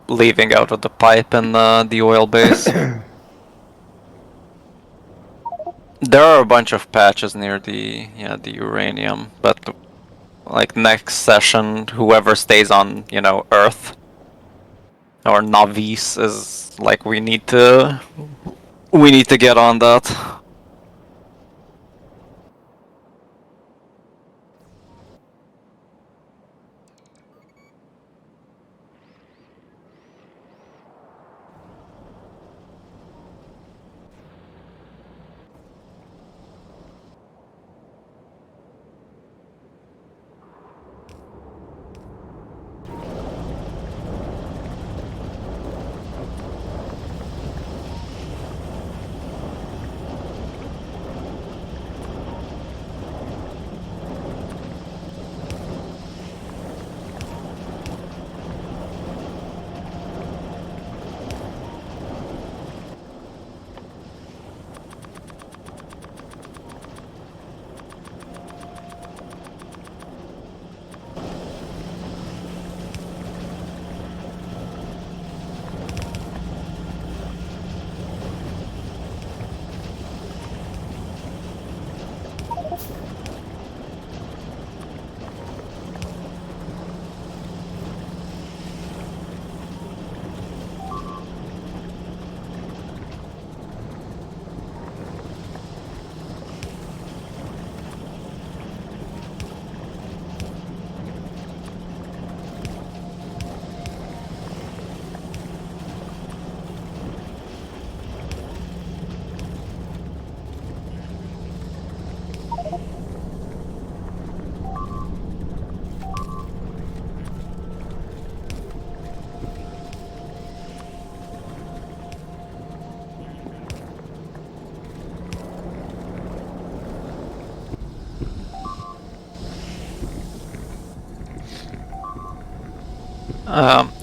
leaving out of the pipe in the oil base. There are a bunch of patches near the uranium, but like next session, whoever stays on Earth or Navis is like we need to get on that.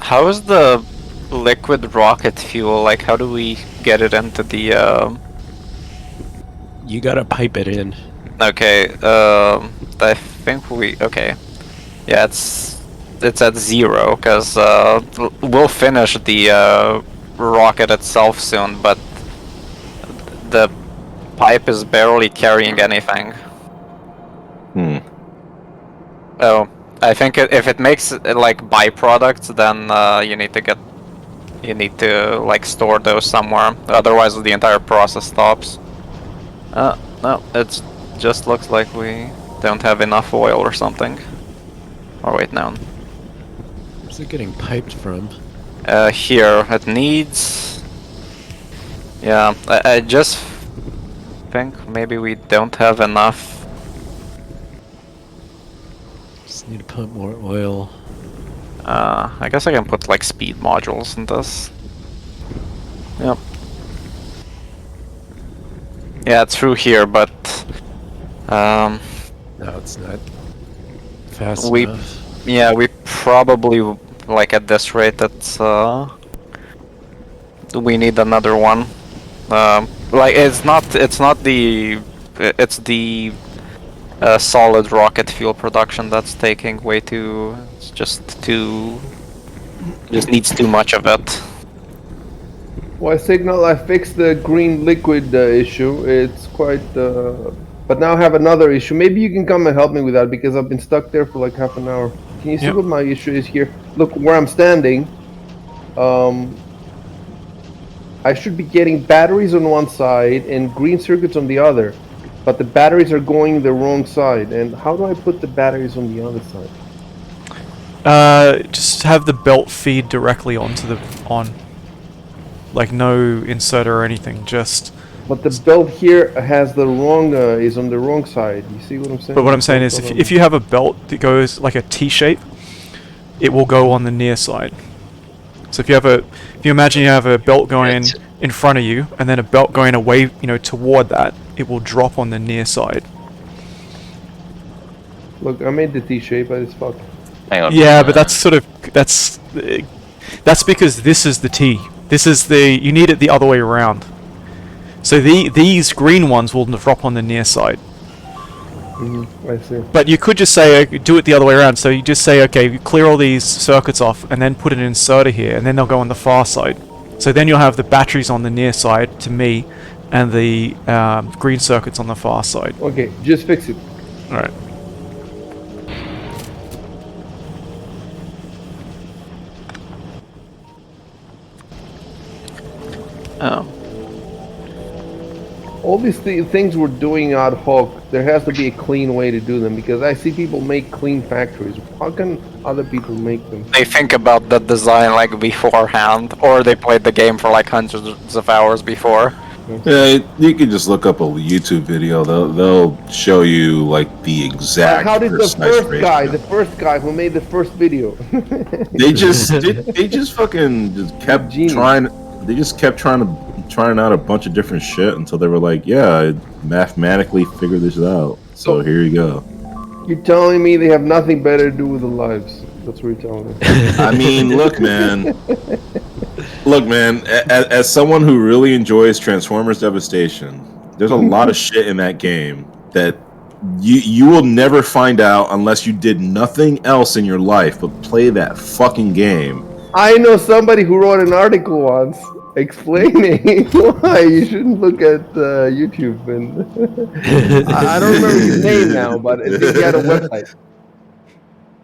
How is the liquid rocket fuel? Like, how do we get it into the? You gotta pipe it in. Okay. I think we. Okay. Yeah, it's at 0 because we'll finish the rocket itself soon, but the pipe is barely carrying anything. Hmm. Oh, I think if it makes like byproducts, then you need to like store those somewhere. Otherwise, the entire process stops. No, it just looks like we don't have enough oil or something. Oh wait, no. Where's it getting piped from? Here it needs. Yeah, I just think maybe we don't have enough. Just need to pump more oil. I guess I can put like speed modules in this. Yep. Yeah, it's through here, but No, it's not fast we enough. yeah, we probably like at this rate it's we need another one. Like it's not it's the solid rocket fuel production that's taking way too. It's just needs too much of it. Well, Signal, I fixed the green liquid issue. It's quite. But now I have another issue. Maybe you can come and help me with that because I've been stuck there for like half an hour. Can you see Yep. what my issue is here? Look where I'm standing. I should be getting batteries on one side and green circuits on the other, but the batteries are going the wrong side. And how do I put the batteries on the other side? Just have the belt feed directly onto the like no inserter or anything. Just. But the belt here has the wrong is on the wrong side. You see what I'm saying? But what I'm saying Belt's is, on if you have a belt that goes like a T shape, it will go on the near side. So if you imagine you have a belt going in front of you, and then a belt going away, toward that, it will drop on the near side. Look, I made the T shape, but it's fucked. Hang on. Yeah, but that's because this is the T. You need it the other way around. So these green ones will drop on the near side. I see. But you could just say, do it the other way around. So you just say, okay, you clear all these circuits off, and then put an inserter here, and then they'll go on the far side. So then you'll have the batteries on the near side, to me, and the green circuits on the far side. Okay, just fix it. Alright. Oh. All these things we're doing ad hoc, there has to be a clean way to do them, because I see people make clean factories. How can other people make them? They think about the design like beforehand, or they played the game for like hundreds of hours before. Yeah, you can just look up a YouTube video. They'll show you like the exact. How did the precise first guy who made the first video? They just fucking just kept Genius. trying. They just kept trying out a bunch of different shit until they were like, yeah, I mathematically figured this out. So here you go. You're telling me they have nothing better to do with their lives? That's what you're telling me. I mean, look, man. As someone who really enjoys Transformers Devastation, there's a lot of shit in that game that you will never find out unless you did nothing else in your life but play that fucking game. I know somebody who wrote an article once explaining why you shouldn't look at YouTube, and I don't remember his name now, but I think he had a website.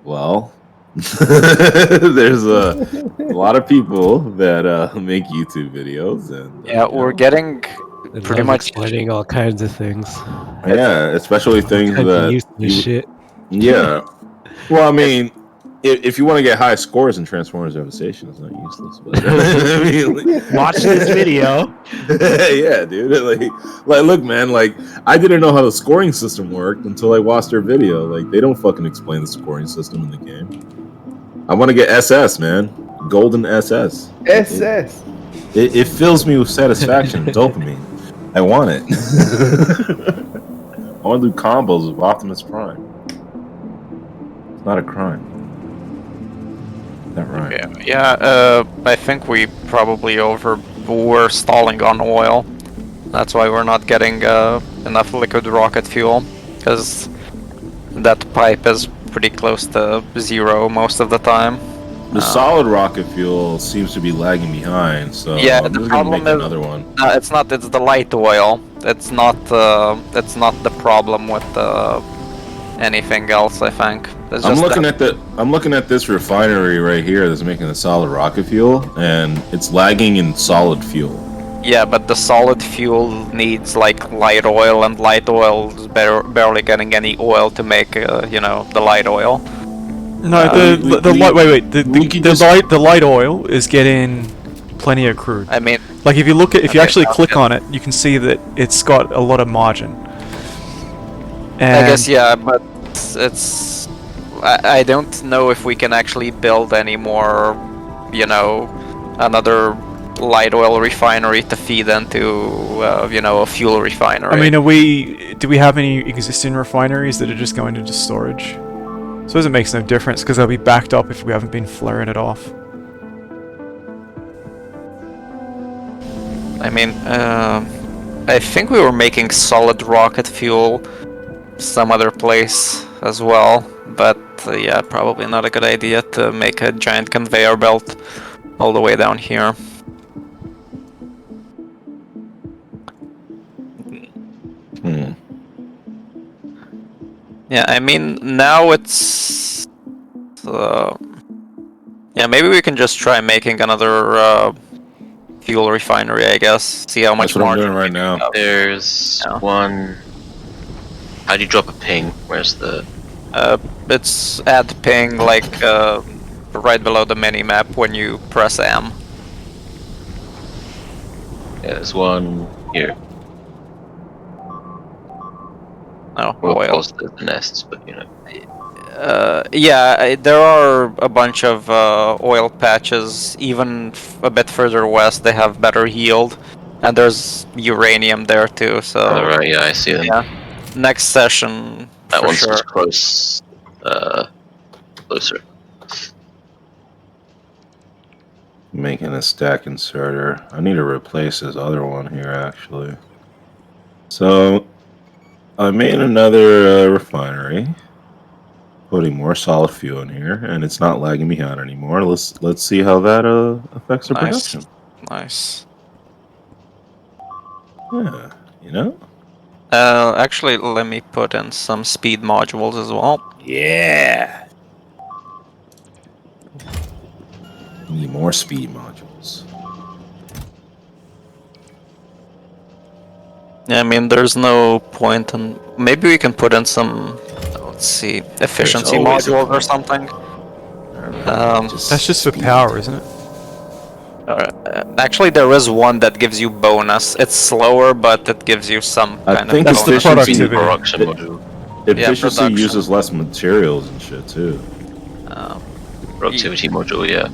Well, there's a lot of people that make YouTube videos, and Yeah, we're getting They pretty love much. explaining all kinds of things. especially things Kinds of that useless shit. yeah. Well, I mean, if you want to get high scores in Transformers Devastation, it's not useless. But I mean, Watch this video. yeah, dude. Like, look, man. Like, I didn't know how the scoring system worked until I watched their video. Like, they don't fucking explain the scoring system in the game. I want to get SS, man. Golden SS. SS. It fills me with satisfaction, dopamine. I want it. I want to do combos with Optimus Prime. It's not a crime. That right? Yeah, I think we probably we're stalling on oil. That's why we're not getting enough liquid rocket fuel, because that pipe is pretty close to zero most of the time. The solid rocket fuel seems to be lagging behind, so Yeah, I'm the just gonna make problem is- another one. It's not. It's the light oil. It's not. It's not the problem with anything else. I think. It's I'm just looking at this refinery right here that's making the solid rocket fuel, and it's lagging in solid fuel. Yeah, but the solid fuel needs like light oil, and light oil is barely getting any oil to make the light oil. No, the light oil is getting plenty of crude. I mean, Like if you Okay, actually click yeah. on it, you can see that it's got a lot of margin. And I guess yeah, but it's I don't know if we can actually build any more, another light oil refinery to feed into, a fuel refinery. I mean, do we have any existing refineries that are just going into storage? I suppose it makes no difference because they'll be backed up if we haven't been flaring it off. I mean, I think we were making solid rocket fuel some other place as well, but yeah, probably not a good idea to make a giant conveyor belt all the way down here. Yeah, I mean, now it's... yeah, maybe we can just try making another fuel refinery, I guess. See how much That's what I'm margin doing right we now. have. There's Yeah. one. How do you drop a ping? Where's the? It's add ping like right below the mini map when you press M. Yeah, there's one here. Oh, Well, oil. close to the nests, but you know. Yeah, there are a bunch of oil patches. Even a bit further west, they have better yield, and there's uranium there too. So Oh, right, yeah, I see them. yeah, next session That for one's sure. just close, closer. Making a stack inserter. I need to replace this other one here, actually. So, I made another refinery, putting more solid fuel in here, and it's not lagging behind anymore. Let's see how that affects the Nice, production. nice. Yeah, you know. Actually, let me put in some speed modules as well. Yeah. Need more speed modules. Yeah, I mean, there's no point in. Maybe we can put in some. Let's see, efficiency always a modules or point. something. Alright, That's just for speed. power, isn't it? Actually, there is one that gives you bonus. It's slower, but it gives you some I kind think of That's the bonus. efficiency productivity. Production module. efficiency production. uses less materials and shit too. Productivity module, yeah.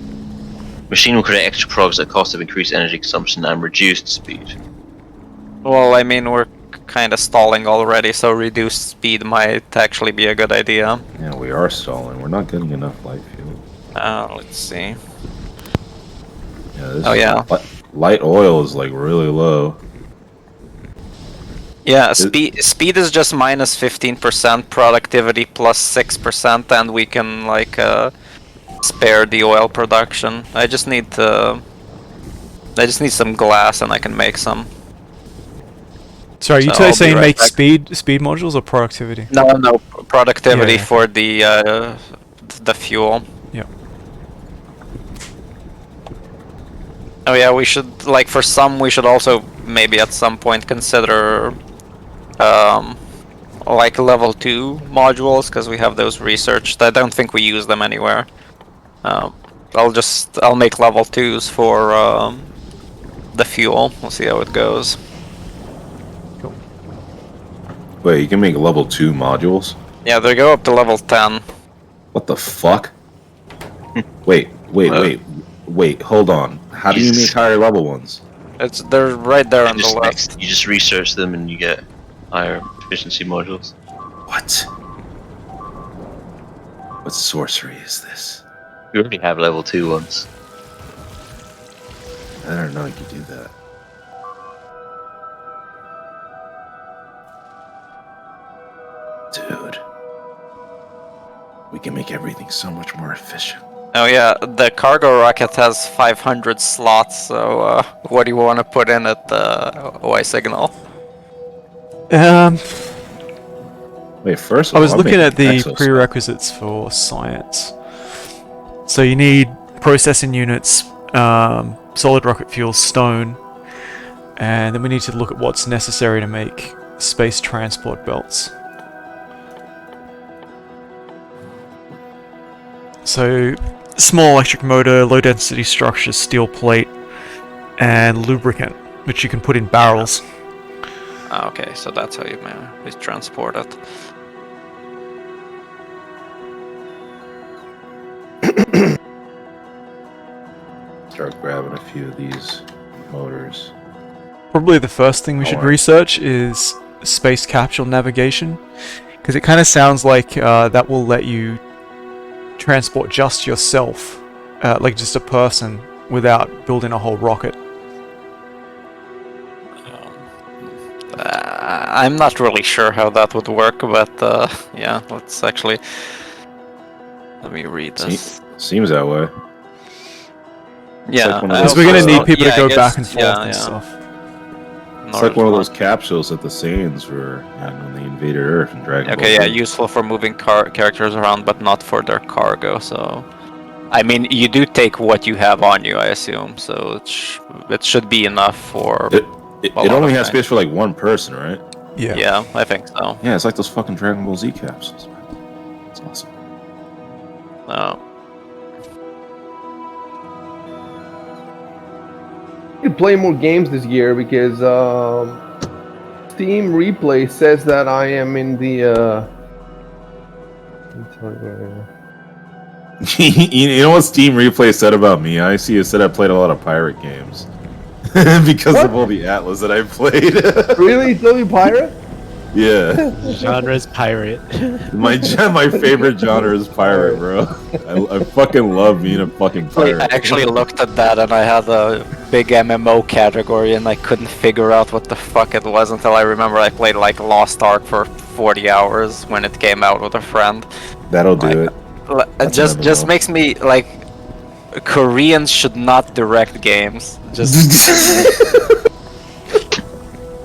Machine will create extra progress at cost of increased energy consumption and reduced speed. Well, I mean, we're kind of stalling already, so reduced speed might actually be a good idea. Yeah, we are stalling. We're not getting enough light fuel. Let's see. Yeah, this Oh yeah. light oil is like really low. Yeah, speed is just minus 15%, productivity plus 6%, and we can like spare the oil production. I just need some glass, and I can make some. So are you So I'll be saying right make back. speed modules or productivity? No, productivity Yeah, yeah, for the fuel. Yeah. Oh yeah, we should like for some we should also maybe at some point consider like level 2 modules because we have those researched. I don't think we use them anywhere. I'll make level 2s for the fuel. We'll see how it goes. Wait, you can make level 2 modules? Yeah, they go up to level 10. What the fuck? Wait, hold on. How do you make higher level ones? They're right there on the left. You just research them and you get higher efficiency modules. What? What sorcery is this? You already have level 2 ones. I don't know you could do that. Dude. We can make everything so much more efficient. Oh yeah, the cargo rocket has 500 slots, so what do you want to put in at the ysignal? Wait, first of I all, was I'm looking making at the exoskeleton. prerequisites for science. So you need processing units, solid rocket fuel, stone, and then we need to look at what's necessary to make space transport belts. So, small electric motor, low density structure, steel plate, and lubricant, which you can put in barrels. Okay, so that's how you transport it. Start grabbing a few of these motors. Probably the first thing we should research is space capsule navigation, because it kind of sounds like that will let you transport just yourself, like just a person, without building a whole rocket. I'm not really sure how that would work, but yeah, let's actually... Let me read this. Seems that way. Yeah, because we're going to need people to go back and forth and stuff. It's like one of those capsules that the Saiyans were when they invaded Earth and Dragon Ball. Okay, yeah, useful for moving characters around, but not for their cargo, so... I mean, you do take what you have on you, I assume, so it should be enough for... It only has space for like one person, right? Yeah. Yeah, I think so. Yeah, it's like those fucking Dragon Ball Z capsules, man. It's awesome. could play more games this year because Steam Replay says that I am in the. Let me tell you where I am. You know what Steam Replay said about me? I see it said I played a lot of pirate games because What? of all the Atlas that I played. Really, still you pirate? Yeah, Genre is pirate. my favorite genre is pirate, bro. I fucking love being a fucking I pirate. actually looked at that and I had a big MMO category and I couldn't figure out what the fuck it was until I remember I played like Lost Ark for 40 hours when it came out with a friend. That'll do it. It That's just an MMO. makes me like Koreans should not direct games. Just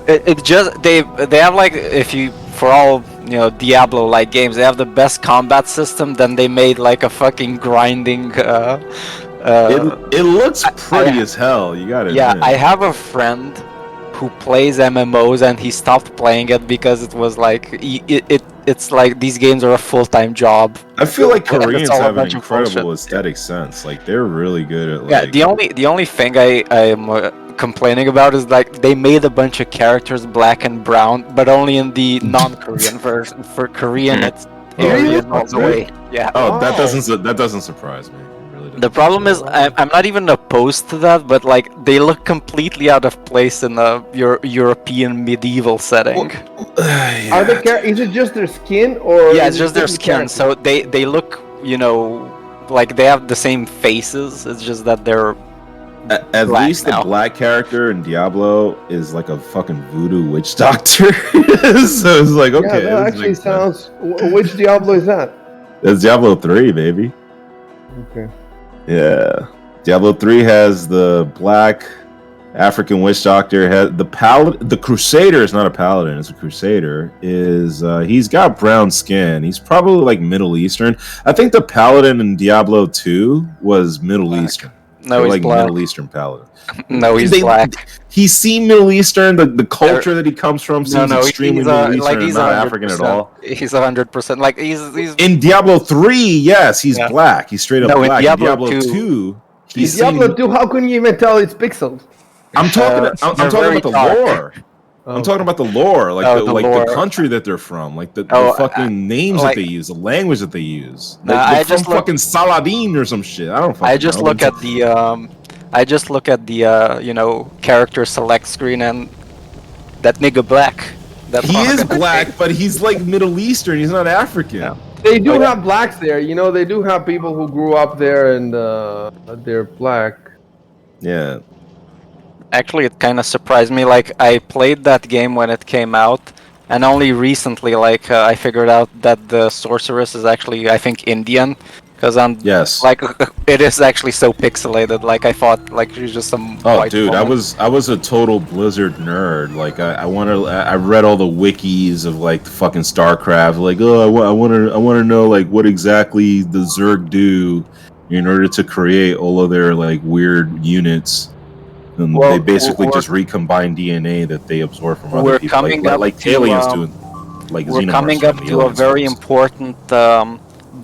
it just they have like if you for all Diablo like games they have the best combat system. Then they made like a fucking grinding. It looks pretty as hell. You gotta Yeah, admit. I have a friend who plays MMOs and he stopped playing it because it was like it's like these games are a full-time job. I feel like And it's Koreans all a have an bunch of incredible bullshit. aesthetic sense. Like they're really good at Yeah, like. the only thing I'm complaining about is like they made a bunch of characters black and brown, but only in the non-Korean version. For Korean, it's Oh, Aryan all that's the right. way. Yeah. Oh, that Wow. doesn't surprise me. It really doesn't. The problem is, I'm not even opposed to that, but like they look completely out of place in a European medieval setting. Are they is it just their skin or? Yeah, is it's it just their different skin. characters? So they look, like they have the same faces. It's just that they're At black least now. the black character in Diablo is like a fucking voodoo witch doctor. So it's like okay, Yeah, that this actually makes sense. sounds. Which Diablo is that? That's Diablo 3, baby. Okay. Yeah, Diablo 3 has the black African witch doctor. Has the Crusader is not a paladin; it's a Crusader. He's got brown skin. He's probably like Middle Eastern. I think the paladin in Diablo 2 was Middle Black. Eastern. No, They're he's like black. Middle Eastern paladin. No, he's black. He seemed Middle Eastern. The culture that he comes from seems No, extremely he's Middle Eastern like and he's not African at all. He's 100%. Like he's In Diablo 3, yes, he's Yeah. black. He's straight up No, in black. Diablo In Diablo 2, 2, In he's Diablo 2, how can you even tell it's pixels? I'm talking. I'm they're talking very about the dark. lore. I'm talking about the lore, like Oh, the the like lore. the country that they're from, like the Oh, fucking names like- that they use, the language that they use. Nah, Like I they're from just look- fucking Saladin or some shit. I don't fucking I just know. look at the character select screen and that nigga black. That's He all I'm is gonna black, say. but he's like Middle Eastern. He's not African. Yeah. They do Oh, yeah. have blacks there. They do have people who grew up there and they're black. Yeah. Actually, it kind of surprised me. Like I played that game when it came out, and only recently, I figured out that the sorceress is actually, I think, Indian. Because Yes. like it is actually so pixelated. Like I thought, like she's just some. Oh, white dude, woman. I was a total Blizzard nerd. Like I read all the wikis of like the fucking StarCraft. Like, oh, I want to know like what exactly the Zerg do in order to create all of their like weird units. And Well, they basically we're- just recombine DNA that they absorb from we're other people, coming up like to, aliens do. Like We're Xenomorphs coming do up in the to a Alien very series. important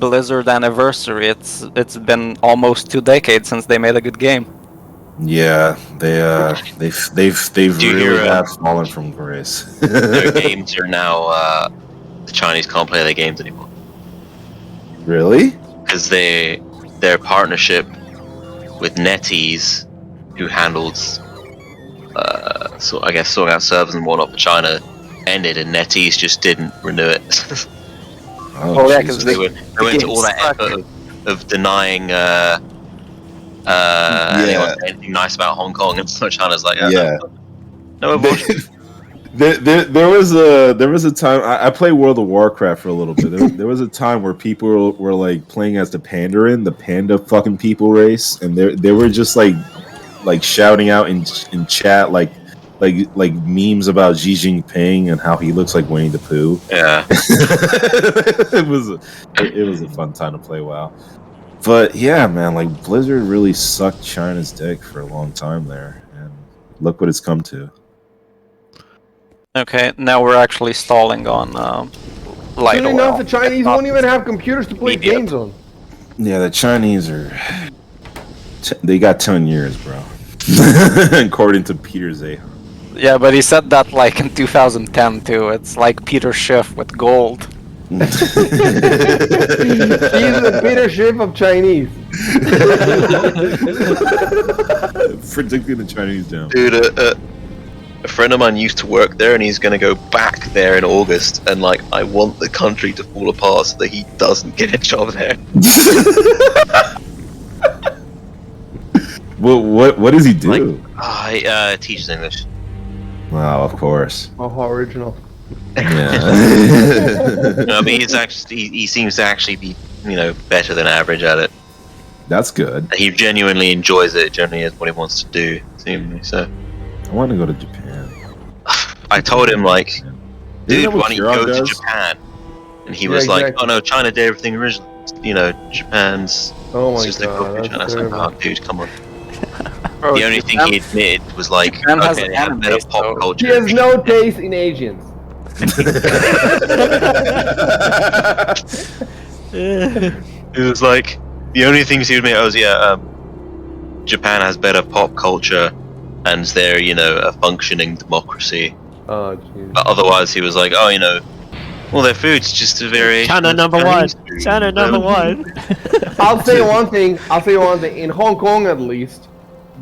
Blizzard anniversary. It's been almost 2 decades since they made a good game. Yeah, they've Do you really hear, have fallen from grace. Their games are now the Chinese can't play their games anymore Really? because their partnership with NetEase, who handles so I guess sorting out servers and whatnot for China, ended, and NetEase just didn't renew it. Oh, yeah, 'cause Jesus. They went to all that suck. effort of denying anyone saying anything nice about Hong Kong, and so China's like, Yeah. no abortion. There was a time I played World of Warcraft for a little bit. There was a time where people were like playing as the Pandarin, the panda fucking people race, and they were just like shouting out in chat like memes about Xi Jinping and how he looks like Winnie the Pooh. Yeah. it was a fun time to play WoW. But yeah, man, like Blizzard really sucked China's dick for a long time there, and look what it's come to. Okay, now we're actually stalling on light Soon oil. enough, the Chinese It's not- won't even have computers to play immediate. games on. Yeah, the Chinese are. They got 10 years, bro. According to Peter Zahan. Yeah, but he said that like in 2010 too. It's like Peter Schiff with gold. He's the Peter Schiff of Chinese. Predicting the Chinese down. Dude, a friend of mine used to work there, and he's gonna go back there in August. And like, I want the country to fall apart so that he doesn't get a job there. Well, what does he do? He teaches English. Wow, of course. Oh, how original. Yeah. No, but he seems to actually be, better than average at it. That's good. He genuinely enjoys it. Generally, is what he wants to do. Seemingly so. I want to go to Japan. I told him like, dude, that what why don't you Kieran go to does? Japan? And he Yeah, was like, exactly. oh no, China did everything originally. Japan's Oh my just a god, copy of that's China. I was like, terrible. oh, dude, come on. Bro, The only thing he admitted was like, Japan has okay, they have a bit anime, of pop so- He culture. has no taste in Asians. It was like the only things he would admit was Japan has better pop culture, and they're a functioning democracy. Oh jeez. But otherwise, he was like, oh, well, their food's just a variation. China of number one. Chinese food. China number one. I'll say one thing. In Hong Kong, at least,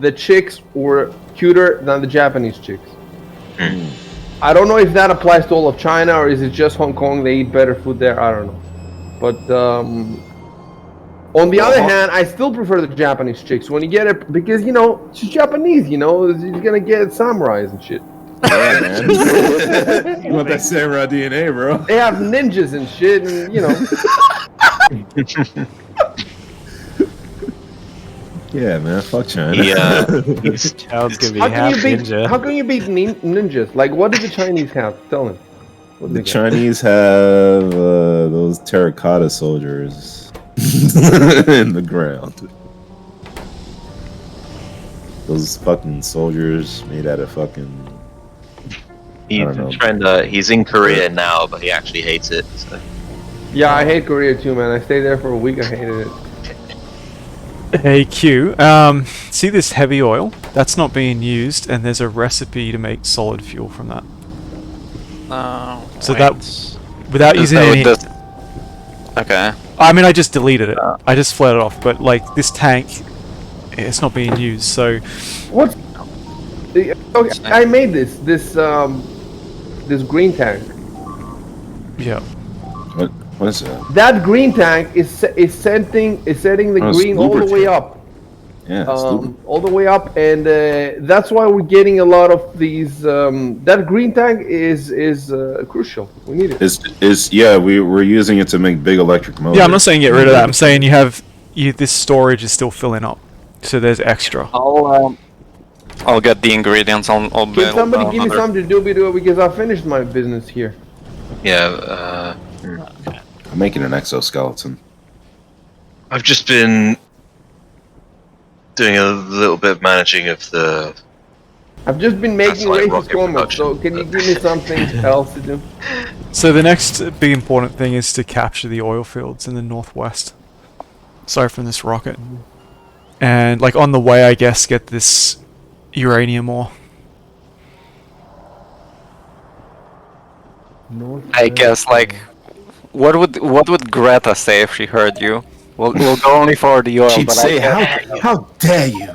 the chicks were cuter than the Japanese chicks. Mm. I don't know if that applies to all of China or is it just Hong Kong? They eat better food there. I don't know. But on the other hand, I still prefer the Japanese chicks when you get it because she's Japanese. She's gonna get samurais and shit. Yeah, man. You want that samurai DNA, bro? They have ninjas and shit, and Yeah, man. Fuck China. Yeah. Child's gonna be How half can you beat? ninja. How can you beat ninjas? Like, what do the Chinese have? Tell me. What do The they got? Chinese have those terracotta soldiers in the ground. Those fucking soldiers made out of fucking. He's I don't know. trying to. He's in Korea now, but he actually hates it. So. Yeah, I hate Korea too, man. I stayed there for a week. I hated it. Hey Q, see this heavy oil? That's not being used, and there's a recipe to make solid fuel from that. So that, without using any... Okay. I mean, I just deleted it. I just fled it off, but like, this tank, it's not being used, so... What? Okay, I made this green tank. Yeah. What is that? That green tank is setting the Oh, green all the way lubricant. up. Yeah, it's All the way up, and that's why we're getting a lot of these. That green tank is crucial. We need it. we're using it to make big electric motors. Yeah, I'm not saying get rid of that, I'm saying this storage is still filling up. So there's extra. I'll get the ingredients. I'll Can build somebody give me another- something to do because I finished my business here. Yeah. I'm making an exoskeleton. I've just been doing a little bit of managing of the. I've just been making like racist rocket comments, so production. can you give me something else to do? So the next big important thing is to capture the oil fields in the northwest. Sorry, from this rocket. And like on the way, I guess, get this uranium ore. I guess like, what would Greta say if she heard you? We'll go only for the oil, She'd but say, I how dare you?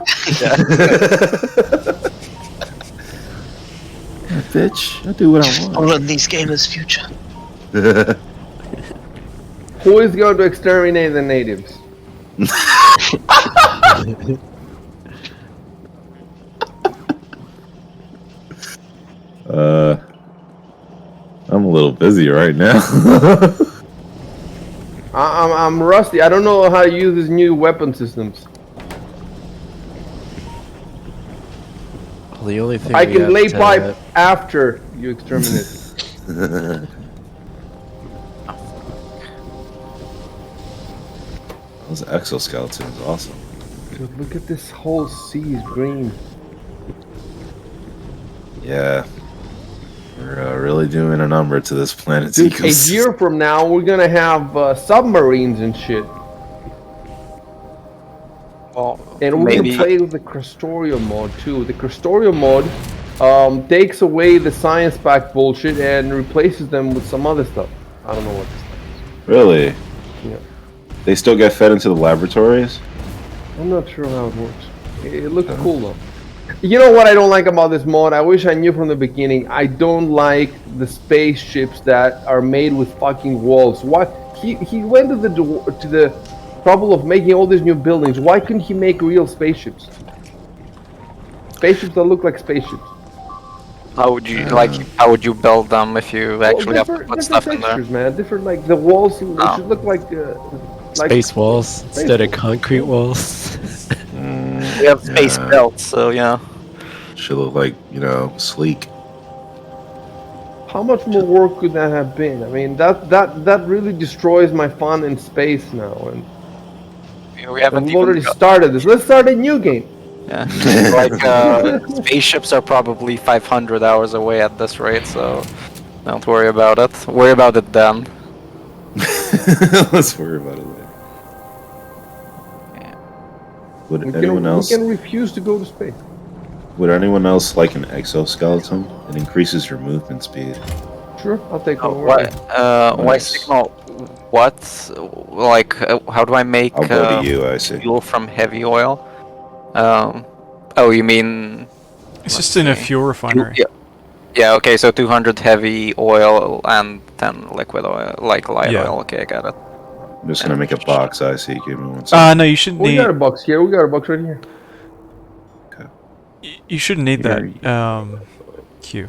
Bitch, I do what I want. Stolen these gamers' future. Who is going to exterminate the natives? I'm a little busy right now. I'm rusty. I don't know how to use these new weapon systems. The only thing I we can have lay to- pipe after you exterminate. Those exoskeletons, awesome. Dude, look at this whole sea is green. Yeah. We're really doing a number to this planet's Dude, a ecosystem. year from now, we're gonna have submarines and shit. well, And we're Maybe- gonna play with the Crustorium mod too. The Crustorium mod takes away the science pack bullshit and replaces them with some other stuff. I don't know what this stuff is. Really? Yeah. They still get fed into the laboratories? I'm not sure how it works. It looks cool though. You know what I don't like about this mod? I wish I knew from the beginning. I don't like the spaceships that are made with fucking walls. Why he went to the trouble of making all these new buildings. Why couldn't he make real spaceships? Spaceships that look like spaceships. How would you How would you build them if you actually have to put different stuff in there? textures, man. Different, like the walls should look like Space walls instead of walls. concrete walls. We have space belts, so yeah. Should look like, sleek. How much more work could that have been? I mean, that really destroys my fun in space now. And We haven't we've even already got- started this. Let's start a new game. Yeah. Spaceships are probably 500 hours away at this rate, so don't worry about it. Worry about it then. Let's worry about it later. Would anyone else? We can refuse to go to space. Would anyone else like an exoskeleton? It increases your movement speed. Sure, I'll take one. Why Nice. signal? What? Like, how do I make I'll go to you, I see. fuel from heavy oil? Oh, you mean? It's just in a fuel refinery. Yeah. Yeah. Okay. So 200 heavy oil and 10 liquid oil, like light Yeah. oil. Okay, I got it. I'm just gonna make a box, I see. Give me one second. No, you shouldn't We need. got a box here. We got a box right here. You shouldn't need Here that. Q.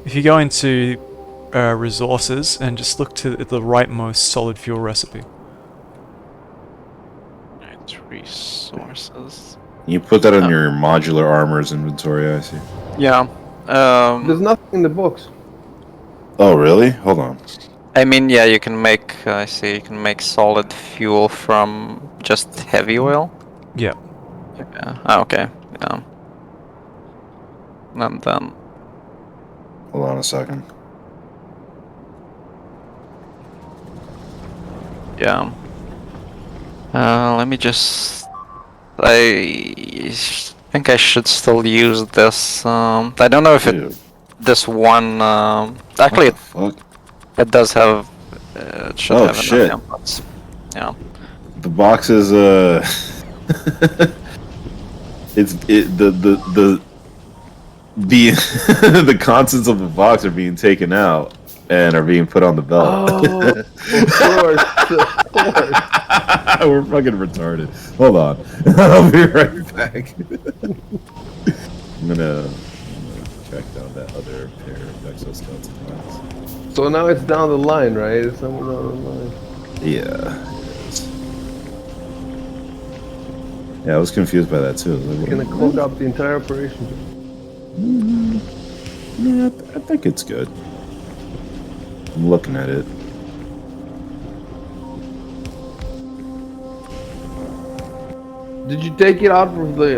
If you go into resources and just look to the rightmost solid fuel recipe. Right, resources. You put that in your modular armors inventory, I see. Yeah. There's nothing in the box. Oh, really? Hold on. I mean, yeah, you can make. I see. You can make solid fuel from just heavy oil. Yeah. Yeah. Oh, okay. Yeah. And then. Hold on a second. Yeah. Let me just. I think I should still use this. I don't know if Dude, this one. Actually, what the fuck? it does have. It should Oh, have shit. enough inputs. Yeah. The box is the the contents of the box are being taken out and are being put on the belt. Oh, of course, of course. We're fucking retarded. Hold on. I'll be right back. I'm gonna track down that other pair of exoskeleton lines. So now it's down the line, right? It's somewhere down the line. Yeah, it is. Yeah, I was confused by that too. It's gonna clog up the entire operation. Yeah, I think it's good. I'm looking at it. Did you take it out from the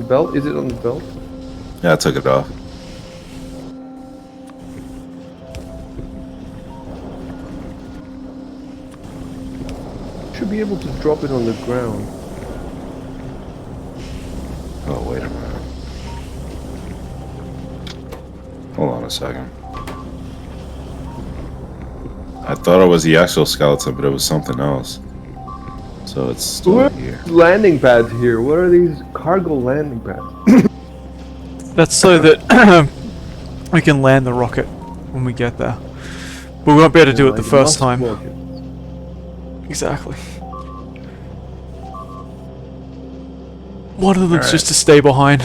belt? Is it on the belt? Yeah, I took it off. Should be able to drop it on the ground. Oh, wait a minute. Hold on a second. I thought it was the exoskeleton, but it was something else. So it's still What here. landing pads here? What are these cargo landing pads? That's so that we can land the rocket when we get there. But we won't be able to do it the Like first Musk time. rocket. Exactly. One of them's Alright. just to stay behind.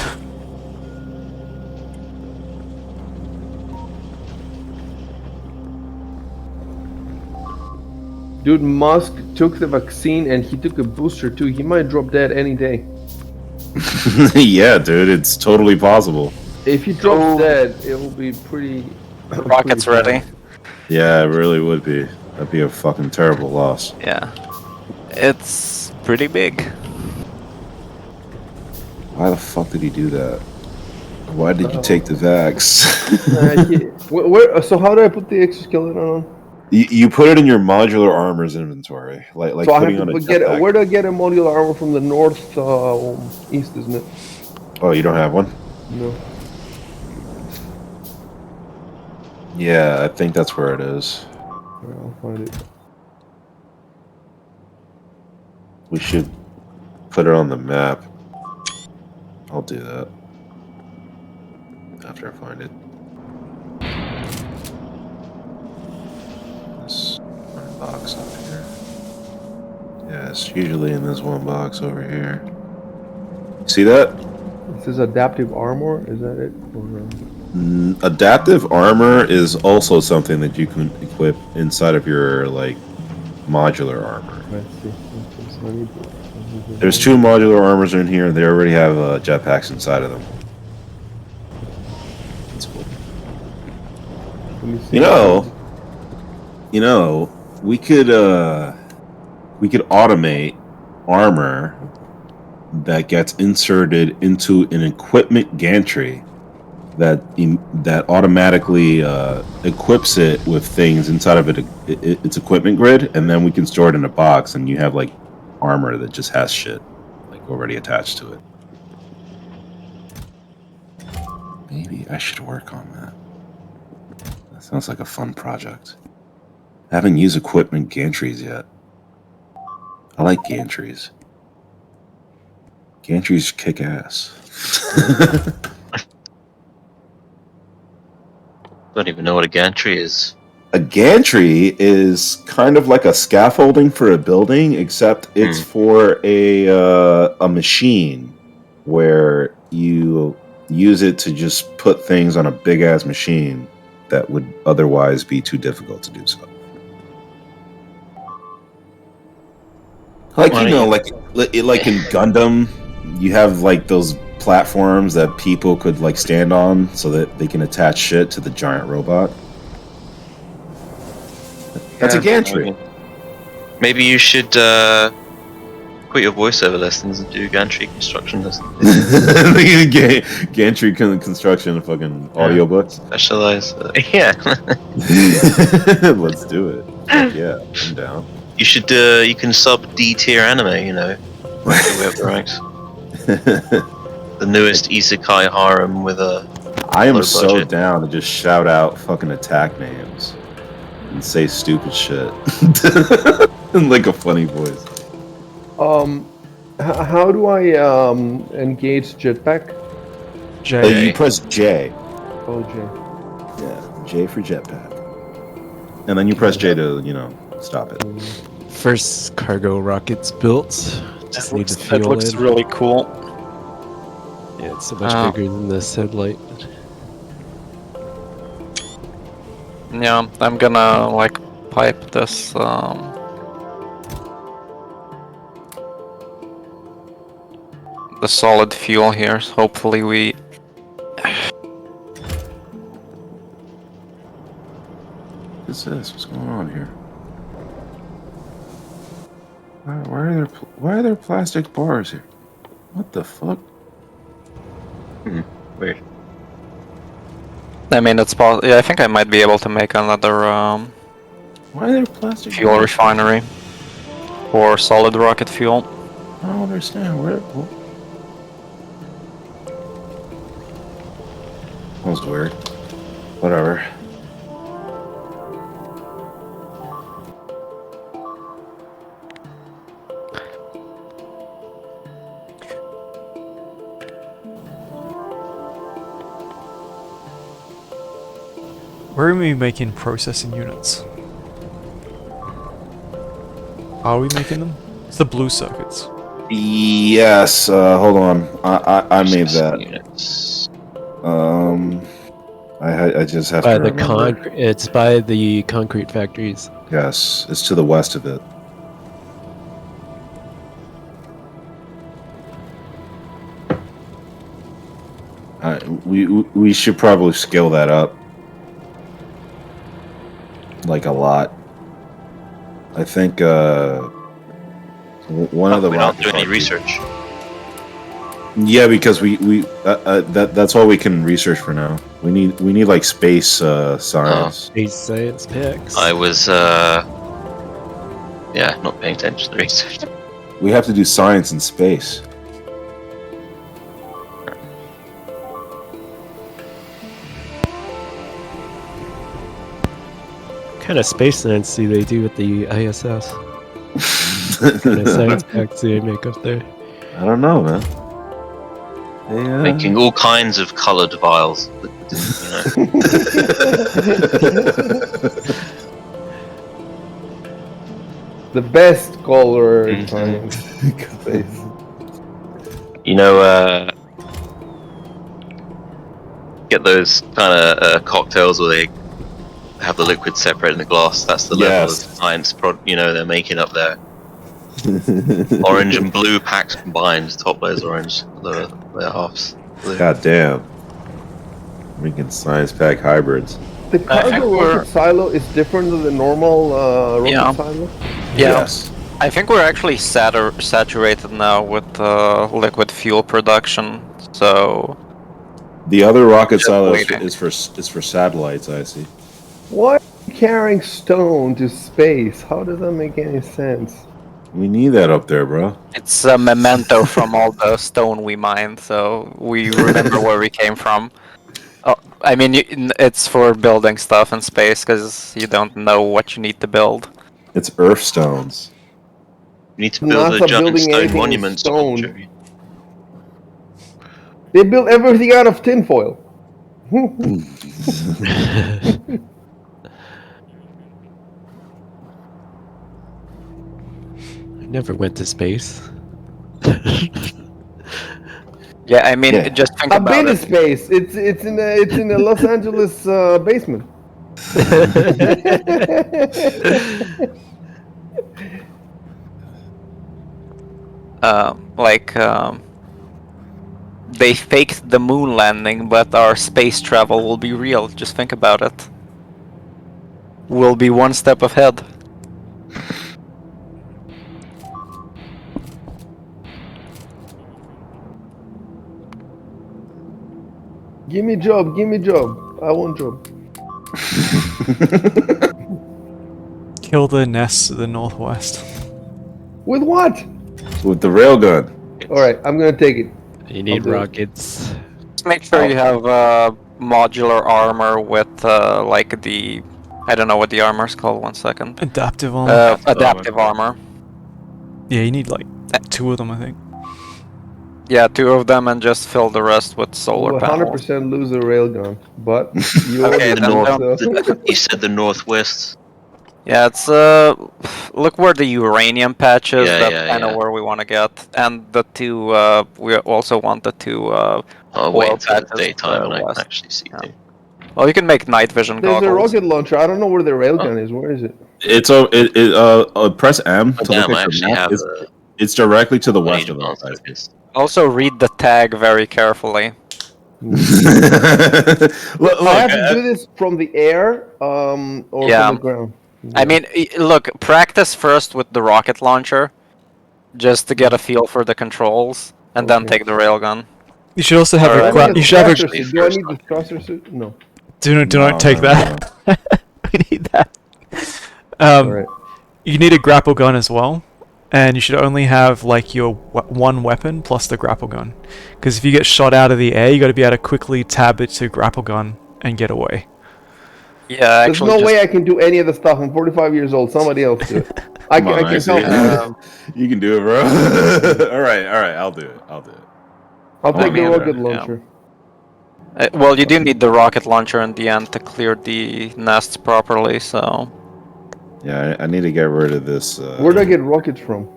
Dude, Musk took the vaccine and he took a booster too. He might drop dead any day. Yeah, dude, it's totally possible. If he drops Oh. dead, it will be pretty. Rocket's pretty ready. sad. Yeah, it really would be. That'd be a fucking terrible loss. Yeah. It's pretty big. Why the fuck did he do that? Why did you take the vax? So how do I put the exoskeleton on? You put it in your modular armors inventory, like So I have putting on a to get jetpack. where do I get a modular armor from the north east, isn't it? Oh, you don't have one? No. Yeah, I think that's where it is. Yeah, I'll find it. We should put it on the map. I'll do that after I find it. This one box over here. Yeah, it's usually in this one box over here. See that? It says adaptive armor. Is that it? Or, Adaptive armor is also something that you can equip inside of your like modular armor. let's see. Okay, so I need to- There's 2 modular armors in here. They already have jetpacks inside of them. That's cool. Let me see. You know, we could automate armor that gets inserted into an equipment gantry that automatically equips it with things inside of its equipment grid, and then we can store it in a box, and you have like armor that just has shit like already attached to it. Maybe I should work on that. That sounds like a fun project. I haven't used equipment gantries yet. I like gantries. Gantries kick ass. Don't even know what a gantry is. A gantry is kind of like a scaffolding for a building, except it's for a machine where you use it to just put things on a big ass machine that would otherwise be too difficult to do so. Like, you know, like in Gundam, you have like those platforms that people could like stand on so that they can attach shit to the giant robot. That's a gantry. Maybe you should quit your voiceover lessons and do gantry construction lessons. Gantry construction fucking audiobooks. Specialize. Yeah. Let's do it. Fuck yeah, I'm down. You should. You can sub D tier anime. You know, right away up the ranks. The newest isekai harem with a. I am low so budget. down to just shout out fucking attack names and say stupid shit in like a funny voice. How do I engage jetpack? J. You press J. Oh, J. Yeah, J for jetpack. And then you press J to, you know, stop it. First cargo rockets built. Just need to fuel That looks it. really cool. Yeah, it's so much bigger than this headlight. Yeah, I'm gonna like pipe this the solid fuel here. So hopefully we What's this? What's going on here? Why are there plastic bars here? What the fuck? Weird. I mean, it's possible. Yeah, I think I might be able to make another Why are there plastic fuel bars? refinery for solid rocket fuel. I don't understand. Where? That was weird. Whatever. Where are we making processing units? Are we making them? It's the blue circuits. Yes. Hold on. I made that. Units. I just have By to the remember. it's by the concrete factories. Yes, it's to the west of it. We should probably scale that up, like a lot. I think one of the We don't rockets do any are- research. Yeah, because that's all we can research for now. We need like space science. Space science picks. I was not paying attention to the research. We have to do science in space. What kind of space science do they do with the ISS? What kind of science packs do they make up there? I don't know, man. Making all kinds of coloured vials. The best color Mhm. science space. You know, get those kind of cocktails where they have the liquid separate in the glass. That's the level of Yes. science they're making up there. Orange and blue packs combined. Top layer's orange. The halves blue. God damn. Making science pack hybrids. The think cargo we're- rocket silo is different than the normal rocket Yeah. silo. Yeah. Yes. I think we're actually saturated now with liquid fuel production. So The other rocket Just silo waiting. is for satellites. I see. Why are you carrying stone to space? How does that make any sense? We need that up there, bro. it's a memento from all the stone we mined. So we remember where we came from. Oh, I mean, it's for building stuff in space because you don't know what you need to build. It's Earth stones. You need to build NASA a giant building stone anything in monument stone. sculpture. They build everything out of tinfoil. I never went to space. Yeah, I mean, Yeah. just think I've about been to it. space. It's in the Los Angeles basement. Like, they faked the moon landing, but our space travel will be real. Just think about it. We'll be one step ahead. Give me job. Give me job. I want job. Kill the nests to the northwest. With what? With the railgun. All right, I'm gonna take it. You need do it. rockets. Just make sure you have modular armor with like the, I don't know what the armor's called. 1 second. Adaptive armor. Adaptive armor. Yeah, you need like 2 of them, I think. Yeah, 2 of them, and just fill the rest with solar We'll panels. 100% lose a railgun, but you Okay, ordered then it, don't- so- You said the northwest. Yeah, it's look where the uranium patch is. Yeah, That's yeah, kind of yeah. where we want to get, and the 2. We also want the 2. I'll Oil wait until patches it's daytime and I west. can actually see Yeah. things. Well, you can make night vision There's a goggles. rocket launcher. I don't know where the railgun is. Where is it? It's press M Oh, to damn, look I at the actually map. have It's directly to the I west need of advanced us. focus. Also, read the tag very carefully. Look, I have to do this from the air, or Yeah. from the ground. I mean, look, practice first with the rocket launcher, just to get a feel for the controls, and then Okay. take the railgun. You should also have Alright. a I need you should have a. thruster Actually, suit. Do I first need the thruster suit? No. Do not take No. that. We need that. All right. You need a grapple gun as well, and you should only have like your one weapon plus the grapple gun, because if you get shot out of the air, you got to be able to quickly tab it to grapple gun and get away. Yeah, There's actually, no just, way I can do any of the stuff. I'm 45 years old. Somebody else do it. I Come can, on, I can Isaac. help you. You can do it, bro. all right, I'll do it. I'll take the mean, rocket yeah. launcher. well, you do need the rocket launcher in the end to clear the nests properly. So Yeah, I need to get rid of this. Where do I get rockets from?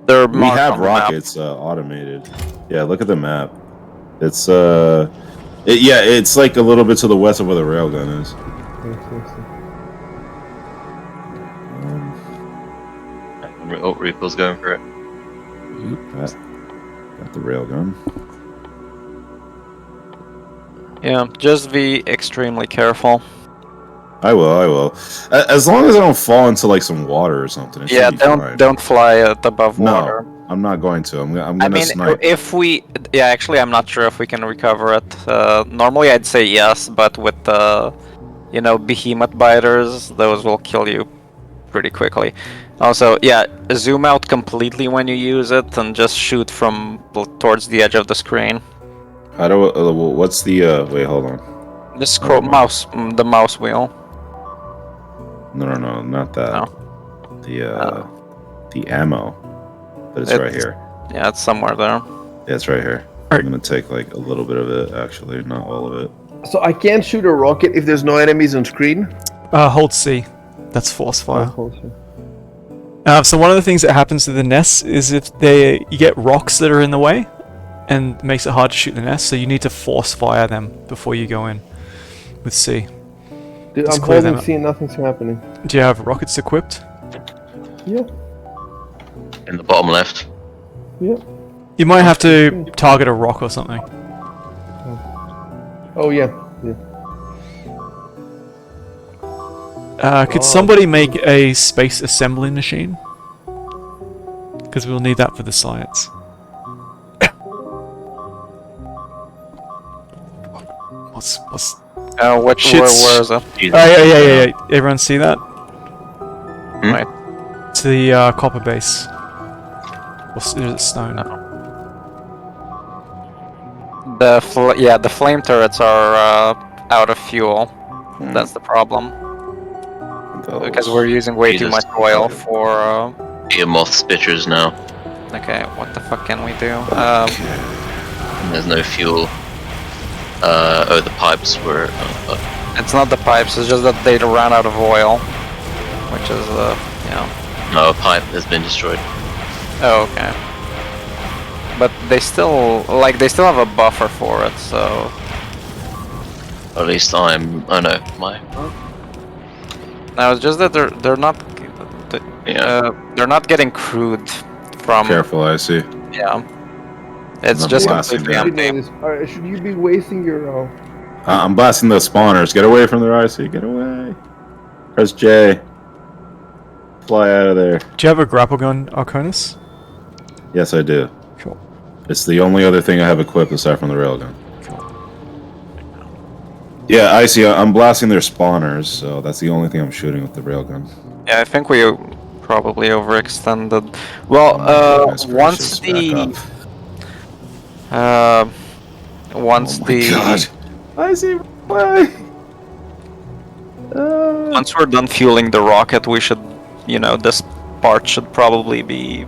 they're We marked have on the map. rockets automated. Yeah, look at the map. It's it's like a little bit to the west of where the railgun is. Oh, Reaper's going for it. Got the railgun. Yeah, just be extremely careful. I will. As long as I don't fall into like some water or something. It Yeah, should be fine. don't fly it above No. water. I'm not going to. I'm I gonna mean, snipe. if we, yeah, actually, I'm not sure if we can recover it. Normally, I'd say yes, but with the, you know, behemoth biters, those will kill you pretty quickly. Also, yeah, zoom out completely when you use it, and just shoot from towards the edge of the screen. How do? What's the? Wait, hold on. Just scroll mouse, the mouse wheel. No, not that. No. The ammo. But it's right here. Yeah, it's somewhere there. Yeah, it's right here. I'm gonna take like a little bit of it, actually, not all of it. So I can't shoot a rocket if there's no enemies on screen. Hold C. That's force fire. Oh, So one of the things that happens to the nests is if you get rocks that are in the way, and it makes it hard to shoot the nests. So you need to force fire them before you go in with C. Dude, Just I'm clear them holding up. C and nothing's happening. Do you have rockets equipped? Yeah, In the bottom left. yeah. You might have to target a rock or something. Oh yeah, yeah. Could somebody make a space assembly machine? Because we'll need that for the science. What's Where is it? Jesus. Oh yeah. Everyone see that? Right. To the copper base. Or is it stone? The flame turrets are out of fuel. That's the problem. Because we're using way too Jesus. much oil for. Behemoth spitters now. Okay, what the fuck can we do? And there's no fuel. The pipes were. It's not the pipes. It's just that they ran out of oil, which is No, a pipe has been destroyed. Oh, okay. But they still have a buffer for it, so. At least I'm. Oh no, my. No, it's just that they're not. They're not getting crude from. Careful, I see. Yeah. It's I'm just blasting completely them. empty. Alright, should you be wasting your? I'm blasting those spawners. Get away from their IC. Get away. Press J. Fly out of there. Do you have a grapple gun, Arconis? Yes, I do. Cool. It's the only other thing I have equipped aside from the railgun. Cool. Yeah, I see. I'm blasting their spawners, so that's the only thing I'm shooting with the railgun. Yeah, I think we probably overextended. Well, once the God. I see. Why? once we're done fueling the rocket, we should, this part should probably be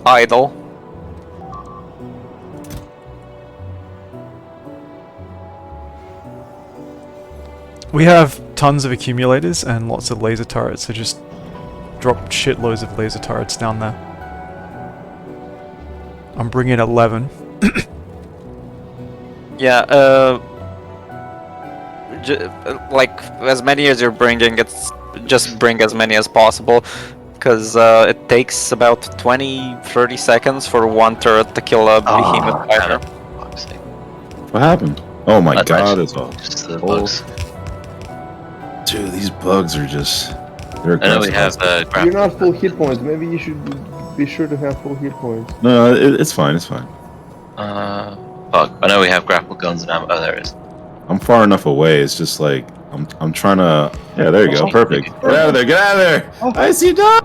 idle. We have tons of accumulators and lots of laser turrets, so just drop shitloads of laser turrets down there. I'm bringing 11. Yeah, like as many as you're bringing, just bring as many as possible, because it takes about 20-30 seconds for one turret to kill a behemoth fighter. What happened? Oh my That's god, actually it's all. just the bugs. Dude, these bugs are just. They're I know we aggressive. have You're not full hit points. Maybe you should be sure to have full hit points. No, it's fine, it's fine. Fuck. I know we have grapple guns and ammo. Oh, there it is. I'm far enough away, it's just like. I'm trying to. Yeah, there you go, perfect. Get out of there, get out of there! I see, no!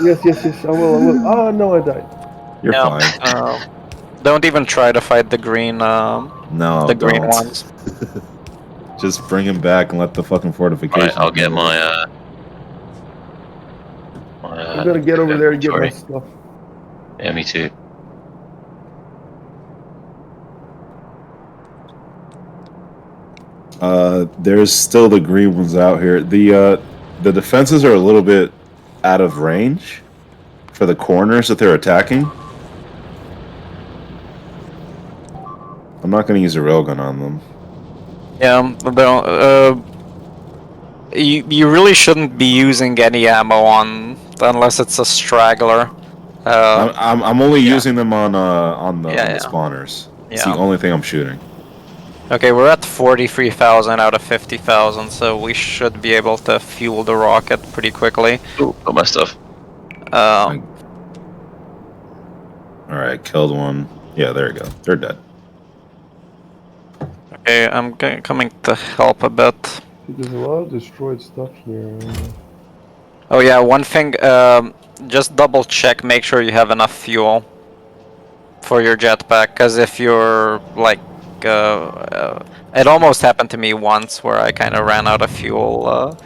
Yes, I will. Oh no, I died. You're No, fine. don't even try to fight the green. No, the green don't. ones. Just bring him back and let the fucking fortification. Right, I'll get my. I'm gonna get over there and get my sorry. stuff. Yeah, me too. There's still the green ones out here. The defenses are a little bit out of range for the corners that they're attacking. I'm not gonna use a railgun on them. Yeah, you really shouldn't be using any ammo on unless it's a straggler. I'm only using them on the spawners. It's the Yeah. only thing I'm shooting. Okay, we're at 43,000 out of 50,000, so we should be able to fuel the rocket pretty quickly. Ooh, got my stuff. All right, killed one. Yeah, there you go. They're dead. Okay, I'm coming to help a bit. There's a lot of destroyed stuff here. Oh yeah, one thing. Just double check. Make sure you have enough fuel for your jetpack. Cause if you're like, it almost happened to me once where I kind of ran out of fuel.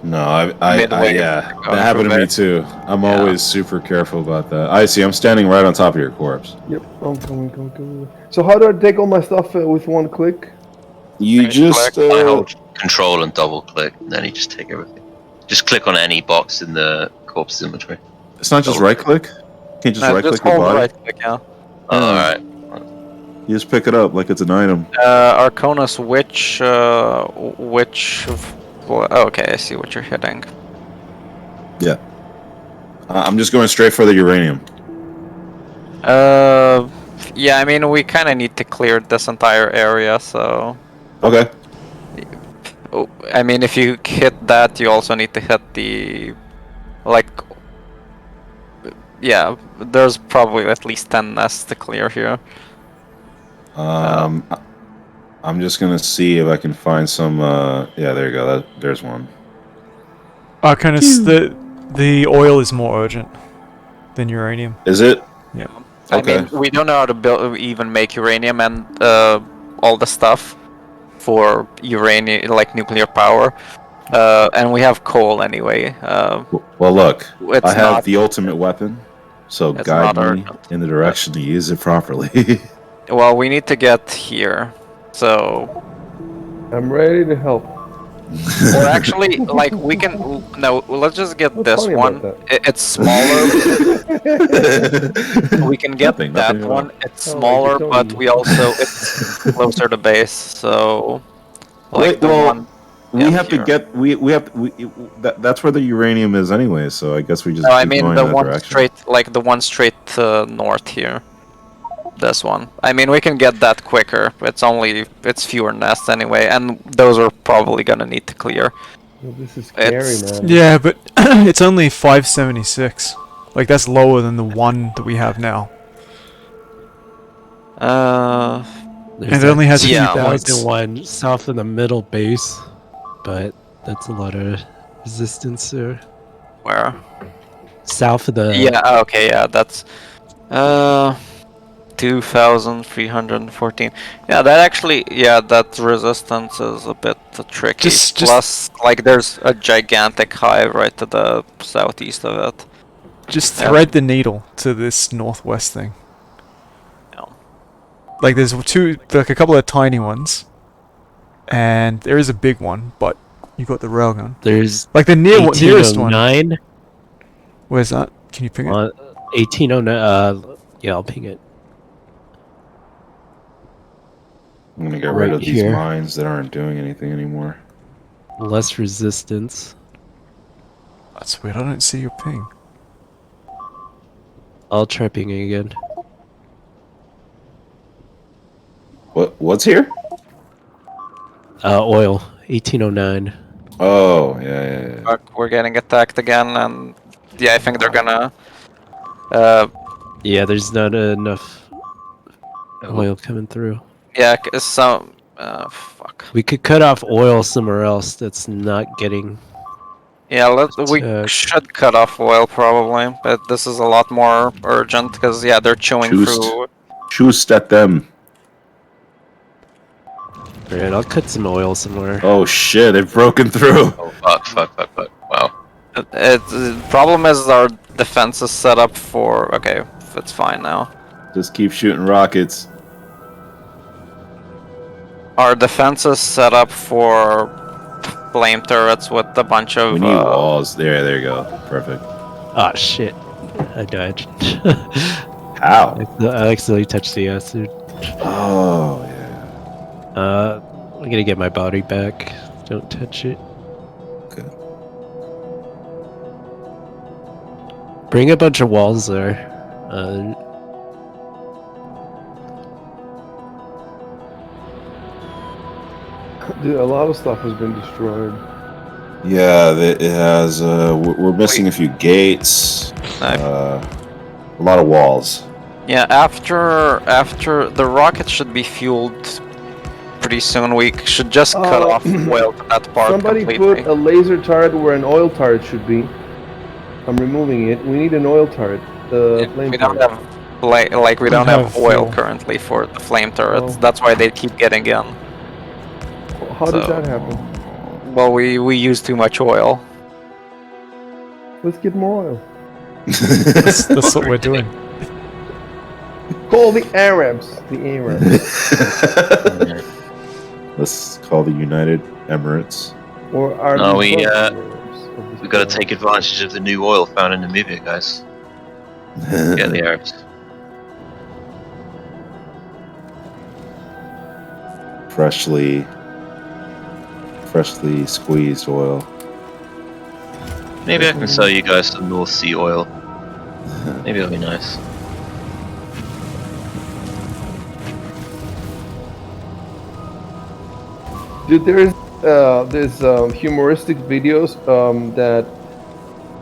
No, I Midway yeah, going that happened to through me it. too. I'm Yeah. always super careful about that. I see. I'm standing right on top of your corpse. Yep, I'm coming. So how do I take all my stuff with one click? You Right just click. I hold control and double click, and then you just take everything. Just click on any box in the corpse inventory. it's not just Double right click. click. You can't just No, right just click your hold body. right click. Yeah. Alright. You just pick it up like it's an item. Arconus, which? Okay, I see what you're hitting. Yeah. I'm just going straight for the uranium. Yeah, I mean, we kind of need to clear this entire area, so. Okay. Oh, I mean, if you hit that, you also need to hit the, like, yeah, there's probably at least 10 nests to clear here. I'm just gonna see if I can find some. Yeah, there you go. There's one. Arcanus, the oil is more urgent than uranium. Is it? Yeah. I Okay. mean, we don't know how to build, even make uranium and all the stuff for uranium, like nuclear power. And we have coal anyway. Well, look, It's I have not. the ultimate weapon, so It's guide not me urgent. in the direction to use it properly. Well, we need to get here. So, I'm ready to help. or actually, like we can. No, let's just get What's this funny one. about that? It's smaller. We can get Nothing that at all. one. It's Oh, like smaller, it's but only- we also it's closer to base. So, like Wait, the well, one. we yeah, have to here. get we have that's where the uranium is anyway. So I guess we just No, I keep mean going the in that one direction. straight, like the one straight north here. This one. I mean, we can get that quicker. It's fewer nests anyway, and those are probably gonna need to clear. This is scary, It's man. Yeah, but it's only 576. Like that's lower than the one that we have now, There's and it only has Yeah. few points. 2001 south of the middle base, but that's a lot of resistance there. where? South of the Yeah. Okay. Yeah. That's 2,314. Yeah. That actually. Yeah. That resistance is a bit tricky. Just- Plus, like, there's a gigantic hive right to the southeast of it. Just Yeah. thread the needle to this northwest thing. Yeah. Like there's like a couple of tiny ones, and there is a big one, but you got the railgun. there's Like the nearest one. 1809 Where's that? Can you ping it? 1809. Yeah, I'll ping it. I'm gonna get rid Right of these here. mines that aren't doing anything anymore. Less resistance. That's weird. I don't see your ping. I'll try pinging again. What's here? Oil 1809. Oh yeah. Fuck, we're getting attacked again, and yeah, I think they're gonna. Yeah, there's not enough oil coming through. Yeah, some. Fuck. We could cut off oil somewhere else that's not getting. Yeah, we Attack. should cut off oil probably, but this is a lot more urgent because yeah, they're chewing Choose. through. Choose at them. Alright, I'll cut some oil somewhere. Oh shit! They've broken through. Oh, fuck. Wow. The problem is our defense is set up for. Okay, it's fine now. Just keep shooting rockets. Our defense is set up for flame turrets with a bunch of. We need walls. There you go. Perfect. Ah, shit. I died. How? I accidentally touched the acid. Oh yeah. I'm gonna get my body back. Don't touch it. Okay. Bring a bunch of walls there. Dude, a lot of stuff has been destroyed. Yeah, it has. We're missing a few gates. Nice. A lot of walls. Yeah, after the rocket should be fueled pretty soon. We should just cut off oil to that part Somebody completely. put a laser turret where an oil turret should be. I'm removing it. We need an oil turret. The flame We don't turret. have like we don't have have oil fuel. currently for the flame turrets. Oh. That's why they keep getting in. How did So- that happen? Well, we use too much oil. Let's get more oil. That's what we're doing. Call the Arabs. The Arabs. Let's call the United Emirates. Or are No, these we, not the Arabs of this We've got to planet? take advantage of the new oil found in Namibia, guys. Get the Arabs. freshly squeezed oil. Maybe I can sell you guys some North Sea oil. Maybe it'll be nice. Dude, there's humoristic videos that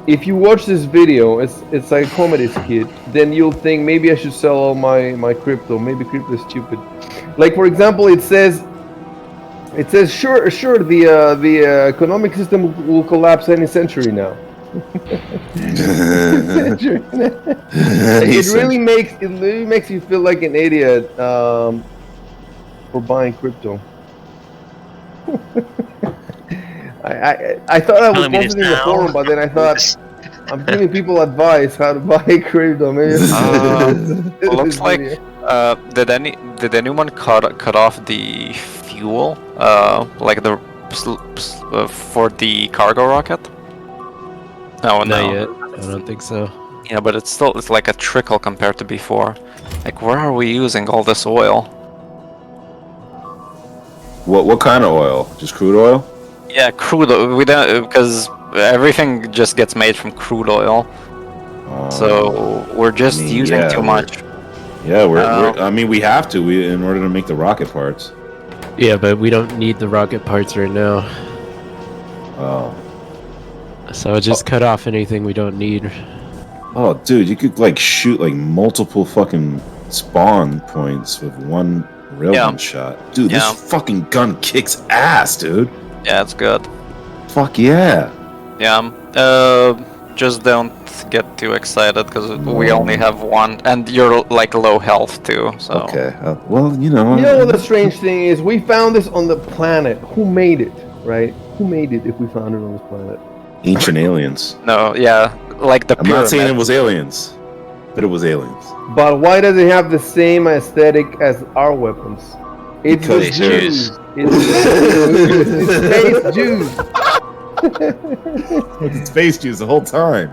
if you watch this video, it's like a comedy skit. Then you'll think maybe I should sell all my crypto. Maybe crypto is stupid. Like for example, it says sure the economic system will collapse any century now. It really makes you feel like an idiot for buying crypto. I thought I was Telling me posting this in the now? forum, but then I thought I'm giving people advice how to buy crypto. Maybe Well, looks like did anyone cut off the fuel like the for the cargo rocket? No, Not yet. I don't think so. Yeah, but it's like a trickle compared to before. Like, where are we using all this oil? What kind of oil? Just crude oil? Yeah, crude oil. We don't because everything just gets made from crude oil. So we're just I mean, using yeah, too much. Yeah, I mean, we have to in order to make the rocket parts. Yeah, but we don't need the rocket parts right now. Oh. So just cut off anything we don't need. Oh, dude, you could like shoot like multiple fucking spawn points with one railgun shot. Dude, this fucking gun kicks ass, dude. Yeah, it's good. Fuck yeah. Yeah. Just don't get too excited because we only have one, and you're like low health too. So. Okay. Well, you know. You know what the strange thing is? We found this on the planet. Who made it, right? Who made it if we found it on this planet? Ancient aliens. No, yeah, like the I'm pyramid. not saying it was aliens, but it was aliens. But why does it have the same aesthetic as our weapons? It's Because the Jews. It's space Jews. It's space Jews the whole time.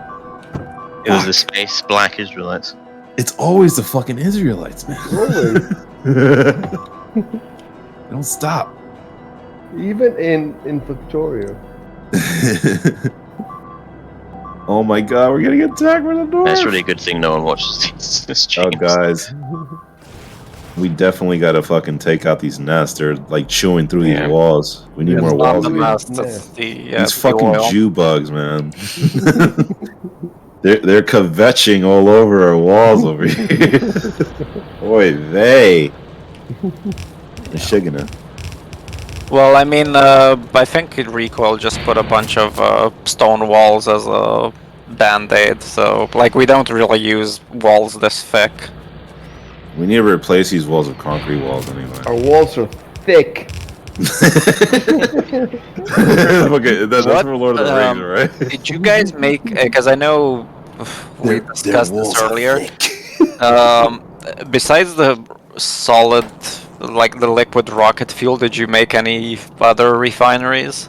It was the space black Israelites. It's always the fucking Israelites, man. Always. They don't stop. Even in Victoria. Oh my god, we're gonna get attacked from the door. That's really a good thing no one watches this Oh, streams. guys. We definitely gotta fucking take out these nests. They're like chewing through these walls. We need more walls. The These nest, it's the fucking oil. Jew bugs, man. they're kvetching all over our walls over here. Boy, they. Michigan. Well, I mean, I think Recoil just put a bunch of stone walls as a band-aid, so like we don't really use walls this thick. We need to replace these walls with concrete walls anyway. Our walls are thick. Okay, that's for Lord of the Rings, right? Did you guys make? Because I know we discussed this earlier. Besides the solid, like the liquid rocket fuel, did you make any other refineries?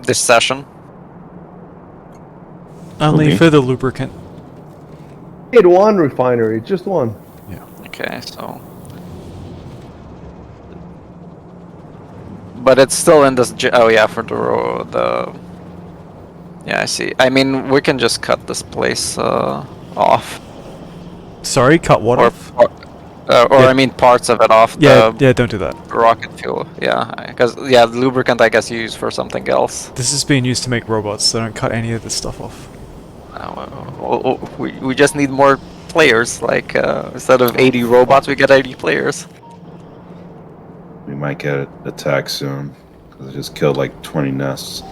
This session? Only Okay. for the lubricant. We had one refinery, just one. Okay, so. But it's still in this. Oh yeah, for the. Yeah, I see. I mean, we can just cut this place off. Sorry, cut what off? I mean, parts of it off. Yeah, the don't do that. rocket fuel. Yeah, because the lubricant I guess you use for something else. This is being used to make robots, so don't cut any of this stuff off. We just need more players. Like instead of 80 robots, we get 80 players. We might get attacked soon because I just killed like 20 nests.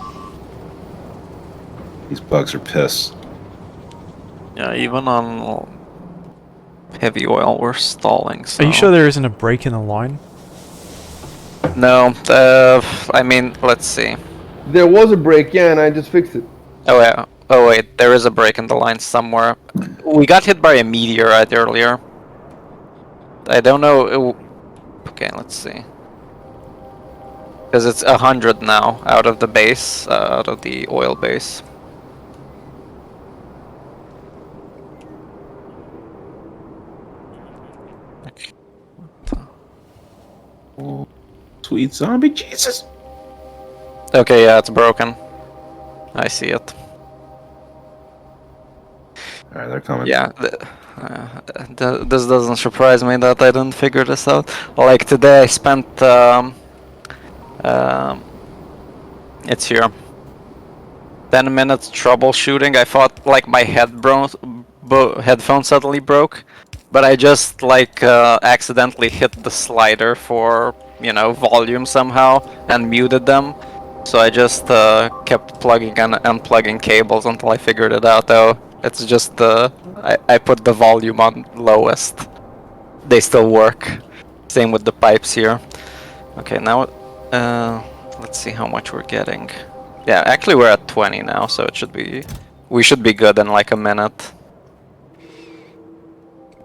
These bugs are pissed. Yeah, even on heavy oil, we're stalling. So. Are you sure there isn't a break in the line? No. I mean, let's see. There was a break, yeah, and I just fixed it. Oh yeah. Oh wait, there is a break in the line somewhere. We got hit by a meteorite earlier. I don't know. Okay, let's see. Because it's 100 now out of the base, out of the oil base. Oh, sweet zombie Jesus! Okay, yeah, it's broken. I see it. Alright, they're coming. Yeah, this doesn't surprise me that I didn't figure this out. Like today I spent, it's here. 10 minutes troubleshooting. I thought like my headphone suddenly broke, but I just like accidentally hit the slider for, you know, volume somehow and muted them. So I just kept plugging and unplugging cables until I figured it out. Though it's just I put the volume on lowest. They still work. Same with the pipes here. Okay, now let's see how much we're getting. Yeah, actually we're at 20 now, so it should be. We should be good in like a minute.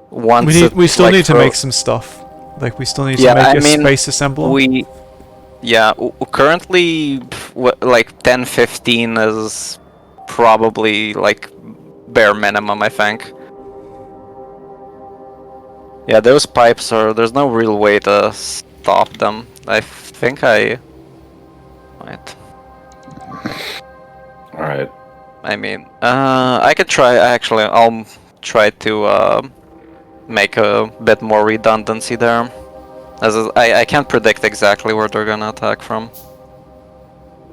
Once We still need to make some stuff. Like we still need to make a space assembler. Currently like 10-15 is probably like bare minimum, I think. Yeah, those pipes are. There's no real way to stop them. I think I might. Alright. I mean, I could try. Actually, I'll try to make a bit more redundancy there. As I can't predict exactly where they're gonna attack from.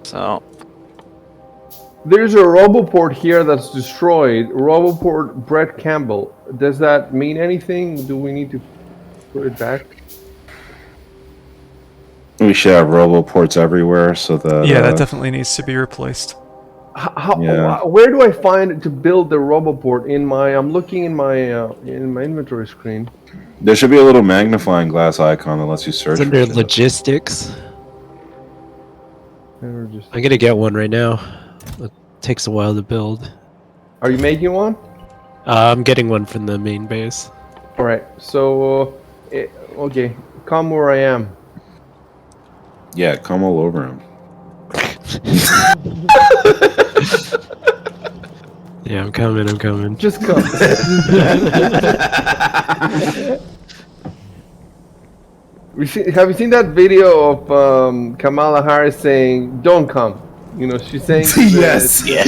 So. There's a Roboport here that's destroyed. Roboport Brett Campbell. Does that mean anything? Do we need to put it back? We should have roboports everywhere so that... Yeah, that definitely needs to be replaced. Where do I find to build the Roboport in my... I'm looking in my inventory screen. There should be a little magnifying glass icon that lets you search. It's under logistics. I'm gonna get one right now. It takes a while to build. Are you making one? I'm getting one from the main base. Alright, so... okay, come where I am. Yeah, come all over him. Yeah, I'm coming. Just come. Have you seen that video of Kamala Harris saying, "Don't come"? You know, she's saying to the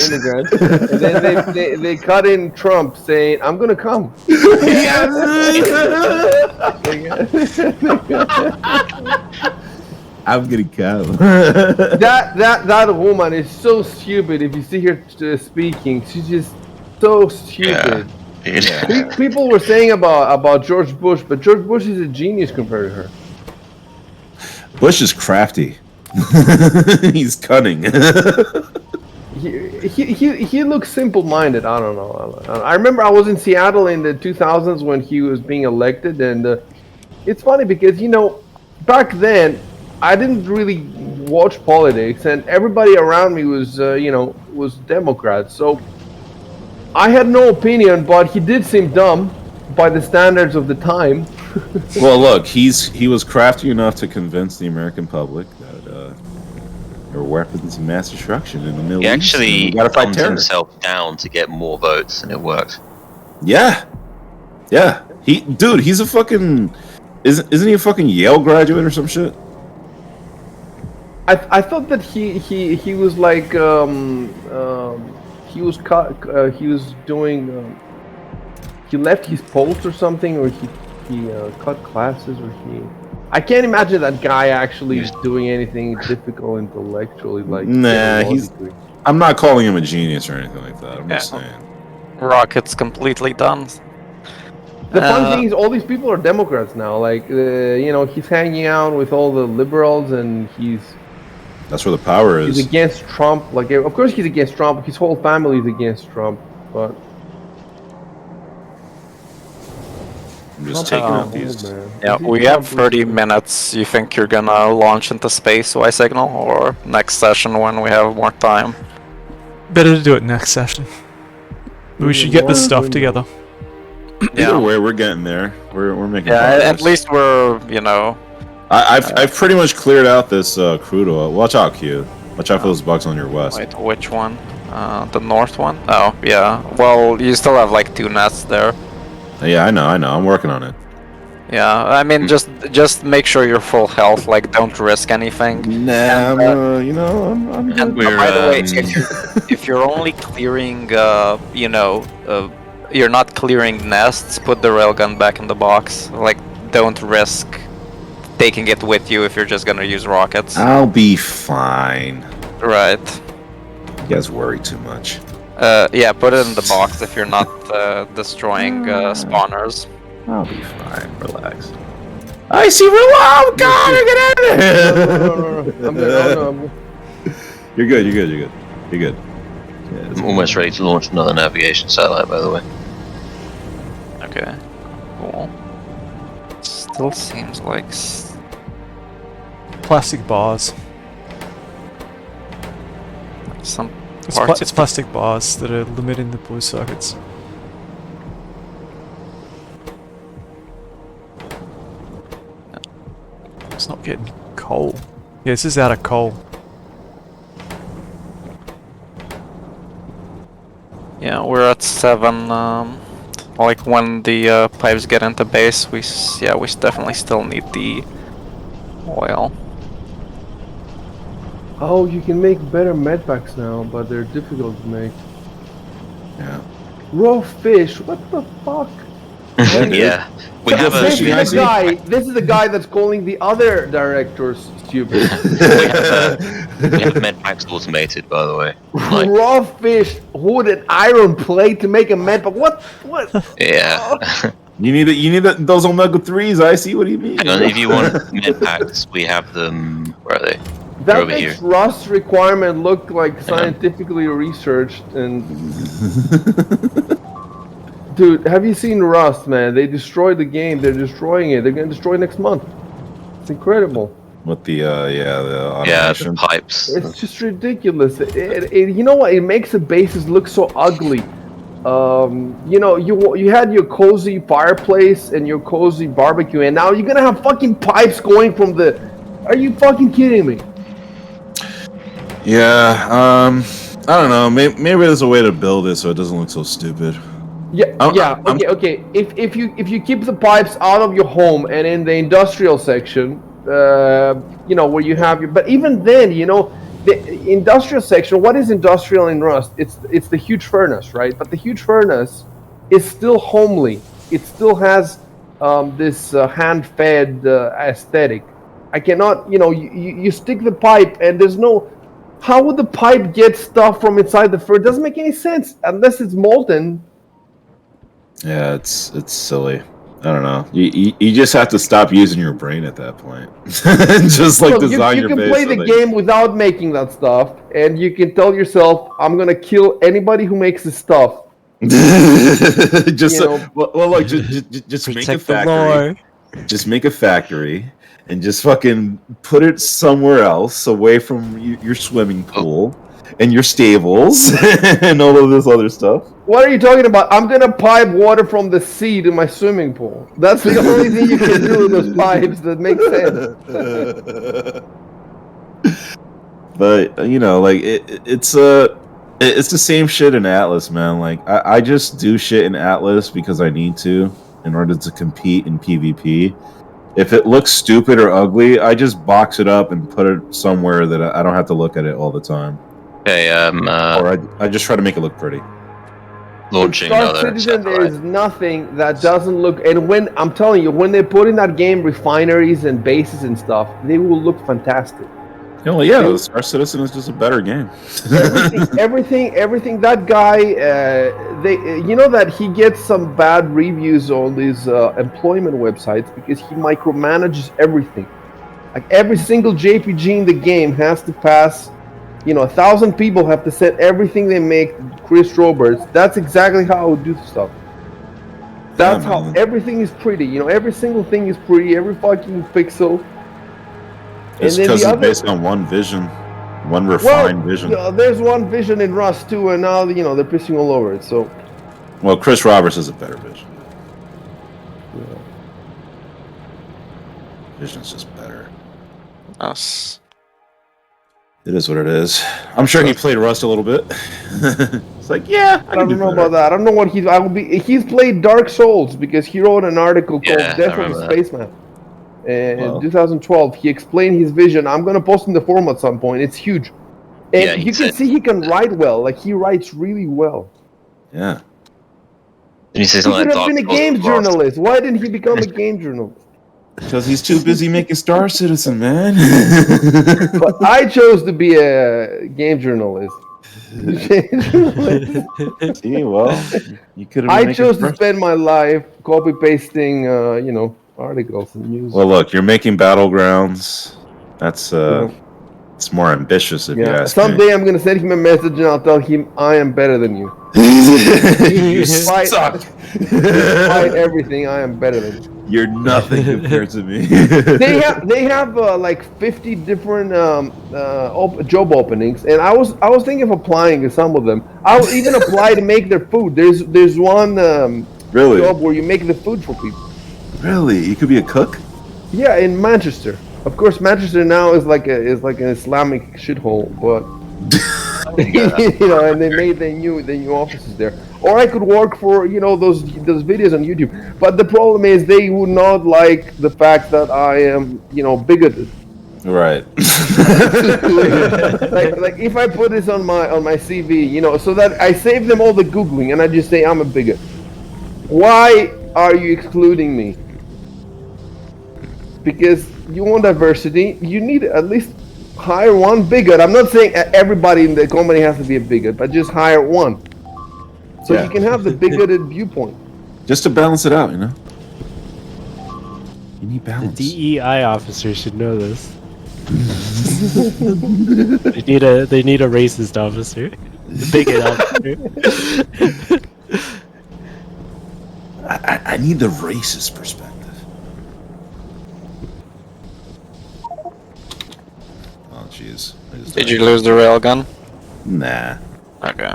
immigrants, and then they cut in Trump saying, "I'm gonna come." I'm gonna come. that woman is so stupid. If you see her speaking, she's just so stupid. Yeah. People were saying about George Bush, but George Bush is a genius compared to her. Bush is crafty. He's cunning. He looks simple-minded. I don't know. I remember I was in Seattle in the 2000s when he was being elected, and it's funny because, you know, back then I didn't really watch politics, and everybody around me was was Democrats. So I had no opinion, but he did seem dumb by the standards of the time. Well, look, he was crafty enough to convince the American public that there were weapons of mass destruction in the Middle East. He actually gotta fight calmed terror. himself down to get more votes, and it worked. Yeah. He's a fucking... Isn't he a fucking Yale graduate or some shit? I thought that he was like he was doing he left his post or something, or he cut classes, or I can't imagine that guy actually doing anything difficult intellectually. Like, nah, I'm not calling him a genius or anything like that. I'm just saying. rockets completely done. The funny thing is, all these people are Democrats now. Like, he's hanging out with all the liberals, and he's That's where the power is. against Trump. Like, of course, he's against Trump. His whole family is against Trump. But I'm just Trump taking is out old, these. man. Yeah, These we have Trump 30 is- minutes. You think you're gonna launch into space, ysignal, or next session when we have more time? Better to do it next session. We should get this stuff together. Either way, we're getting there. We're making Yeah, progress. at least we're, I've pretty much cleared out this crude oil. Watch out, Q. Watch out for those bugs on your west. wait, which one? The north one? Oh, yeah. Well, you still have like 2 nests there. Yeah, I know. I'm working on it. Yeah, I mean, just make sure you're full health. Like, don't risk anything. Nah, And, I'm good. And by the way, if you're only clearing, you're not clearing nests, put the railgun back in the box. Like, don't risk taking it with you if you're just gonna use rockets. I'll be fine. Right. You guys worry too much. Yeah, put it in the box if you're not destroying spawners. I'll be fine. Relax. I see. Oh God! Get out of here! No. I'm good. No. You're good. You're good. Yeah, I'm almost ready to launch another navigation satellite, by the way. Okay. Cool. Still seems like Plastic bars. some It's, parts it's plastic bars that are limiting the blue circuits. It's not getting coal. Yeah, this is out of coal. Yeah, we're at 7. Like when the pipes get into base, we definitely still need the oil. Oh, you can make better medpacks now, but they're difficult to make. Yeah. Raw fish. What the fuck? Yeah, we have a This is the guy that's calling the other directors stupid. we have med packs automated, by the way. Like, Raw fish, wood, and iron plate to make a medpack. What? yeah. You need those omega-3s. I see. What do you mean? Hang on, if you want med packs, we have them. Where are they? They're That over makes here. Rust requirement look like scientifically researched and. Dude, have you seen Rust, man? They destroyed the game. They're destroying it. They're gonna destroy next month. It's incredible. With the the Yeah, automation. the pipes. It's just ridiculous. You know what? It makes the bases look so ugly. You had your cozy fireplace and your cozy barbecue, and now you're gonna have fucking pipes going from the. Are you fucking kidding me? Yeah. I don't know. Maybe there's a way to build it so it doesn't look so stupid. Yeah. Okay. If you keep the pipes out of your home and in the industrial section, where you have your. But even then, the industrial section. What is industrial in Rust? It's the huge furnace, right? But the huge furnace is still homely. It still has this hand-fed aesthetic. I cannot. You stick the pipe and there's no. How would the pipe get stuff from inside the furnace? It doesn't make any sense unless it's molten. Yeah, it's silly. I don't know. You just have to stop using your brain at that point. Just like design your base. You can play the game without making that stuff, and you can tell yourself, "I'm gonna kill anybody who makes this stuff." Just look, just make a Protect the factory. lore. Just make a factory and just fucking put it somewhere else, away from your swimming pool and your stables and all of this other stuff. What are you talking about? I'm gonna pipe water from the sea to my swimming pool. That's the only thing you can do with those pipes that makes sense. But it's the same shit in Atlas, man. Like I just do shit in Atlas because I need to in order to compete in PvP. If it looks stupid or ugly, I just box it up and put it somewhere that I don't have to look at it all the time. Okay, Or I just try to make it look pretty. launching Star another Citizen, there satellite. is nothing that doesn't look. And when I'm telling you, when they put in that game refineries and bases and stuff, they will look fantastic. Yeah, well, yeah, Star Citizen is just a better game. everything. That guy, you know that he gets some bad reviews on these employment websites because he micromanages everything. Like every single JPG in the game has to pass. 1,000 people have to send everything they make to Chris Roberts. That's exactly how I would do stuff. Yeah, That's how man. everything is pretty. Every single thing is pretty. Every fucking pixel. It's And then because the it's other, based on one vision, one well, refined vision. there's one vision in Rust too, and now they're pissing all over it. So, Well, Chris Roberts is a better vision. yeah. Vision's just better. Us. It is what it is. I'm sure he played Rust a little bit. It's like, yeah, I I can do don't know better. about that. I don't know what he's. I will be. He's played Dark Souls because he wrote an article Yeah, called I "Death of remember a that. Spaceman." In Well. 2012, he explained his vision. I'm gonna post in the forum at some point. It's huge, and Yeah, he you can said- see he can write well. Like he writes really well. Yeah. Did you say He something could like have Dark been a Souls game was Rust? journalist. Why didn't he become a game journalist? Because he's too busy making Star Citizen, man. But I chose to be a game journalist. See, well, you could have been I making chose to Star- spend my life copy pasting, articles and news. Well, look, you're making Battlegrounds. That's Yeah. it's more ambitious if you Yeah. ask me. Someday I'm gonna send him a message and I'll tell him I am better than you. You Despite- suck. Despite everything, I am better than you. You're nothing compared to me. They have like 50 different job openings, and I was thinking of applying to some of them. I'll even apply to make their food. There's one Really? job where you make the food for people. Really? You could be a cook? Yeah, in Manchester. Of course, Manchester now is like an Islamic shithole, but and they made the new offices there. Or I could work for those videos on YouTube. But the problem is they would not like the fact that I am bigoted. Right. like if I put this on my CV, so that I save them all the googling and I just say I'm a bigot. Why are you excluding me? Because you want diversity, you need at least hire one bigot. I'm not saying everybody in the company has to be a bigot, but just hire one. So Yeah. you can have the bigoted viewpoint. Just to balance it out, You need The balance. DEI officer should know this. They need a racist officer. A bigot officer. I need the racist perspective. Oh, jeez. Did you lose the railgun? Nah. Okay.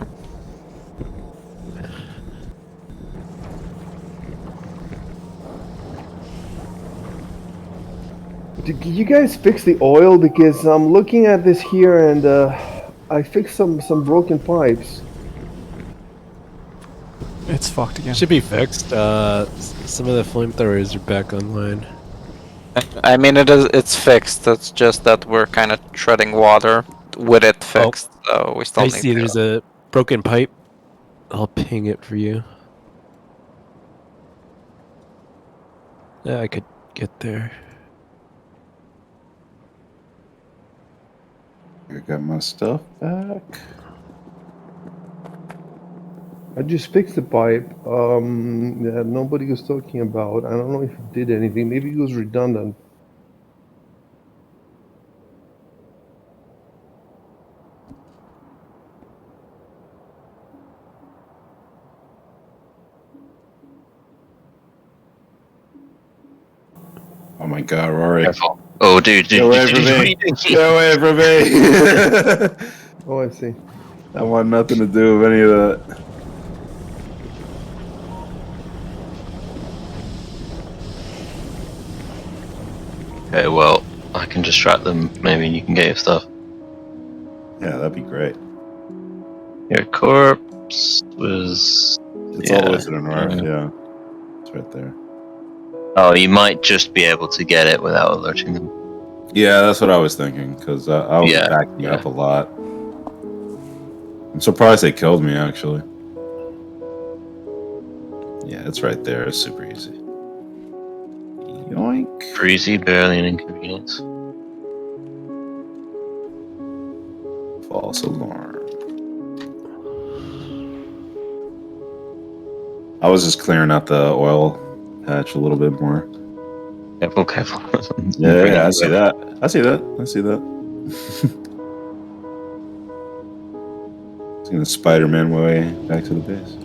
Did you guys fix the oil? Because I'm looking at this here and I fixed some broken pipes. It's fucked again. Should be fixed. Some of the flamethrowers are back online. I mean, it's fixed. It's just that we're kind of treading water with it fixed, so we still I need see to. there's a broken pipe. I'll ping it for you. Yeah, I could get there. I got my stuff back. I just fixed the pipe that nobody was talking about. I don't know if it did anything. Maybe it was redundant. Oh my god, Rory. Careful. Oh, dude. Get away from me. Get away from me. Oh, I see. I want nothing to do with any of that. Okay, well, I can distract them, maybe, and you can get your stuff. Yeah, that'd be great. Your corpse was... It's all the way Yeah. to the north, yeah. It's right there. Oh, you might just be able to get it without alerting them. Yeah, that's what I was thinking, because I was Yeah, backing yeah. up a lot. I'm surprised they killed me, actually. Yeah, it's right there. It's super easy. Yoink. Breezy, barely an inconvenience. False alarm. I was just clearing out the oil patch a little bit more. Careful, careful. Yeah, I see that. I see that. I see that. It's gonna Spider-Man my way back to the base.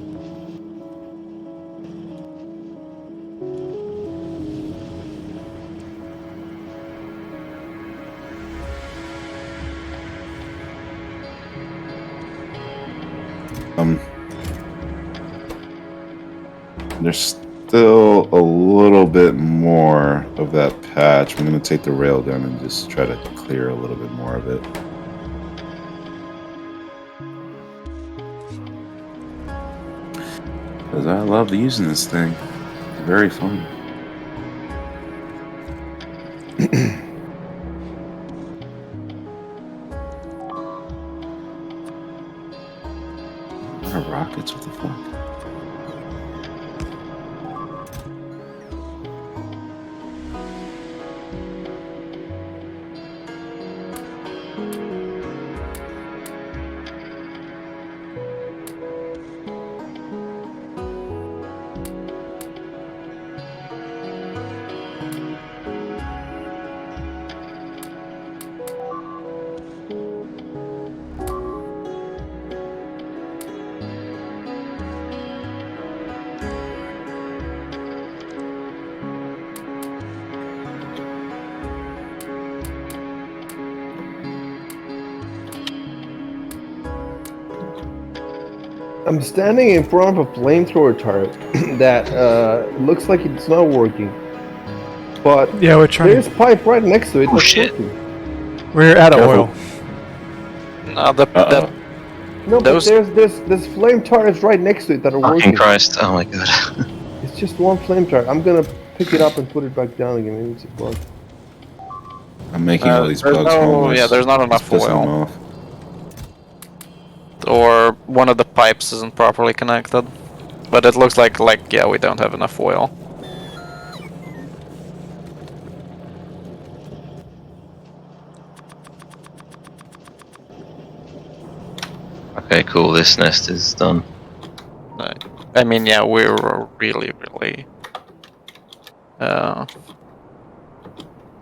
There's still a little bit more of that patch. I'm gonna take the railgun and just try to clear a little bit more of it. Because I love using this thing. It's very fun. What are rockets? What the fuck? I'm standing in front of a flamethrower turret that looks like it's not working. But Yeah, we're trying there's pipe right next to it that's shit. working. We're out of Careful. oil. No, Uh-oh. No, Those- but there's flame turrets right next to it that are Fucking working. Christ! Oh my god. It's just one flame turret. I'm gonna pick it up and put it back down again. Maybe it's a bug. I'm making all these there's bugs no- homeless. yeah, there's not It's enough pissing oil. them off. or one of the pipes isn't properly connected. But it looks like yeah, we don't have enough oil. Okay, cool. This nest is done. I mean, yeah, we're really.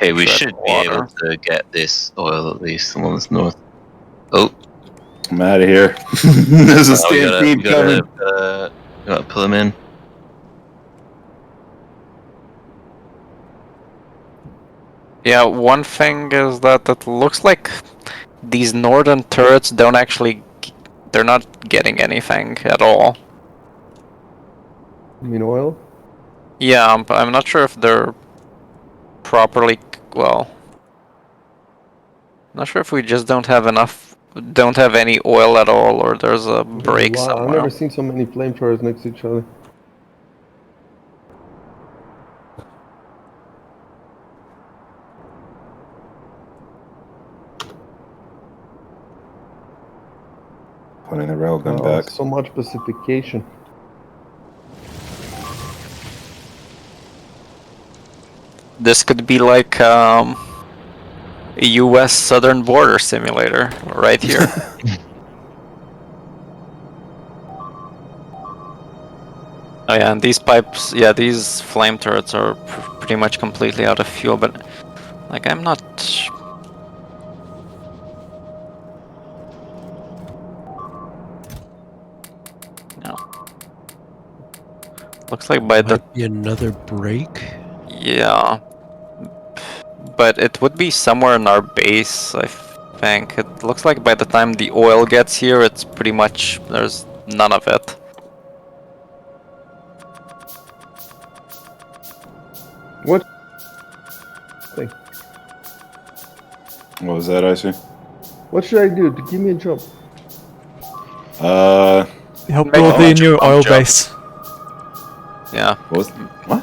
Hey, we Shred should be water. able to get this oil at least, the one that's north. Oh, I'm out of here. There's a now we stampede coming. gotta pull him in. Yeah, one thing is that it looks like these northern turrets don't actually. They're not getting anything at all. You mean oil? Yeah, I'm not sure if they're properly. Well, not sure if we just don't have enough. Don't have any oil at all, or there's a break Wow, I've somewhere. never seen so many flamethrowers next to each other. Putting the railgun Oh, back. so much pacification. This could be like a U.S. southern border simulator right here. Oh yeah, and these pipes, yeah, these flame turrets are pretty much completely out of fuel, but like I'm not. No. Looks like by the Might be another break. yeah, but it would be somewhere in our base, I think. It looks like by the time the oil gets here, it's pretty much there's none of it. What? Thing. What was that, Icy? What should I do to give me a jump? Help Make build a the bunch new of oil jump. base. Yeah. What? Was, what?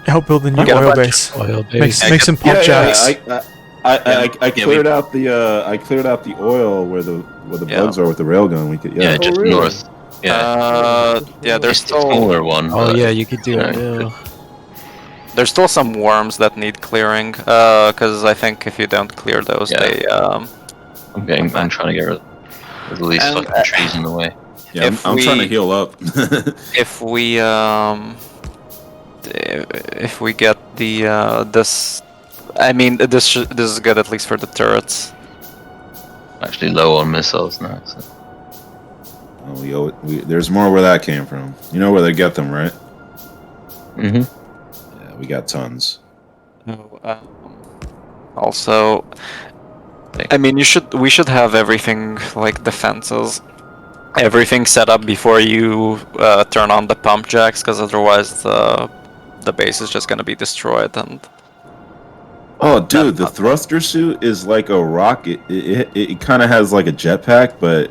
Help build the new Get a oil bunch base. Oil Make, base. make some pop jacks. I cleared out the oil where the Yeah. bugs are with the railgun. We could Yeah, Oh, just really? north. Yeah, Yeah, there's it's a still smaller one. Oh but, yeah, you could do you it know, now. there's still some worms that need clearing. Because I think if you don't clear those, Yeah. they I'm trying to get rid of With all these And, fucking trees in the way. Yeah, If I'm trying to we- heal up. if we get the this, I mean this is good at least for the turrets. Actually low on missiles now. So. Oh, there's more where that came from. You know where they get them, right? Mm-hmm. Yeah, we got tons. No, also, I mean we should have everything like defenses, everything set up before you turn on the pump jacks, because otherwise the base is just gonna be destroyed. And Oh, dude, the thruster suit is like a rocket. It kind of has like a jetpack, but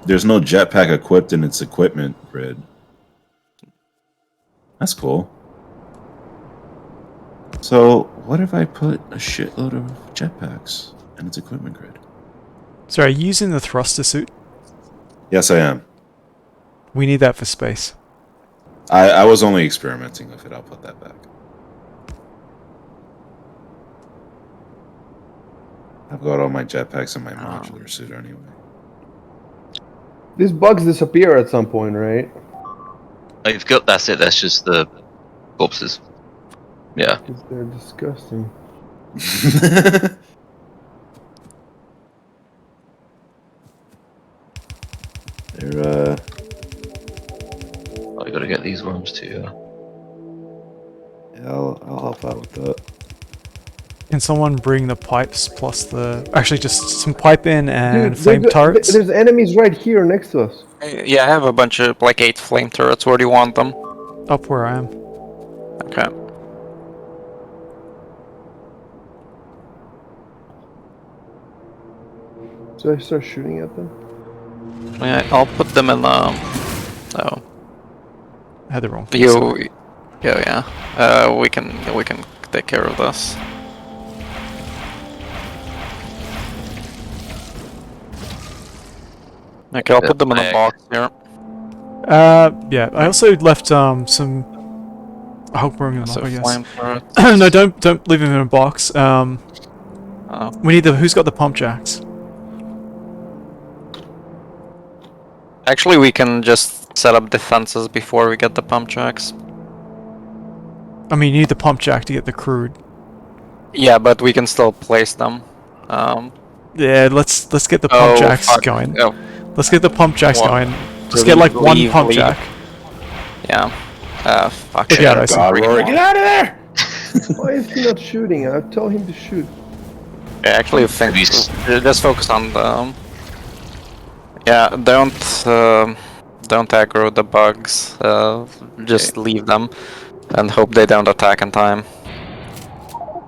there's no jetpack equipped in its equipment grid. That's cool. So, what if I put a shitload of jetpacks in its equipment grid? So are you using the thruster suit? Yes, I am. We need that for space. I was only experimenting with it. I'll put that back. I've got all my jetpacks in my modular suit anyway. These bugs disappear at some point, right? Oh, you've got that's it. That's just the corpses. Yeah. Because they're disgusting. They're Oh, you gotta get these worms too. yeah, I'll help out with that. Can someone bring the pipes plus the... Actually, just some pipe in and Dude, flame turrets? there's enemies right here next to us. yeah, I have a bunch of like 8 flame turrets. Where do you want them? Up where I am. Okay. So I start shooting at them? Yeah, I'll put them in. Oh, I had the wrong thing. you. Yeah. We can take care of this. Okay, I'll put them in a box here. Yeah, I also left some... I'll bring them So up, I guess. flame turrets. No, don't leave them in a box. Oh. We need the... Who's got the pump jacks? Actually, we can just set up defenses before we get the pump jacks. I mean, you need the pump jack to get the crude. Yeah, but we can still place them. Yeah, let's get the pump jacks fuck. going. Oh, Let's get the pump jacks What? going. Just get like one Leave, pump leave. jack. yeah. Fuck. Yeah, I see. God, Rory, get out of there! Why is he not shooting? I tell him to shoot. Yeah, actually, think just focus on the. Yeah, don't aggro the bugs. Just leave them, and hope they don't attack in time.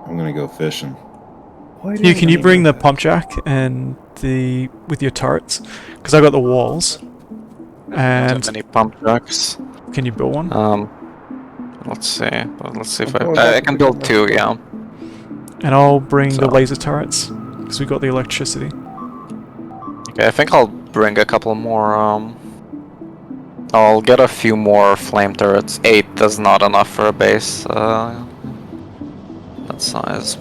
I'm gonna go fishing. Why Can you didn't I bring do the that? pump jack and the with your turrets? Because I got the walls. And Any pump jacks? can you build one? Let's see. Let's see if I'm going back I to can pick build up 2. my Yeah. And I'll bring the So- laser turrets because we got the electricity. Okay, I think I'll bring a couple more. I'll get a few more flame turrets. 8 is not enough for a base. That size.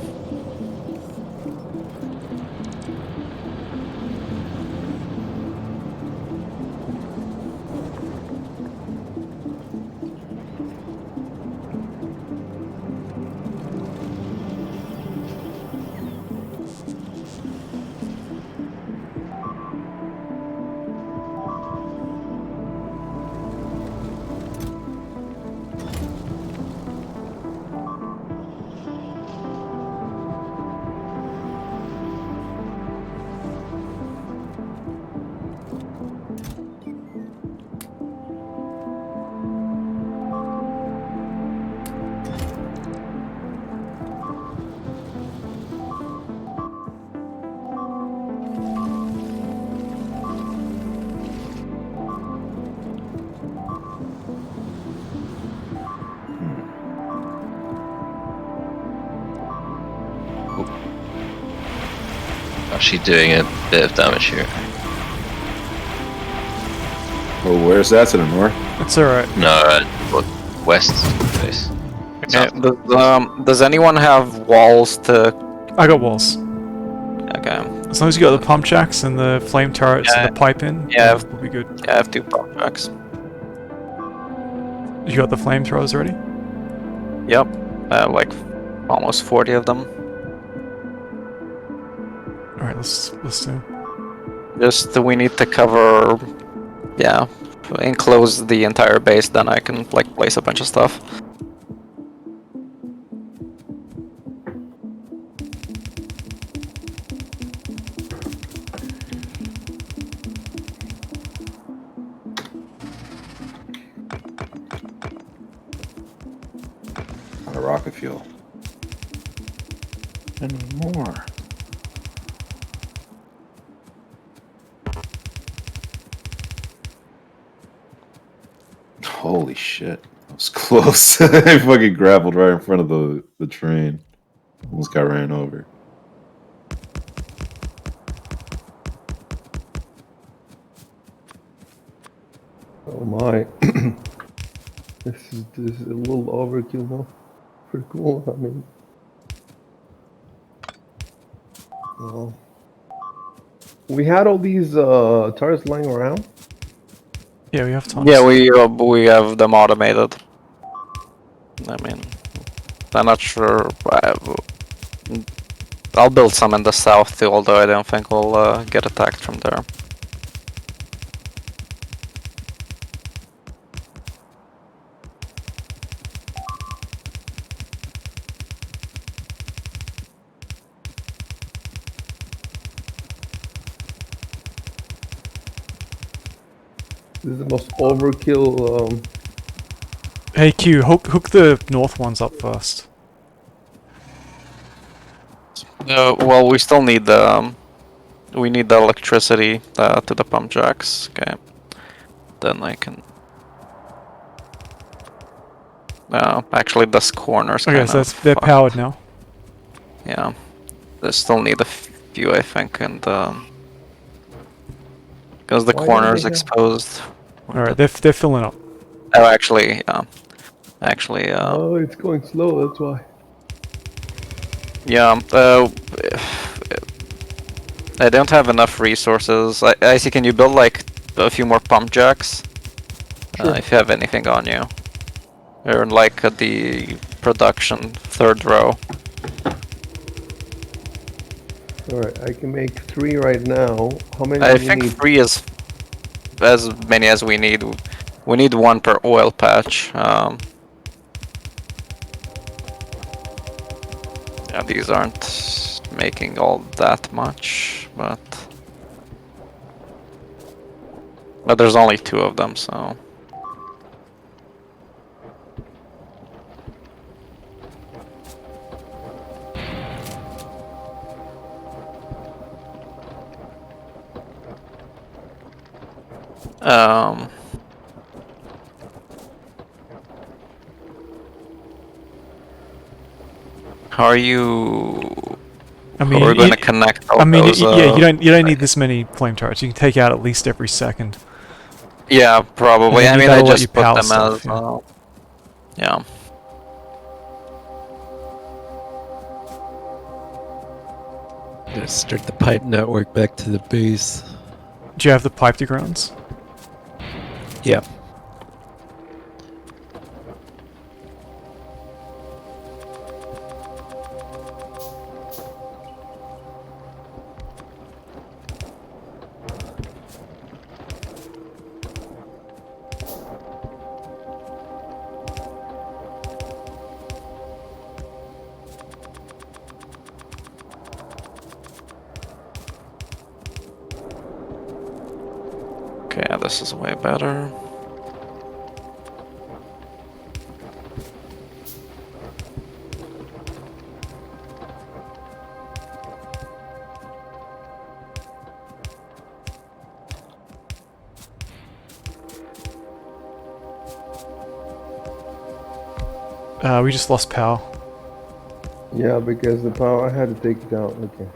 Actually doing a bit of damage here. Oh, where's that to the north? It's alright. No, west face. Okay, does anyone have walls to? I got walls. Okay. As long as you got the pump jacks and the flame turrets and the pipe in, Yeah. we'll be good. Yeah, I have 2 pump jacks. You got the flamethrowers ready? Yep. Like almost 40 of them. All right, let's do. Just we need to cover, yeah, enclose the entire base. Then I can like place a bunch of stuff. Out of rocket fuel. And more. Holy shit. That was close. I fucking grappled right in front of the train. Almost got ran over. Oh my. This is a little overkill though. Pretty cool. I mean, well, we had all these turrets lying around. Yeah, we have tons. Yeah, we have them automated. I mean, I'm not sure. I'll build some in the south too, although I don't think we'll get attacked from there. This is the most overkill. Hey Q, hook the north ones up first. Well, we still need the we need the electricity to the pump jacks. Okay, then I can. Actually, this corner's Okay, kind so of they're fucked. powered now. Yeah, they still need a few, I think, and because the Why don't corner's they have- exposed. All right, they're filling up. Oh, actually, actually, Oh, it's going slow. That's why. yeah. I don't have enough resources. Icy, can you build like a few more pump jacks? Sure. If you have anything on you. Or like the production 3rd row. All right, I can make 3 right now. How many I do you think need? 3 is as many as we need. We need 1 per oil patch. Yeah, these aren't making all that much, but there's only 2 of them, so. How are you? I mean, We're going to connect all I mean, those. yeah, you don't need this many flame turrets. You can take out at least every second. Yeah, probably. And I then mean, I that'll let you just put power them stuff, as. Yeah. Gonna start the pipe network back to the base. Do you have the pipe to grounds? Yeah. Okay, this is way better. We just lost power. Yeah, because the power, I had to take it out. Okay.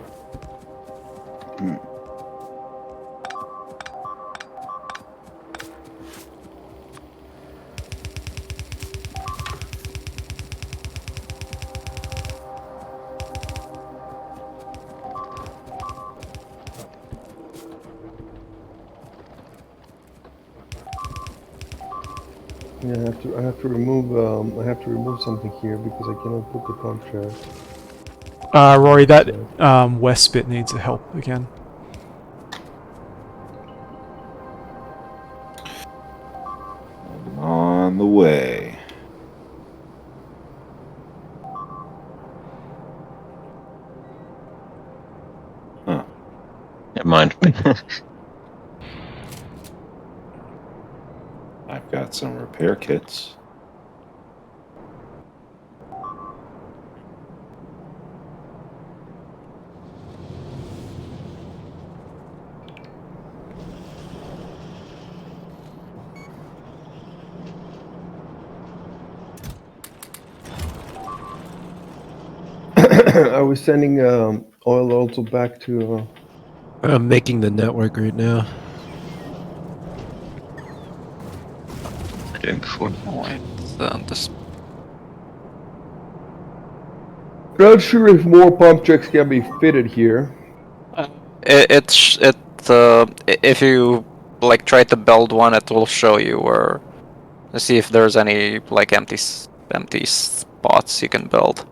Yeah, I have to remove something here because I cannot put the pump shaft. Rory, that west bit needs a help again. On the way. Huh. Never mind. I've got some repair kits. I was sending oil also back to. I'm making the network right now. Doing before. Wait, this Not sure if more pump jacks can be fitted here. if you like try to build one, it will show you where. See if there's any like empty spots you can build.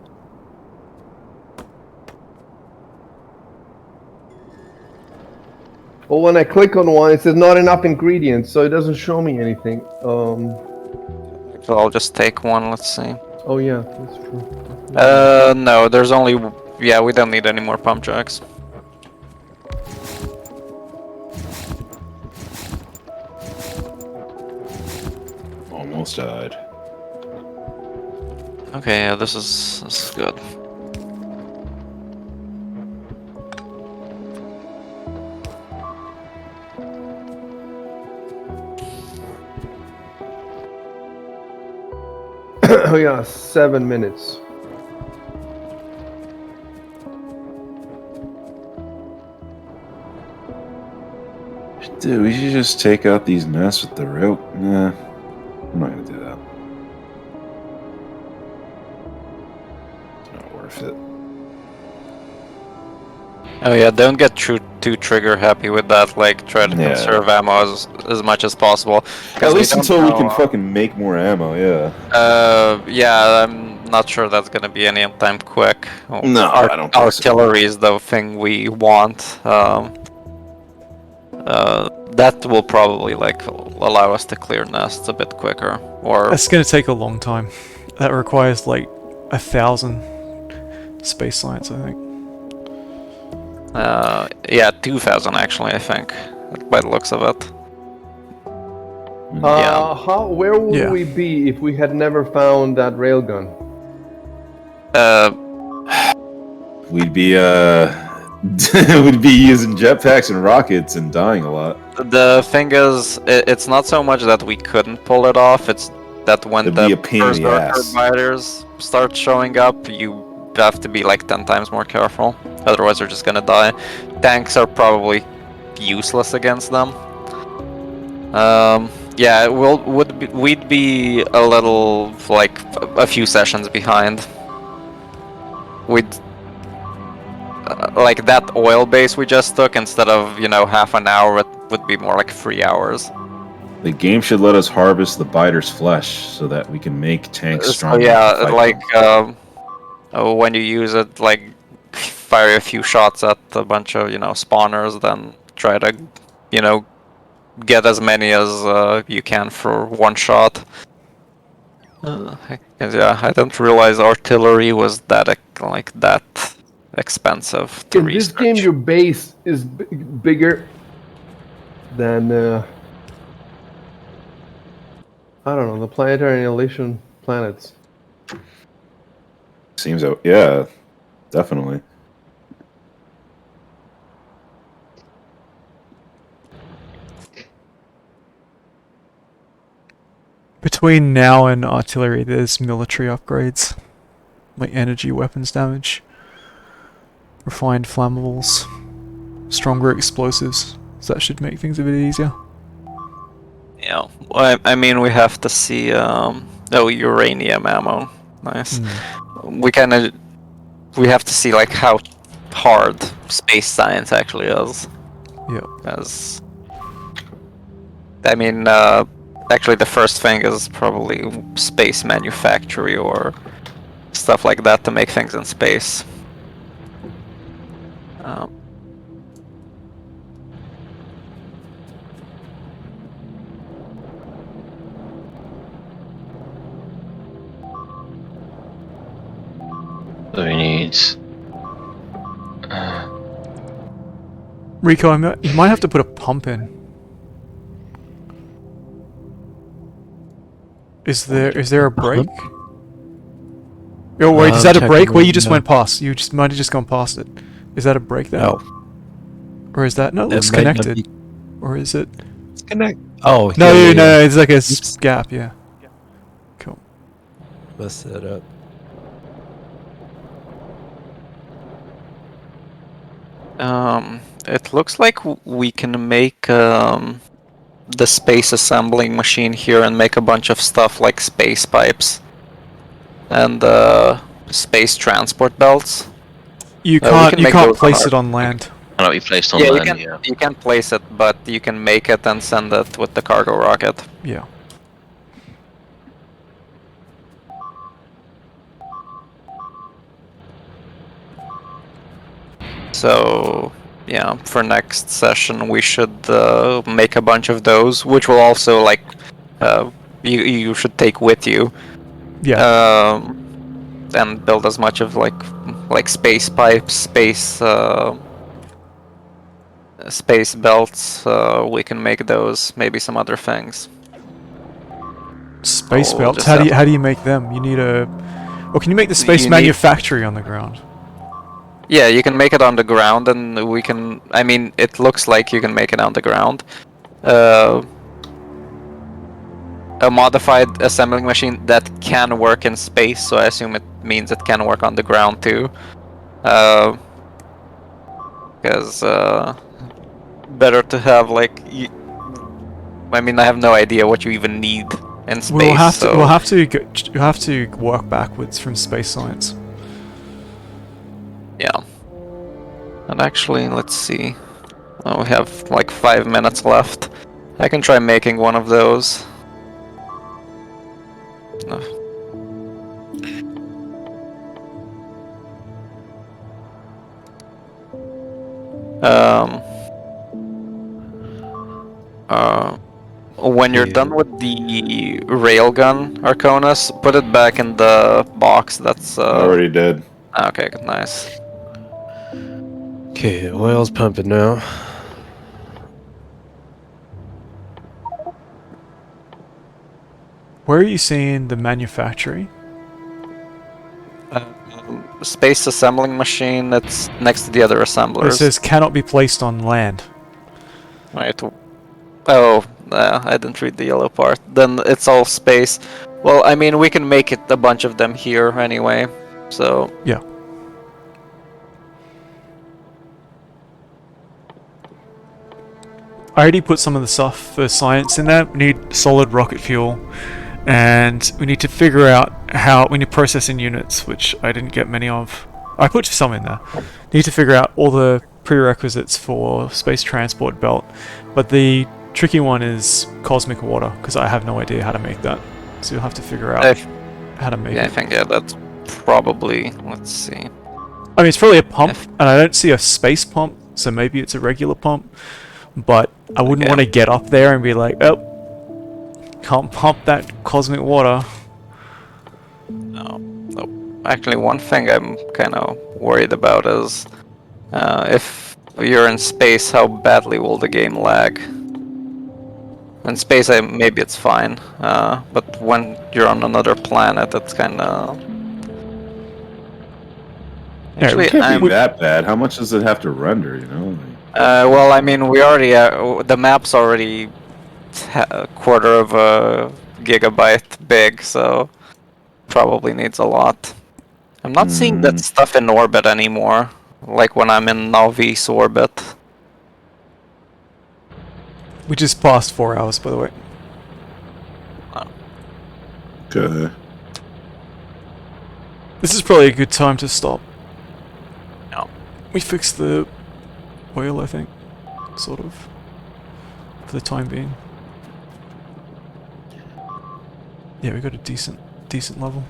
Well, when I click on one, it says not enough ingredients, so it doesn't show me anything. So I'll just take one. Let's see. Oh yeah, that's true. No, there's only. Yeah, we don't need any more pump jacks. Almost died. Okay, yeah, this is good. Oh yeah, 7 minutes. Dude, we should just take out these nests with the rope. Nah, I'm not gonna do that. It's not worth it. Oh yeah, don't get too trigger happy with that. Like, try to Yeah. conserve ammo as much as possible. At least until we can know, fucking make more ammo, yeah. yeah, I'm not sure that's gonna be any time quick. No, I don't think so. Artillery is the thing we want. That will probably like allow us to clear nests a bit quicker. Or That's gonna take a long time. That requires like 1,000 space science, I think. yeah, 2,000 actually. I think by the looks of it. Where would Yeah. we be if we had never found that railgun? We'd be we'd be using jetpacks and rockets and dying a lot. The thing is, it's not so much that we couldn't pull it off. It's that when It'd be the a pain in the berserker ass. biters start showing up, you have to be like 10 times more careful. Otherwise, they're just gonna die. Tanks are probably useless against them. Yeah, we'd be a little like a few sessions behind. We'd like that oil base we just took, instead of half an hour, it would be more like 3 hours. The game should let us harvest the biter's flesh so that we can make tanks strong. So yeah, like when you use it, like fire a few shots at a bunch of spawners, then try to get as many as you can for one shot. 'Cause, yeah, I didn't realize artillery was that expensive to In research. this game, your base is bigger than I don't know, the Planetary Annihilation planets. Seems out. Yeah, definitely. Between now and artillery, there's military upgrades, like energy weapons damage, refined flammables, stronger explosives. So that should make things a bit easier. Yeah, well, I mean, we have to see. Oh, uranium ammo, nice. We have to see like how hard space science actually is. Yeah. As I mean, Actually, the first thing is probably space manufactory or stuff like that to make things in space. Um, So we need. Rico, you might have to put a pump in. Is there a break? Oh wait, is that a break where you just went past? You just might have just gone past it. Is that a break there? No. Or is that no? It That looks might not connected. be- Or is it? It's connect. Oh, No, yeah, no, it's like a Oops. gap. Yeah. Cool. Mess that up. it looks like we can make the space assembling machine here and make a bunch of stuff like space pipes and space transport belts. You We can't can you make can't those on place our- it on land. Cannot be placed on Yeah, land. you can place it, but you can make it and send it with the cargo rocket. Yeah. So yeah, for next session we should make a bunch of those, which will also like you should take with you. Yeah. And build as much of like space pipes, space belts. We can make those. Maybe some other things. Space we'll belts. just How have- do you make them? You need a. Or can you make the space You need- manufactory on the ground? Yeah, you can make it on the ground, and we can. I mean, it looks like you can make it on the ground. A modified assembling machine that can work in space, so I assume it means it can work on the ground too. Because better to have like. I mean, I have no idea what you even need in space. We'll have to work backwards from space science. Yeah. And actually, let's see. We have like 5 minutes left. I can try making one of those. No. When you're done with the railgun, Arconis, put it back in the box. That's I already did. okay. Nice. Okay, oil's pumping now. Where are you seeing the manufactory? Space assembling machine. That's next to the other It assemblers. says cannot be placed on land. Right. Oh, I didn't read the yellow part. Then it's all space. Well, I mean, we can make it a bunch of them here anyway. So Yeah. I already put some of the stuff for science in there. We need solid rocket fuel, and we need to figure out how we need processing units, which I didn't get many of. I put some in there. Need to figure out all the prerequisites for space transport belt, but the tricky one is cosmic water because I have no idea how to make that. So you'll have to figure out how to make yeah, I it. think that's probably. Let's see. I mean, it's probably a pump, and I don't see a space pump, so maybe it's a regular pump. But I wouldn't want to get up there and be like, oh, can't pump that cosmic water. No. Actually, one thing I'm kind of worried about is if you're in space, how badly will the game lag? In space, maybe it's fine, but when you're on another planet, it's kind of. Actually, It can't be that bad. How much does it have to render? You know. well, I mean, we already the map's already a quarter of a gigabyte big, so probably needs a lot. I'm not seeing that stuff in orbit anymore, like when I'm in Novice orbit. We just passed 4 hours, by the way. Okay. This is probably a good time to stop. No. We fixed the oil, I think, sort of, for the time being. Yeah, we got a decent level.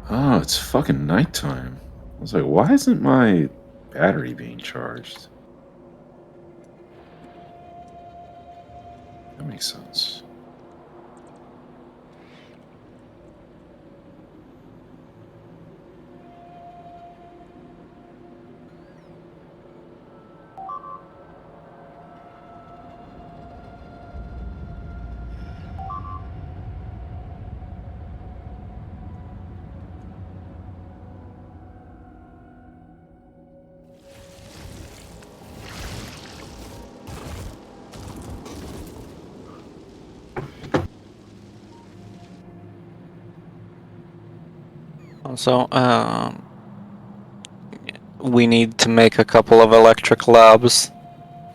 Oh, it's fucking nighttime. I was like, why isn't my battery being charged? That makes sense. Also, we need to make a couple of electric labs.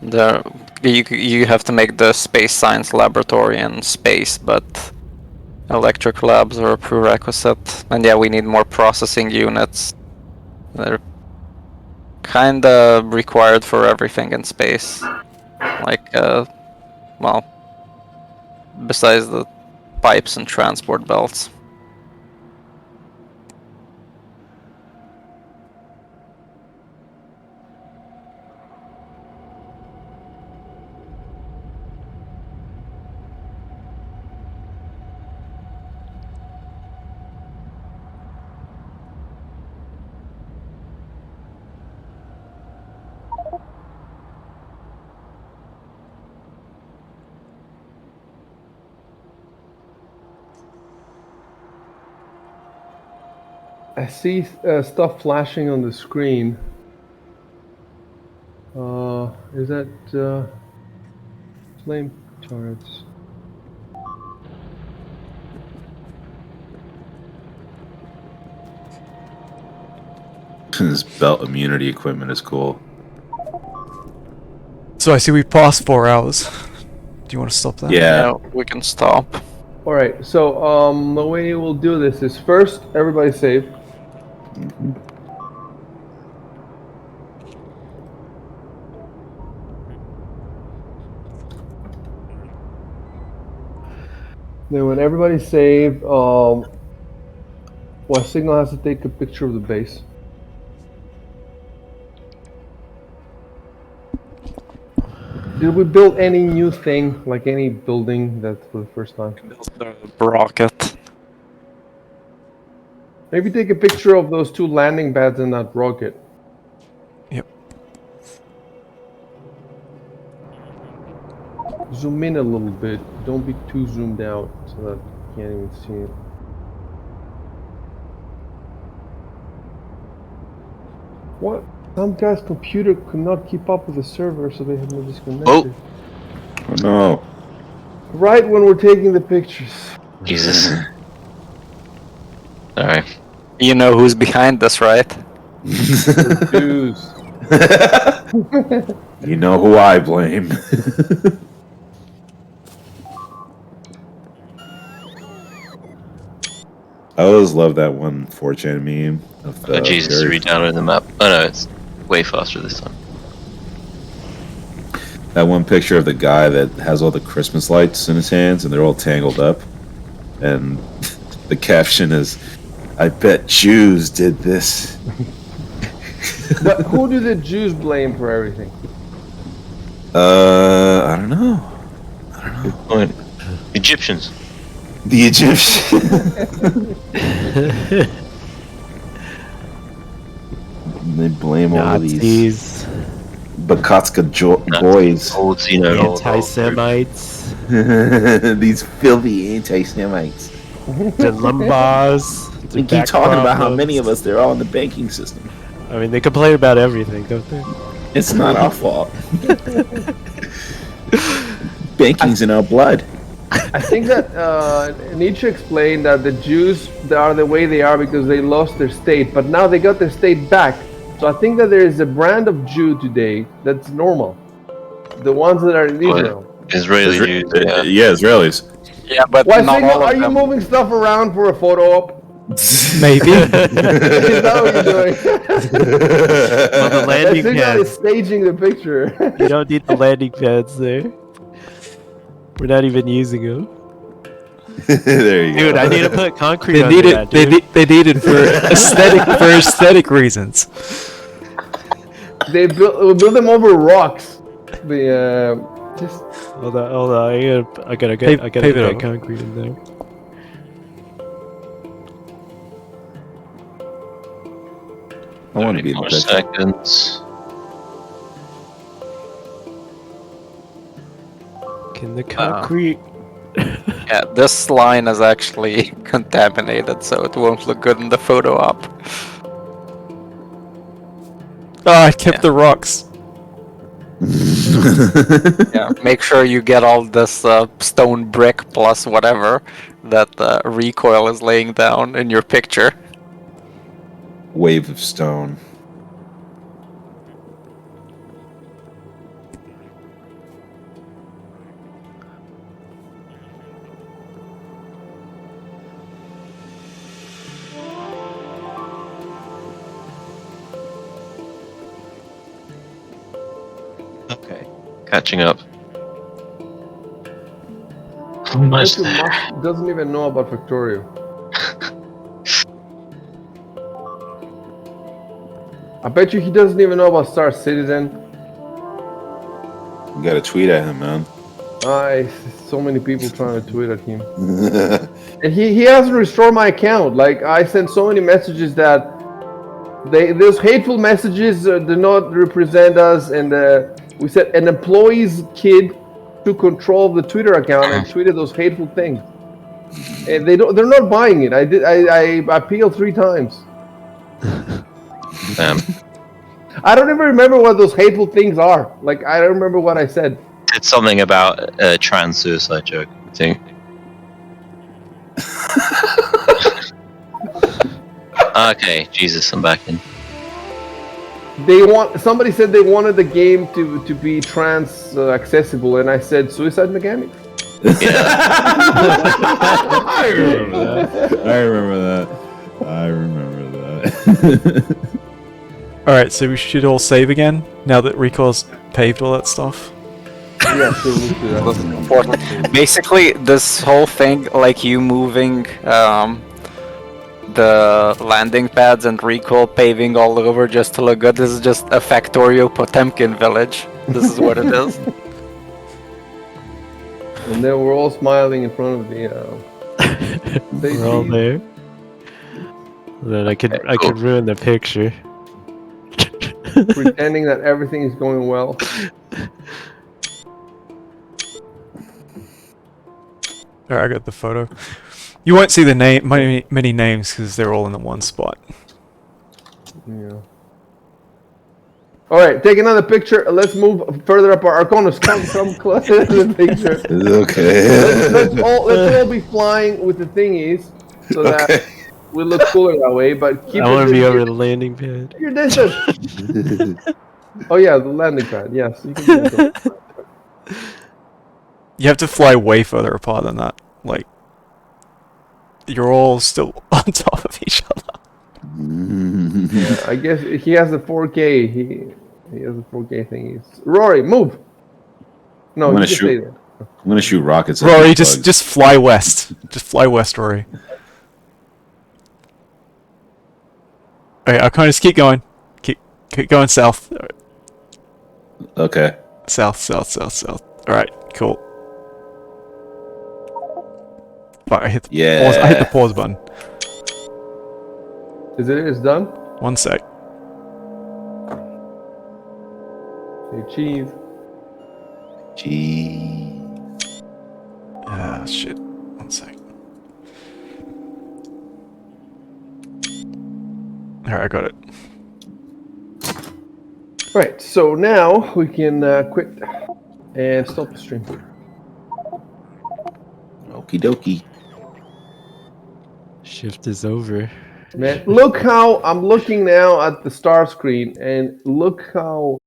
There, you have to make the space science laboratory in space, but electric labs are a prerequisite. And yeah, we need more processing units. They're kinda required for everything in space. Like, well, besides the pipes and transport belts. I see stuff flashing on the screen. Is that flame turrets? This belt immunity equipment is cool. So I see we passed 4 hours. Do you want to stop that? Yeah. We can stop. All right. So the way we'll do this is first everybody save. Then when everybody's saved, Signal has to take a picture of the base. Did we build any new thing, like any building that for the first time? The rocket. Maybe take a picture of those 2 landing pads in that rocket. Yep. Zoom in a little bit. Don't be too zoomed out so that you can't even see it. What? Some guy's computer could not keep up with the server, so they have no disconnected. Oh no. Right when we're taking the pictures. Jesus. Sorry. You know who's behind this, right? Jews. You know who I blame. I always love that one 4chan meme of the Jesus, re-downloading the map. Oh no, it's way faster this time. that one picture of the guy that has all the Christmas lights in his hands and they're all tangled up, and the caption is, "I bet Jews did this." But who do the Jews blame for everything? I don't know. Good point. Egyptians. The Egyptian. They blame all of these Nazis, Bakatska boys. Old Xeno. anti-Semites, These filthy anti-Semites. the Lumbars. They keep talking about how many of us there are in the banking system. I mean, they complain about everything, don't they? It's not our fault. Banking's in our blood. I think that Nietzsche explained that the Jews are the way they are because they lost their state, but now they got their state back. So I think that there is a brand of Jew today that's normal. The ones that are in Israel. Israeli Jews, yeah. Yeah, Israelis. Yeah, but Why, not Signal, all are of you them. moving stuff around for a photo op? Maybe. Is that what you're doing? Well, the landing Signal is pads. staging the picture. You don't need the landing pads there. We're not even using them. There you Dude, go. I need to put concrete They under need that, it. They, dude. they need it for aesthetic reasons. We build them over rocks. Just Hold on. I gotta Pave get it that over. concrete in there. I want to be in the 34 picture. seconds. Can the concrete? Yeah, this line is actually contaminated, so it won't look good in the photo op. Oh, I kept Yeah. the rocks. Yeah, make sure you get all this stone brick plus whatever that recoil is laying down in your picture. Wave of stone. Okay, catching up. Almost Andrew there. Musk doesn't even know about Factorio. I bet you he doesn't even know about Star Citizen. You got to tweet at him, man. So many people trying to tweet at him. And he hasn't restored my account. Like, I sent so many messages that those hateful messages do not represent us. And we said an employee's kid took control of the Twitter account and tweeted those hateful things. And they're not buying it. I appealed 3 times. I don't even remember what those hateful things are. Like, I don't remember what I said. Did something about a trans suicide joke, I think. Okay, Jesus, I'm back in. Somebody said they wanted the game to be trans accessible, and I said suicide mechanics. I remember that. Alright, so we should all save again now that Recoil's paved all that stuff. Yeah, sure, we'll do that. That's important. Basically, this whole thing, like you moving the landing pads and recoil paving all over just to look good, this is just a Factorio Potemkin village. This is what it is. And then we're all smiling in front of the. We're all there. Then I could ruin the picture. Pretending that everything is going well. Alright, I got the photo. You won't see the many names because they're all in the one spot. Yeah. All right, take another picture. Let's move further up. Arconis, come closer to the picture. Okay. Let's all be flying with the thingies so that we look cooler that way. But keep I want to be over the landing pad. your distance. Oh yeah, the landing pad. Yes, you can do it. You have to fly way further apart than that. Like, you're all still on top of each other. Yeah, I guess he has a 4K. He has a 4K thingies. Rory, move. No, I'm you gonna just stay there. I'm gonna shoot rockets. at Rory, these just bugs. fly west. Just fly west, Rory. Okay, I'll kind of just keep going. Keep going south. Okay. South. Alright, cool. Fuck, I hit the pause. I hit the pause button. It's done? One sec. Hey, cheese. Gee. Ah, shit. One sec. Alright, I got it. Right, so now we can quit and stop the stream. Okie dokie. Shift is over. Man, look how I'm looking now at the star screen, and look how